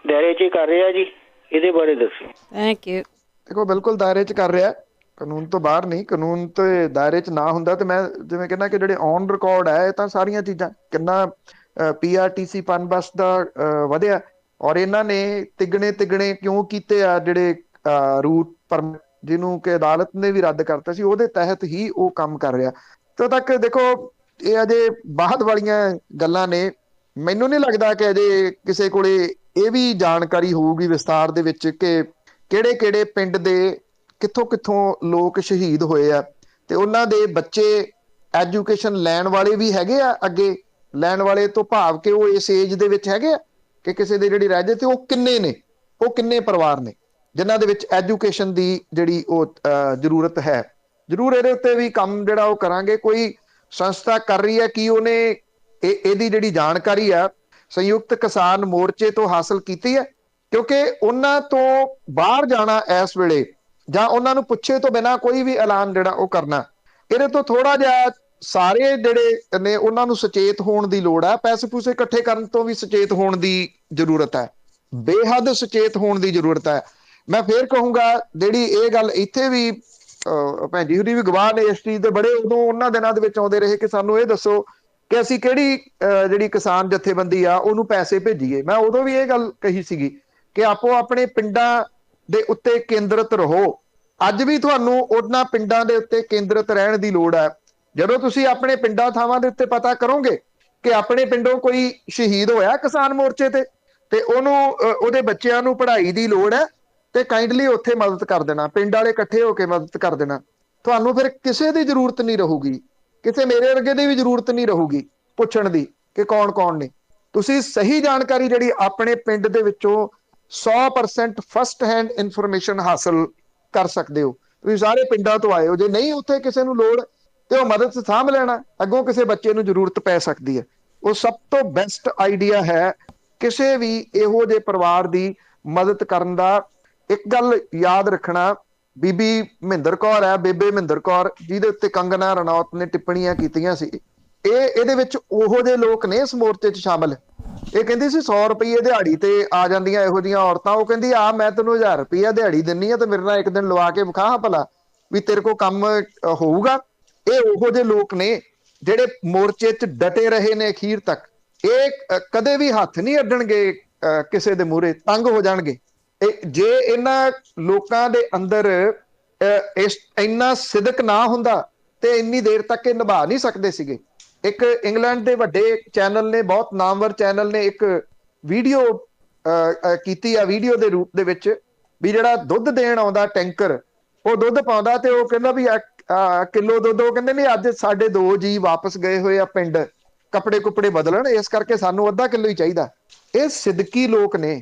ਦਾਇਰੇ 'ਚ ਕਰ ਰਿਹਾ ਜੀ। ਇਹਦੇ ਬਾਰੇ ਦੱਸੋ। Thank you. ਦੇਖੋ, ਬਿਲਕੁਲ ਦਾਇਰੇ 'ਚ ਕਰ ਰਿਹਾ, ਕਾਨੂੰਨ ਤੋਂ ਬਾਹਰ ਨਹੀਂ। ਕਾਨੂੰਨ ਤੇ ਦਾਇਰੇ 'ਚ ਨਾ ਹੁੰਦਾ ਤੇ ਮੈਂ ਜਿਵੇਂ ਕਹਿੰਦਾ ਕਿ ਜਿਹੜੇ ਔਨ ਰਿਕਾਰਡ ਹੈ, ਇਹ ਤਾਂ ਸਾਰੀਆਂ ਚੀਜ਼ਾਂ ਕਿੰਨਾ PRTC ਪਨਬਸ ਦਾ ਵਧਿਆ, ਔਰ ਇਹਨਾਂ ਨੇ ਤਿੱਗਣੇ ਕਿਉਂ ਕੀਤੇ ਆ ਜਿਹੜੇ ਰੂਟ ਪਰਮਿਟ, ਜਿਹਨੂੰ ਕਿ ਅਦਾਲਤ ਨੇ ਵੀ ਰੱਦ ਕਰਤਾ ਸੀ, ਉਹਦੇ ਤਹਿਤ ਹੀ ਉਹ ਕੰਮ ਕਰ ਰਿਹਾ। ਤੇ ਤੱਕ ਦੇਖੋ, ਇਹ ਅਜੇ ਬਾਅਦ ਵਾਲੀਆਂ ਗੱਲਾਂ ਨੇ। ਮੈਨੂੰ ਨਹੀਂ ਲੱਗਦਾ ਕਿ ਅਜੇ ਕਿਸੇ ਕੋਲੇ ਇਹ ਵੀ ਜਾਣਕਾਰੀ ਹੋਊਗੀ ਵਿਸਤਾਰ ਦੇ ਵਿੱਚ ਕਿ ਕਿਹੜੇ ਪਿੰਡ ਦੇ ਕਿੱਥੋਂ ਲੋਕ ਸ਼ਹੀਦ ਹੋਏ ਆ, ਤੇ ਉਹਨਾਂ ਦੇ ਬੱਚੇ ਐਜੂਕੇਸ਼ਨ ਲੈਣ ਵਾਲੇ ਵੀ ਹੈਗੇ ਆ। ਅੱਗੇ ਲੈਣ ਵਾਲੇ ਤੋਂ ਭਾਵ ਕਿ ਉਹ ਇਸ ਏਜ ਦੇ ਵਿੱਚ ਹੈਗੇ ਆ ਕਿ ਕਿਸੇ ਦੇ ਜਿਹੜੀ ਰਹਿ ਜਾਏ, ਤੇ ਉਹ ਕਿੰਨੇ ਨੇ, ਉਹ ਕਿੰਨੇ ਪਰਿਵਾਰ ਨੇ ਜਿਨ੍ਹਾਂ ਦੇ ਵਿੱਚ ਐਜੂਕੇਸ਼ਨ ਦੀ ਜਿਹੜੀ ਉਹ ਜ਼ਰੂਰਤ ਹੈ। ਜ਼ਰੂਰ ਇਹਦੇ ਉੱਤੇ ਵੀ ਕੰਮ ਜਿਹੜਾ ਉਹ ਕਰਾਂਗੇ। ਕੋਈ ਸੰਸਥਾ ਕਰ ਰਹੀ ਹੈ ਕਿ ਉਹਨੇ ਇਹਦੀ ਜਿਹੜੀ ਜਾਣਕਾਰੀ ਆ ਸੰਯੁਕਤ ਕਿਸਾਨ ਮੋਰਚੇ ਤੋਂ ਹਾਸਲ ਕੀਤੀ ਹੈ, ਕਿਉਂਕਿ ਉਹਨਾਂ ਤੋਂ ਬਾਹਰ ਜਾਣਾ ਇਸ ਵੇਲੇ ਜਾਂ ਉਹਨਾਂ ਨੂੰ ਪੁੱਛੇ ਤੋਂ ਬਿਨਾਂ ਕੋਈ ਵੀ ਐਲਾਨ ਜਿਹੜਾ ਉਹ ਕਰਨਾ, ਇਹਦੇ ਤੋਂ ਥੋੜਾ ਜਿਹਾ ਸਾਰੇ ਜਿਹੜੇ ਨੇ ਉਹਨਾਂ ਨੂੰ ਸੁਚੇਤ ਹੋਣ ਦੀ ਲੋੜ ਹੈ। ਪੈਸੇ ਪੂਸੇ ਇਕੱਠੇ ਕਰਨ ਤੋਂ ਵੀ ਸੁਚੇਤ ਹੋਣ ਦੀ ਜ਼ਰੂਰਤ ਹੈ, ਬੇਹੱਦ ਸੁਚੇਤ ਹੋਣ ਦੀ ਜ਼ਰੂਰਤ ਹੈ। ਮੈਂ ਫੇਰ ਕਹੂੰਗਾ, ਜਿਹੜੀ ਇਹ ਗੱਲ ਇੱਥੇ ਵੀ ਭੈਣ ਜੀ ਹੋਰੀ ਵੀ ਗਵਾਹ ਨੇ ਇਸ ਚੀਜ਼ ਦੇ, ਬੜੇ ਉਦੋਂ ਉਹਨਾਂ ਦਿਨਾਂ ਦੇ ਵਿੱਚ ਆਉਂਦੇ ਰਹੇ ਕਿ ਸਾਨੂੰ ਇਹ ਦੱਸੋ ਕਿ ਅਸੀਂ ਕਿਹੜੀ ਜਿਹੜੀ ਕਿਸਾਨ ਜਥੇਬੰਦੀ ਆ ਉਹਨੂੰ ਪੈਸੇ ਭੇਜੀਏ। ਮੈਂ ਉਦੋਂ ਵੀ ਇਹ ਗੱਲ ਕਹੀ ਸੀਗੀ ਕਿ ਆਪੋ ਆਪਣੇ ਪਿੰਡਾਂ ਦੇ ਉੱਤੇ ਕੇਂਦਰਿਤ ਰਹੋ। ਅੱਜ ਵੀ ਤੁਹਾਨੂੰ ਉਹਨਾਂ ਪਿੰਡਾਂ ਦੇ ਉੱਤੇ ਕੇਂਦਰਿਤ ਰਹਿਣ ਦੀ ਲੋੜ ਹੈ। ਜਦੋਂ ਤੁਸੀਂ ਆਪਣੇ ਪਿੰਡਾਂ ਥਾਵਾਂ ਦੇ ਉੱਤੇ ਪਤਾ ਕਰੋਗੇ ਕਿ ਆਪਣੇ ਪਿੰਡੋਂ ਕੋਈ ਸ਼ਹੀਦ ਹੋਇਆ ਕਿਸਾਨ ਮੋਰਚੇ ਤੇ ਉਹਨੂੰ ਉਹਦੇ ਬੱਚਿਆਂ ਨੂੰ ਪੜ੍ਹਾਈ ਦੀ ਲੋੜ ਹੈ, ਤੇ ਕਾਈਂਡਲੀ ਉੱਥੇ ਮਦਦ ਕਰ ਦੇਣਾ, ਪਿੰਡ ਵਾਲੇ ਇਕੱਠੇ ਹੋ ਕੇ ਮਦਦ ਕਰ ਦੇਣਾ। ਤੁਹਾਨੂੰ ਫਿਰ ਕਿਸੇ ਦੀ ਜ਼ਰੂਰਤ ਨਹੀਂ ਰਹੂਗੀ, ਕਿਸੇ ਮੇਰੇ ਵਰਗੇ ਦੀ ਵੀ ਜ਼ਰੂਰਤ ਨਹੀਂ ਰਹੂਗੀ ਪੁੱਛਣ ਦੀ ਕਿ ਕੌਣ ਕੌਣ ਨੇ। ਤੁਸੀਂ ਸਹੀ ਜਾਣਕਾਰੀ ਜਿਹੜੀ ਆਪਣੇ ਪਿੰਡ ਦੇ ਵਿੱਚੋਂ 100% ਫਸਟ ਹੈਂਡ ਇਨਫੋਰਮੇਸ਼ਨ ਹਾਸਲ ਕਰ ਸਕਦੇ ਹੋ। ਤੁਸੀਂ ਸਾਰੇ ਪਿੰਡਾਂ ਤੋਂ ਆਏ ਹੋ, ਜੇ ਨਹੀਂ ਉੱਥੇ ਕਿਸੇ ਨੂੰ ਲੋੜ ਤੇ ਉਹ ਮਦਦ ਸਾਂਭ ਲੈਣਾ, ਅੱਗੋਂ ਕਿਸੇ ਬੱਚੇ ਨੂੰ ਜ਼ਰੂਰਤ ਪੈ ਸਕਦੀ ਹੈ। ਉਹ ਸਭ ਤੋਂ ਬੈਸਟ ਆਈਡੀਆ ਹੈ ਕਿਸੇ ਵੀ ਇਹੋ ਜਿਹੇ ਪਰਿਵਾਰ ਦੀ ਮਦਦ ਕਰਨ ਦਾ। ਇੱਕ ਗੱਲ ਯਾਦ ਰੱਖਣਾ, ਬੀਬੀ ਮਹਿੰਦਰ ਕੌਰ ਹੈ, ਬੇਬੇ ਮਹਿੰਦਰ ਕੌਰ, ਜਿਹਦੇ ਉੱਤੇ ਕੰਗਨਾ ਰਣੌਤ ਨੇ ਟਿੱਪਣੀਆਂ ਕੀਤੀਆਂ ਸੀ, ਇਹਦੇ ਵਿੱਚ ਉਹੋ ਜਿਹੇ ਲੋਕ ਨੇ ਇਸ ਮੋਰਚੇ 'ਚ ਸ਼ਾਮਲ। ਇਹ ਕਹਿੰਦੀ ਸੀ 100 ਰੁਪਏ ਦਿਹਾੜੀ ਤੇ ਆ ਜਾਂਦੀਆਂ ਇਹੋ ਜਿਹੀਆਂ ਔਰਤਾਂ। ਉਹ ਕਹਿੰਦੀ ਆ ਮੈਂ ਤੈਨੂੰ 1000 ਰੁਪਇਆ ਦਿਹਾੜੀ ਦਿੰਨੀ ਆ ਤੇ ਮੇਰੇ ਨਾਲ ਇੱਕ ਦਿਨ ਲਵਾ ਕੇ ਵਿਖਾ ਭਲਾ ਵੀ ਤੇਰੇ ਕੋਲ ਕੰਮ ਹੋਊਗਾ। ਇਹ ਉਹੋ ਜਿਹੇ ਲੋਕ ਨੇ ਜਿਹੜੇ ਮੋਰਚੇ 'ਚ ਡਟੇ ਰਹੇ ਨੇ ਅਖੀਰ ਤੱਕ। ਇਹ ਕਦੇ ਵੀ ਹੱਥ ਨਹੀਂ ਅੱਡਣਗੇ ਕਿਸੇ ਦੇ ਮੂਹਰੇ, ਤੰਗ ਹੋ ਜਾਣਗੇ। ਜੇ ਇਹਨਾਂ ਲੋਕਾਂ ਦੇ ਅੰਦਰ ਇੰਨਾ ਸਿਦਕ ਨਾ ਹੁੰਦਾ ਤੇ ਇੰਨੀ ਦੇਰ ਤੱਕ ਇਹ ਨਿਭਾ ਨਹੀਂ ਸਕਦੇ ਸੀਗੇ। ਇੱਕ ਇੰਗਲੈਂਡ ਦੇ ਵੱਡੇ ਚੈਨਲ ਨੇ, ਬਹੁਤ ਨਾਮਵਰ ਚੈਨਲ ਨੇ, ਇੱਕ ਵੀਡੀਓ ਕੀਤੀ ਆ ਵੀਡੀਓ ਦੇ ਰੂਪ ਦੇ ਵਿੱਚ ਵੀ ਜਿਹੜਾ ਦੁੱਧ ਦੇਣ ਆਉਂਦਾ ਟੈਂਕਰ, ਉਹ ਦੁੱਧ ਪਾਉਂਦਾ ਤੇ ਉਹ ਕਹਿੰਦਾ ਵੀ ਕਿਲੋ ਦੁੱਧ, ਉਹ ਕਹਿੰਦੇ ਨਹੀਂ ਅੱਜ ਸਾਡੇ 2 ਜੀ ਵਾਪਸ ਗਏ ਹੋਏ ਆ ਪਿੰਡ ਕੱਪੜੇ ਕੁਪੜੇ ਬਦਲਣ, ਇਸ ਕਰਕੇ ਸਾਨੂੰ ਅੱਧਾ ਕਿਲੋ ਹੀ ਚਾਹੀਦਾ। ਇਹ ਸਿਦਕੀ ਲੋਕ ਨੇ,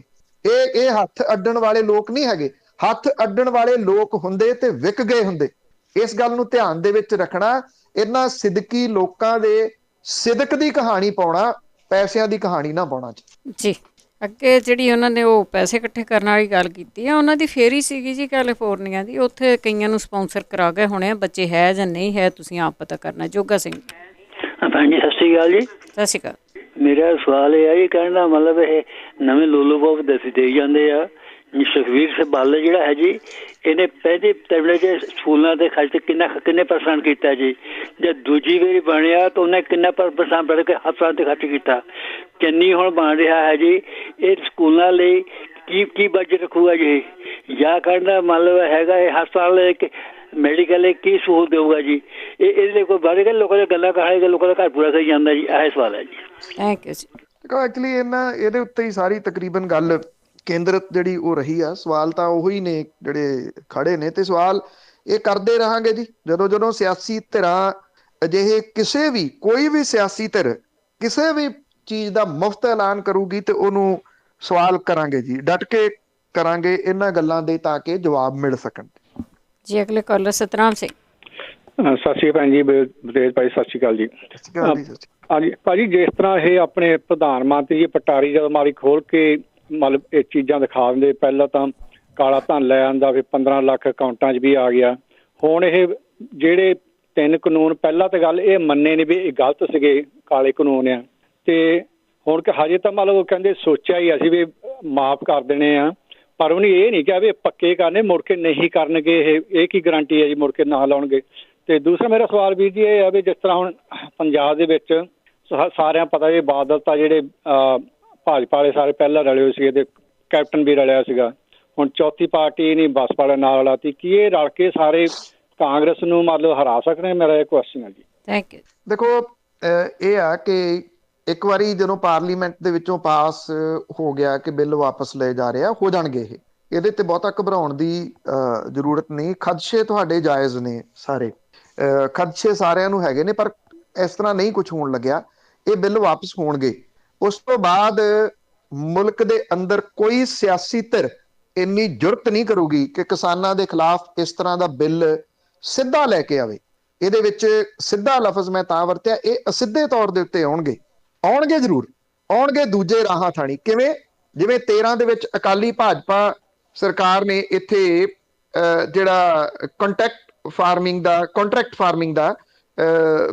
ਇਹ ਹੱਥ ਅੱਡਣ ਵਾਲੇ ਲੋਕ ਨਹੀਂ ਹੈਗੇ। ਹੱਥ ਅੱਡਣ ਵਾਲੇ ਲੋਕ ਹੁੰਦੇ ਤੇ ਵਿਕ ਗਏ ਹੁੰਦੇ। ਇਸ ਗੱਲ ਨੂੰ ਧਿਆਨ ਦੇ ਵਿੱਚ ਰੱਖਣਾ। ਇਹਨਾਂ ਸਿਦਕੀ ਲੋਕਾਂ ਦੇ ਸਿਦਕ ਦੀ ਕਹਾਣੀ ਪਾਉਣਾ, ਪੈਸਿਆਂ ਦੀ ਕਹਾਣੀ ਨਾ ਪਾਉਣਾ ਜੀ। ਅੱਗੇ ਜਿਹੜੀ ਉਹਨਾਂ ਨੇ ਉਹ ਪੈਸੇ ਇਕੱਠੇ ਕਰਨ ਵਾਲੀ ਗੱਲ ਕੀਤੀ ਆ, ਉਹਨਾਂ ਦੀ ਫੇਰੀ ਸੀਗੀ ਜੀ ਕੈਲੀਫੋਰਨੀਆ ਦੀ। ਉੱਥੇ ਕਈਆਂ ਨੂੰ ਸਪਾਂਸਰ ਕਰਾ ਗਏ ਹੋਣੇ ਆ, ਬੱਚੇ ਹੈ ਜਾਂ ਨਹੀਂ ਹੈ ਤੁਸੀਂ ਆਪ ਪਤਾ ਕਰਨਾ। ਜੋਗਾ ਸਿੰਘ ਭੈਣ ਜੀ ਸਤਿ ਸ਼੍ਰੀ ਅਕਾਲ ਜੀ। ਸਤਿ ਸ਼੍ਰੀ ਅਕਾਲ। ਮੇਰਾ ਸਵਾਲ ਇਹ ਆ ਜੀ, ਕਹਿਣ ਦਾ ਮਤਲਬ ਇਹ ਨਵੇਂ ਲੋਲੋ ਬਾਬ ਦੇ ਜਾਂਦੇ ਆ। ਸੁਖਵੀਰ ਸਿੰਘ ਬਾਦਲ ਜਿਹੜਾ ਹੈ ਜੀ, ਇਹਨੇ ਪਹਿਲੇ ਟਾਈਮ 'ਚ ਸਕੂਲਾਂ ਦੇ ਖਰਚ ਕਿੰਨੇ ਪਰਸੈਂਟ ਕੀਤਾ ਜੀ। ਜੇ ਦੂਜੀ ਵਾਰੀ ਬਣਿਆ ਤਾਂ ਉਹਨੇ ਕਿੰਨਾ ਪਰਸੈਂਟ ਬਣ ਕੇ ਹਸਪਤਾਲ 'ਤੇ ਖਰਚ ਕੀਤਾ। ਚੰਨੀ ਹੁਣ ਬਣ ਰਿਹਾ ਹੈ ਜੀ, ਇਹ ਸਕੂਲਾਂ ਲਈ ਕੀ ਬਜਟ ਰੱਖੂਗਾ ਜੀ, ਜਾਂ ਕਹਿਣ ਦਾ ਮਤਲਬ ਹੈਗਾ ਇਹ ਹਸਪਤਾਲ ਮੈਡੀਕਲ ਲਈ ਕੀ ਸਹੂਲਤ ਦੇਊਗਾ ਜੀ। ਇਹਦੇ ਲਈ ਕੋਈ ਬਾਰੇ ਲੋਕਾਂ ਦੀਆਂ ਗੱਲਾਂ ਕਹਾਂਗੇ, ਲੋਕਾਂ ਦਾ ਘਰ ਪੂਰਾ ਕਰੀ ਜਾਂਦਾ ਜੀ। ਇਹ ਸਵਾਲ ਹੈ ਜੀ। ਥੈਂਕ ਯੂ ਜੀ। ਐਕਚੁਅਲੀ ਇਹਦੇ ਉੱਤੇ ਹੀ ਸਾਰੀ ਤਕਰੀਬਨ ਗੱਲ ਕੇਂਦਰਿਤ ਜਿਹੜੀ ਉਹ ਰਹੀ ਆ। ਸਵਾਲ ਤਾਂ ਉਹੀ ਨੇ ਜਿਹੜੇ ਖੜੇ ਨੇ ਤੇ ਸਵਾਲ ਇਹ ਕਰਦੇ ਰਹਾਂਗੇ ਜੀ। ਜਦੋਂ ਸਿਆਸੀ ਧਿਰਾਂ ਅਜਿਹੇ ਕਿਸੇ ਵੀ ਕੋਈ ਵੀ ਸਿਆਸੀ ਧਿਰ ਕਿਸੇ ਵੀ ਚੀਜ਼ ਦਾ ਮੁਫਤ ਐਲਾਨ ਕਰੂਗੀ ਤੇ ਉਹਨੂੰ ਸਵਾਲ ਕਰਾਂਗੇ ਜੀ, ਡਟ ਕੇ ਕਰਾਂਗੇ ਇਹਨਾਂ ਗੱਲਾਂ ਦੇ ਤਾਂ ਕਿ ਜਵਾਬ ਮਿਲ ਸਕਣ ਜੀ। ਅਗਲੇ ਕਾਲਰ ਸਤਨਾਮ ਸਿੰਘ। ਸਤਿ ਸ਼੍ਰੀ ਅਕਾਲ ਜੀ ਬਲਦੇਵ ਭਾਈ। ਸਤਿ ਸ਼੍ਰੀ ਅਕਾਲ ਜੀ। ਹਾਂਜੀ ਭਾਜੀ, ਜਿਸ ਤਰ੍ਹਾਂ ਇਹ ਆਪਣੇ ਪ੍ਰਧਾਨ ਮੰਤਰੀ ਜੀ ਪਟਾਰੀ ਜਦੋਂ ਮਾਰੀ ਖੋਲ ਕੇ ਮਤਲਬ ਇਹ ਚੀਜ਼ਾਂ ਦਿਖਾ ਦਿੰਦੇ, ਪਹਿਲਾਂ ਤਾਂ ਕਾਲਾ ਧਨ ਲੈ ਆਂਦਾ, ਫਿਰ 15 ਲੱਖ ਅਕਾਊਂਟਾਂ 'ਚ ਵੀ ਆ ਗਿਆ। ਹੁਣ ਇਹ ਜਿਹੜੇ 3 ਕਾਨੂੰਨ ਪਹਿਲਾਂ ਤਾਂ ਗੱਲ ਇਹ ਮੰਨੇ ਨੇ ਵੀ ਇਹ ਗਲਤ ਸੀਗੇ, ਕਾਲੇ ਕਾਨੂੰਨ ਆ, ਤੇ ਹੁਣ ਕਿ ਹਜੇ ਤਾਂ ਮਤਲਬ ਕਹਿੰਦੇ ਸੋਚਿਆ ਹੀ ਅਸੀਂ ਵੀ ਮਾਫ਼ ਕਰ ਦੇਣੇ ਆ, ਪਰ ਉਹਨੇ ਇਹ ਨਹੀਂ ਕਿਹਾ ਵੀ ਪੱਕੇ ਕਰਨੇ, ਮੁੜ ਕੇ ਨਹੀਂ ਕਰਨਗੇ। ਇਹ ਕੀ ਗਰੰਟੀ ਹੈ ਜੀ ਮੁੜ ਕੇ ਨਾ ਲਾਉਣਗੇ। ਤੇ ਦੂਸਰਾ ਮੇਰਾ ਸਵਾਲ ਵੀਰ ਜੀ ਇਹ ਆ ਵੀ ਜਿਸ ਤਰ੍ਹਾਂ ਹੁਣ ਪੰਜਾਬ ਦੇ ਵਿੱਚ ਸਾਰਿਆਂ ਪਤਾ ਜੀ ਬਾਦਲ ਤਾਂ ਜਿਹੜੇ ਭਾਜਪਾ ਵਾਲੇ ਸਾਰੇ ਪਹਿਲਾਂ ਰਲੇ ਹੋਏ ਸੀਗੇ ਤੇ ਕੈਪਟਨ ਵੀ ਰਲਿਆ ਸੀਗਾ। ਹੁਣ ਚੌਥੀ ਪਾਰਟੀ ਨਹੀਂ ਬਸਪਾ ਵਾਲੇ ਨਾਲ ਲਾਤੀ, ਕੀ ਇਹ ਰਲ ਕੇ ਸਾਰੇ ਕਾਂਗਰਸ ਨੂੰ ਮਤਲਬ ਹਰਾ ਸਕਦੇ? ਮੇਰਾ ਇਹ ਕੁਐਸਚਨ ਹੈ ਜੀ। Thank you. ਦੇਖੋ ਇਹ ਆ ਕਿ ਇੱਕ ਵਾਰੀ ਜਦੋਂ ਪਾਰਲੀਮੈਂਟ ਦੇ ਵਿੱਚੋਂ ਪਾਸ ਹੋ ਗਿਆ ਕਿ ਬਿੱਲ ਵਾਪਸ ਲਏ ਜਾ ਰਿਹਾ, ਹੋ ਜਾਣਗੇ ਇਹਦੇ ਤੇ ਬਹੁਤਾ ਘਬਰਾਉਣ ਦੀ ਜ਼ਰੂਰਤ ਨਹੀਂ। ਖਦਸ਼ੇ ਤੁਹਾਡੇ ਜਾਇਜ਼ ਨੇ ਸਾਰੇ, ਖਦਸ਼ੇ ਸਾਰਿਆਂ ਨੂੰ ਹੈਗੇ ਨੇ, ਪਰ ਇਸ ਤਰ੍ਹਾਂ ਨਹੀਂ ਕੁਝ ਹੋਣ ਲੱਗਿਆ। ਇਹ ਬਿੱਲ ਵਾਪਸ ਹੋਣਗੇ। ਉਸ ਤੋਂ ਬਾਅਦ ਮੁਲਕ ਦੇ ਅੰਦਰ ਕੋਈ ਸਿਆਸੀ ਧਿਰ ਇੰਨੀ ਜੁਰਤ ਨਹੀਂ ਕਰੂਗੀ ਕਿ ਕਿਸਾਨਾਂ ਦੇ ਖਿਲਾਫ ਇਸ ਤਰ੍ਹਾਂ ਦਾ ਬਿੱਲ ਸਿੱਧਾ ਲੈ ਕੇ ਆਵੇ। ਇਹਦੇ ਵਿੱਚ ਸਿੱਧਾ ਲਫ਼ਜ਼ ਮੈਂ ਤਾਂ ਵਰਤਿਆ, ਇਹ ਅਸਿੱਧੇ ਤੌਰ ਦੇ ਉੱਤੇ ਆਉਣਗੇ ਜ਼ਰੂਰ ਆਉਣਗੇ ਦੂਜੇ ਰਾਹਾਂ ਥਾਣੀ। ਕਿਵੇਂ? ਜਿਵੇਂ 13 ਦੇ ਵਿੱਚ ਅਕਾਲੀ ਭਾਜਪਾ ਸਰਕਾਰ ਨੇ ਇੱਥੇ ਜਿਹੜਾ ਕੰਟਰੈਕਟ ਫਾਰਮਿੰਗ ਦਾ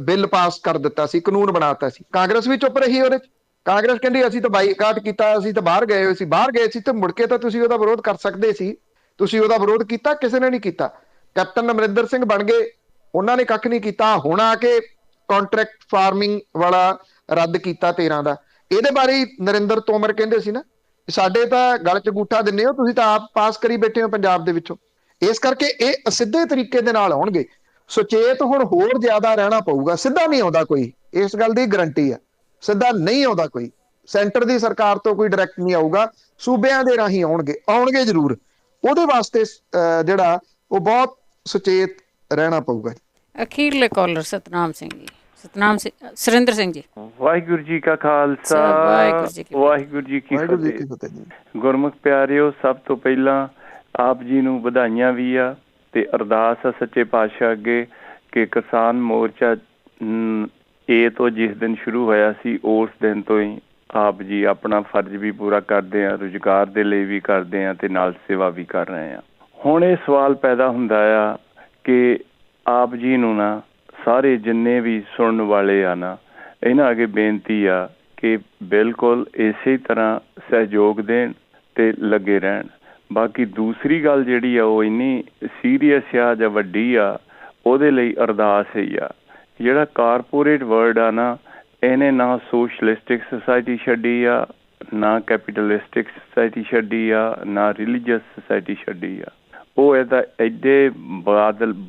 ਬਿੱਲ ਪਾਸ ਕਰ ਦਿੱਤਾ ਸੀ, ਕਾਨੂੰਨ ਬਣਾਤਾ ਸੀ। ਕਾਂਗਰਸ ਵੀ ਚੁੱਪ ਰਹੀ ਉਹਦੇ 'ਚ। ਕਾਂਗਰਸ ਕਹਿੰਦੀ ਅਸੀਂ ਤਾਂ ਬਾਈਕਾਟ ਕੀਤਾ, ਅਸੀਂ ਤਾਂ ਬਾਹਰ ਗਏ ਸੀ ਤੇ ਮੁੜ ਕੇ ਤਾਂ ਤੁਸੀਂ ਉਹਦਾ ਵਿਰੋਧ ਕਰ ਸਕਦੇ ਸੀ, ਤੁਸੀਂ ਉਹਦਾ ਵਿਰੋਧ ਕੀਤਾ? ਕਿਸੇ ਨੇ ਨਹੀਂ ਕੀਤਾ। ਕੈਪਟਨ ਅਮਰਿੰਦਰ ਸਿੰਘ ਬਣ ਗਏ, ਉਹਨਾਂ ਨੇ ਕੱਖ ਨਹੀਂ ਕੀਤਾ। ਹੁਣ ਆ ਕੇ ਕੰਟਰੈਕਟ ਫਾਰਮਿੰਗ ਵਾਲਾ ਰੱਦ ਕੀਤਾ 13 ਦਾ। ਇਹਦੇ ਬਾਰੇ ਨਰਿੰਦਰ ਤੋਮਰ ਕਹਿੰਦੇ ਸੀ ਨਾ, ਸਾਡੇ ਤਾਂ ਗਲ 'ਚ ਅੰਗੂਠਾ ਦਿੰਦੇ ਹੋ, ਤੁਸੀਂ ਤਾਂ ਆਪ ਪਾਸ ਕਰੀ ਬੈਠੇ ਹੋ ਪੰਜਾਬ ਦੇ ਵਿੱਚੋਂ। ਇਸ ਕਰਕੇ ਇਹ ਅਸਿੱਧੇ ਤਰੀਕੇ ਦੇ ਨਾਲ ਆਉਣਗੇ। ਸੁਚੇਤ ਹੁਣ ਹੋਰ ਜ਼ਿਆਦਾ ਰਹਿਣਾ ਪਊਗਾ। ਸਿੱਧਾ ਨਹੀਂ ਆਉਂਦਾ ਕੋਈ, ਇਸ ਗੱਲ ਦੀ ਗਰੰਟੀ ਹੈ। ਸਿੱਧਾ ਨਹੀਂ ਆਉਂਦਾ ਕੋਈ, ਸੈਂਟਰ ਦੀ ਸਰਕਾਰ ਤੋਂ ਕੋਈ ਡਾਇਰੈਕਟ ਨਹੀਂ ਆਊਗਾ, ਸੂਬਿਆਂ ਦੇ ਰਾਹੀਂ ਆਉਣਗੇ ਜ਼ਰੂਰ। ਉਹਦੇ ਵਾਸਤੇ ਜਿਹੜਾ ਉਹ ਬਹੁਤ ਸੁਚੇਤ ਰਹਿਣਾ ਪਊਗਾ। ਅਖੀਰਲੇ ਕਾਲਰ ਸਤਨਾਮ ਸਿੰਘ ਜੀ। ਸਤਨਾਮ ਸਿੰਘ, ਸੁਰਿੰਦਰ ਸਿੰਘ ਜੀ। ਵਾਹਿਗੁਰੂ ਜੀ ਕਾ ਖਾਲਸਾ, ਵਾਹਿਗੁਰੂ ਜੀ ਕੀ ਫਤਿਹ। ਗੁਰਮੁਖ ਪਿਆਰਿਓ, ਸਭ ਤੋਂ ਪਹਿਲਾਂ ਆਪ ਜੀ ਨੂੰ ਵਧਾਈਆਂ ਵੀ ਆ ਤੇ ਅਰਦਾਸ ਆ ਸੱਚੇ ਪਾਤਸ਼ਾਹ ਅੱਗੇ ਕਿ ਕਿਸਾਨ ਮੋਰਚਾ ਇਹ ਤੋਂ ਜਿਸ ਦਿਨ ਸ਼ੁਰੂ ਹੋਇਆ ਸੀ ਉਸ ਦਿਨ ਤੋਂ ਹੀ ਆਪ ਜੀ ਆਪਣਾ ਫਰਜ਼ ਵੀ ਪੂਰਾ ਕਰਦੇ ਆ, ਰੁਜ਼ਗਾਰ ਦੇ ਲਈ ਵੀ ਕਰਦੇ ਆ ਤੇ ਨਾਲ ਸੇਵਾ ਵੀ ਕਰ ਰਹੇ ਆ। ਹੁਣ ਇਹ ਸਵਾਲ ਪੈਦਾ ਹੁੰਦਾ ਆ ਕਿ ਆਪ ਜੀ ਨੂੰ ਨਾ ਸਾਰੇ ਜਿੰਨੇ ਵੀ ਸੁਣਨ ਵਾਲੇ ਆ ਨਾ, ਇਹਨਾਂ ਅੱਗੇ ਬੇਨਤੀ ਆ ਕਿ ਬਿਲਕੁਲ ਇਸੇ ਤਰ੍ਹਾਂ ਸਹਿਯੋਗ ਦੇਣ ਤੇ ਲੱਗੇ ਰਹਿਣ। ਬਾਕੀ ਦੂਸਰੀ ਗੱਲ ਜਿਹੜੀ ਆ ਉਹ ਇੰਨੀ ਸੀਰੀਅਸ ਆ ਜਾਂ ਵੱਡੀ ਆ, ਉਹਦੇ ਲਈ ਅਰਦਾਸ ਹੀ ਆ। ਜਿਹੜਾ ਕਾਰਪੋਰੇਟ ਵਰਡ ਆ ਨਾ, ਇਹਨੇ ਨਾ ਸੋਸ਼ਲਿਸਟਿਕ ਸੁਸਾਇਟੀ ਛੱਡੀ ਆ, ਨਾ ਕੈਪੀਟਲਿਸਟਿਕ ਸੁਸਾਇਟੀ ਛੱਡੀ ਆ, ਨਾ ਰਿਲੀਜੀਅਸ ਸੁਸਾਇਟੀ ਛੱਡੀ ਆ। ਉਹ ਇਹਦਾ ਐਡੇ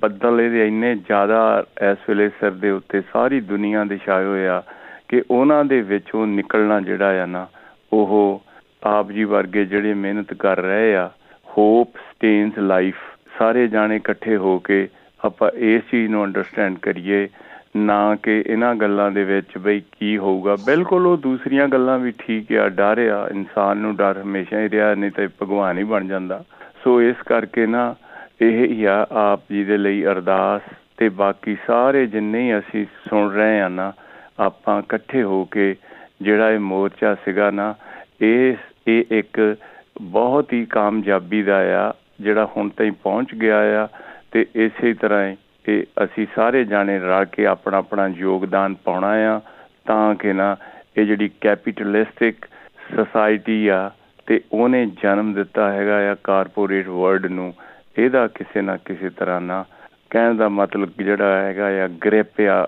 ਬੱਦਲ ਇਹਦੇ ਇੰਨੇ ਜ਼ਿਆਦਾ ਇਸ ਵੇਲੇ ਸਿਰ ਦੇ ਉੱਤੇ ਸਾਰੀ ਦੁਨੀਆ ਦੇ ਛਾਏ ਹੋਏ ਆ ਕਿ ਉਹਨਾਂ ਦੇ ਵਿੱਚੋਂ ਨਿਕਲਣਾ ਜਿਹੜਾ ਆ ਨਾ, ਉਹ ਆਪ ਜੀ ਵਰਗੇ ਜਿਹੜੇ ਮਿਹਨਤ ਕਰ ਰਹੇ ਆ, ਹੋਪ ਸਟੇਨਸ ਲਾਈਫ, ਸਾਰੇ ਜਾਣੇ ਇਕੱਠੇ ਹੋ ਕੇ ਆਪਾਂ ਇਸ ਚੀਜ਼ ਨੂੰ ਅੰਡਰਸਟੈਂਡ ਕਰੀਏ, ਨਾ ਕਿ ਇਹਨਾਂ ਗੱਲਾਂ ਦੇ ਵਿੱਚ ਬਈ ਕੀ ਹੋਊਗਾ। ਬਿਲਕੁਲ ਉਹ ਦੂਸਰੀਆਂ ਗੱਲਾਂ ਵੀ ਠੀਕ ਆ, ਡਰ ਆ, ਇਨਸਾਨ ਨੂੰ ਡਰ ਹਮੇਸ਼ਾ ਹੀ ਰਿਹਾ, ਨਹੀਂ ਤਾਂ ਭਗਵਾਨ ਹੀ ਬਣ ਜਾਂਦਾ। ਸੋ ਇਸ ਕਰਕੇ ਨਾ ਇਹ ਹੀ ਆ ਆਪ ਜੀ ਦੇ ਲਈ ਅਰਦਾਸ, ਤੇ ਬਾਕੀ ਸਾਰੇ ਜਿੰਨੇ ਹੀ ਅਸੀਂ ਸੁਣ ਰਹੇ ਹਾਂ ਨਾ, ਆਪਾਂ ਇਕੱਠੇ ਹੋ ਕੇ ਜਿਹੜਾ ਇਹ ਮੋਰਚਾ ਸੀਗਾ ਨਾ, ਇਹ ਇੱਕ ਬਹੁਤ ਹੀ ਕਾਮਯਾਬੀ ਦਾ ਆ ਜਿਹੜਾ ਹੁਣ ਤਾਈਂ ਪਹੁੰਚ ਗਿਆ ਆ। ਤੇ ਇਸੇ ਤਰ੍ਹਾਂ ਇਹ ਅਸੀਂ ਸਾਰੇ ਜਾਣੇ ਰਲ ਕੇ ਆਪਣਾ ਆਪਣਾ ਯੋਗਦਾਨ ਪਾਉਣਾ ਆ, ਤਾਂ ਕਿ ਨਾ ਇਹ ਜਿਹੜੀ ਕੈਪੀਟਲਿਸਟਿਕ ਸੁਸਾਇਟੀ ਆ ਤੇ ਉਹਨੇ ਜਨਮ ਦਿੱਤਾ ਹੈਗਾ ਆ ਕਾਰਪੋਰੇਟ ਵਰਲਡ ਨੂੰ, ਇਹਦਾ ਕਿਸੇ ਨਾ ਕਿਸੇ ਤਰ੍ਹਾਂ ਨਾ, ਕਹਿਣ ਦਾ ਮਤਲਬ ਜਿਹੜਾ ਹੈਗਾ ਆ ਗ੍ਰਿਪ ਆ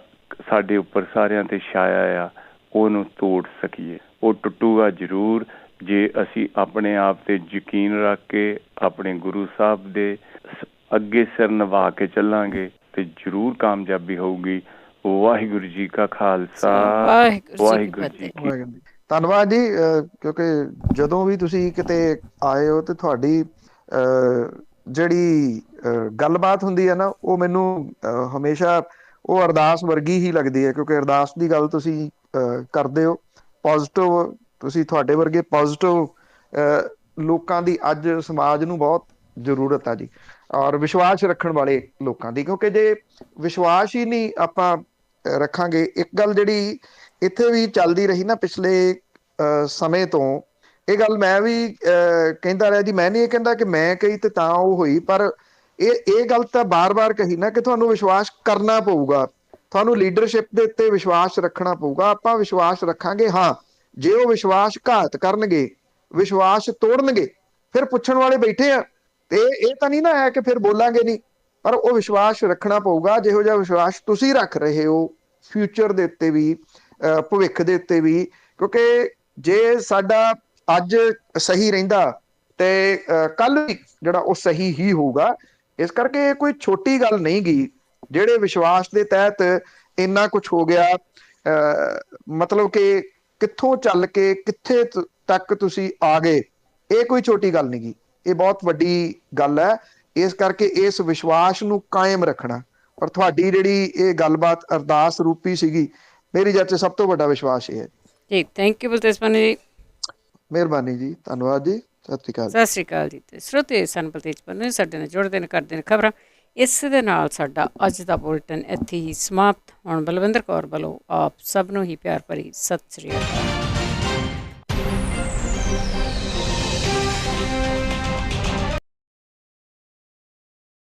ਸਾਡੇ ਉੱਪਰ ਸਾਰਿਆਂ ਤੇ ਛਾਇਆ ਆ, ਉਹਨੂੰ ਤੋੜ ਸਕੀਏ। ਉਹ ਟੁੱਟੂਗਾ ਜ਼ਰੂਰ ਜੇ ਅਸੀਂ ਆਪਣੇ ਆਪ ਤੇ ਯਕੀਨ ਰੱਖ ਕੇ ਆਪਣੇ ਗੁਰੂ ਸਾਹਿਬ ਦੇ ਅੱਗੇ ਸਿਰ ਨਿਭਾ ਕੇ ਚੱਲਾਂਗੇ ਤੇ ਜ਼ਰੂਰ ਕਾਮਯਾਬੀ ਹੋਊਗੀ। ਵਾਹਿਗੁਰੂ ਜੀ ਕਾ ਖਾਲਸਾ, ਵਾਹਿਗੁਰੂ ਜੀ ਕੀ। ਧੰਨਵਾਦ ਜੀ। ਕਿਉਂਕਿ ਜਦੋਂ ਵੀ ਤੁਸੀਂ ਕਿਤੇ ਆਏ ਹੋ ਤੇ ਤੁਹਾਡੀ ਜਿਹੜੀ ਗੱਲਬਾਤ ਹੁੰਦੀ ਹੈ ਨਾ, ਉਹ ਮੈਨੂੰ ਹਮੇਸ਼ਾ ਉਹ ਅਰਦਾਸ ਵਰਗੀ ਹੀ ਲੱਗਦੀ ਹੈ, ਕਿਉਂਕਿ ਅਰਦਾਸ ਦੀ ਗੱਲ ਤੁਸੀਂ ਕਰਦੇ ਹੋ। ਪੋਜ਼ਿਟਿਵ ਤੁਸੀਂ, ਤੁਹਾਡੇ ਵਰਗੇ ਪੋਜ਼ਿਟਿਵ ਲੋਕਾਂ ਦੀ ਅੱਜ ਸਮਾਜ ਨੂੰ ਬਹੁਤ ਜ਼ਰੂਰਤ ਆ ਜੀ, ਔਰ ਵਿਸ਼ਵਾਸ ਰੱਖਣ ਵਾਲੇ ਲੋਕਾਂ ਦੀ। ਕਿਉਂਕਿ ਜੇ ਵਿਸ਼ਵਾਸ ਹੀ ਨਹੀਂ ਆਪਾਂ ਰੱਖਾਂਗੇ, ਇੱਕ ਗੱਲ ਜਿਹੜੀ ਇੱਥੇ ਵੀ ਚੱਲਦੀ ਰਹੀ ਨਾ ਪਿਛਲੇ ਸਮੇਂ ਤੋਂ, ਇਹ ਗੱਲ ਮੈਂ ਵੀ ਕਹਿੰਦਾ ਰਿਹਾ ਜੀ। ਮੈਂ ਨਹੀਂ ਇਹ ਕਹਿੰਦਾ ਕਿ ਮੈਂ ਕਹੀ ਤੇ ਤਾਂ ਉਹ ਹੋਈ, ਪਰ ਇਹ ਗੱਲ ਤਾਂ ਬਾਰ-ਬਾਰ ਕਹੀ ਨਾ ਕਿ ਤੁਹਾਨੂੰ ਵਿਸ਼ਵਾਸ ਕਰਨਾ ਪਊਗਾ, ਤੁਹਾਨੂੰ ਲੀਡਰਸ਼ਿਪ ਦੇ ਉੱਤੇ ਵਿਸ਼ਵਾਸ ਰੱਖਣਾ ਪਊਗਾ। ਆਪਾਂ ਵਿਸ਼ਵਾਸ ਰੱਖਾਂਗੇ, ਹਾਂ। ਜੇ ਉਹ ਵਿਸ਼ਵਾਸ ਘਾਤ ਕਰਨਗੇ, ਵਿਸ਼ਵਾਸ ਤੋੜਨਗੇ, ਫਿਰ ਪੁੱਛਣ ਵਾਲੇ ਬੈਠੇ ਆ, ਤੇ ਇਹ ਤਾਂ ਨਹੀਂ ਨਾ ਹੈ ਕਿ ਫਿਰ ਬੋਲਾਂਗੇ ਨਹੀਂ, ਪਰ ਉਹ ਵਿਸ਼ਵਾਸ ਰੱਖਣਾ ਪਊਗਾ ਜਿਹੋ ਜਿਹਾ ਵਿਸ਼ਵਾਸ ਤੁਸੀਂ ਰੱਖ ਰਹੇ ਹੋ ਫਿਊਚਰ ਦੇ ਉੱਤੇ ਵੀ, ਭਵਿੱਖ ਦੇ ਉੱਤੇ ਵੀ। ਕਿਉਂਕਿ ਜੇ ਸਾਡਾ ਅੱਜ ਸਹੀ ਰਹਿੰਦਾ ਤੇ ਕੱਲ ਵੀ ਜਿਹੜਾ ਉਹ ਸਹੀ ਹੀ ਹੋਊਗਾ। ਇਸ ਕਰਕੇ ਇਹ ਕੋਈ ਛੋਟੀ ਗੱਲ ਨਹੀਂ ਗੀ ਜਿਹੜੇ ਵਿਸ਼ਵਾਸ ਦੇ ਤਹਿਤ ਇੰਨਾ ਕੁਛ ਹੋ ਗਿਆ। ਮਤਲਬ ਕਿ ਕਿੱਥੋਂ ਚੱਲ ਕੇ ਕਿੱਥੇ ਤੱਕ ਤੁਸੀਂ ਆ ਗਏ, ਇਹ ਕੋਈ ਛੋਟੀ ਗੱਲ ਨਹੀਂ ਗੀ, ਇਹ ਬਹੁਤ ਵੱਡੀ ਗੱਲ ਹੈ। ਇਸ ਕਰਕੇ ਇਸ ਵਿਸ਼ਵਾਸ ਨੂੰ ਕਾਇਮ ਰੱਖਣਾ, ਪਰ ਤੁਹਾਡੀ ਜਿਹੜੀ ਇਹ ਗੱਲਬਾਤ ਅਰਦਾਸ ਰੂਪੀ ਸੀਗੀ, ਮੇਰੀ ਜੱਜ ਸਭ ਤੋਂ ਵੱਡਾ ਵਿਸ਼ਵਾਸ ਇਹ ਹੈ ਜੀ। ਥੈਂਕ ਯੂ ਬਲਤੇਜ ਪੰਨੂ ਜੀ, ਮਿਹਰਬਾਨੀ ਜੀ, ਧੰਨਵਾਦ ਜੀ, ਸਤਿ ਸ਼੍ਰੀ ਅਕਾਲ। ਸਤਿ ਸ਼੍ਰੀ ਅਕਾਲ ਜੀ। ਤੇ ਸਰੋਤੇ ਸਨ ਬਲਤੇਜ ਪੰਨੂ ਸਾਡੇ ਨਾਲ ਜੁੜਦੇ ਨੇ, ਕਰਦੇ ਨੇ ਖਬਰਾਂ। ਇਸ ਦੇ ਨਾਲ ਸਾਡਾ ਅੱਜ ਦਾ ਬੁਲਟਨ ਇੱਥੇ ਹੀ ਸਮਾਪਤ। ਹੁਣ ਬਲਵਿੰਦਰ ਕੌਰ ਵੱਲੋਂ ਆਪ ਸਭ ਨੂੰ ਹੀ ਪਿਆਰ ਭਰੀ ਸਤਿ ਸ਼੍ਰੀ ਅਕਾਲ।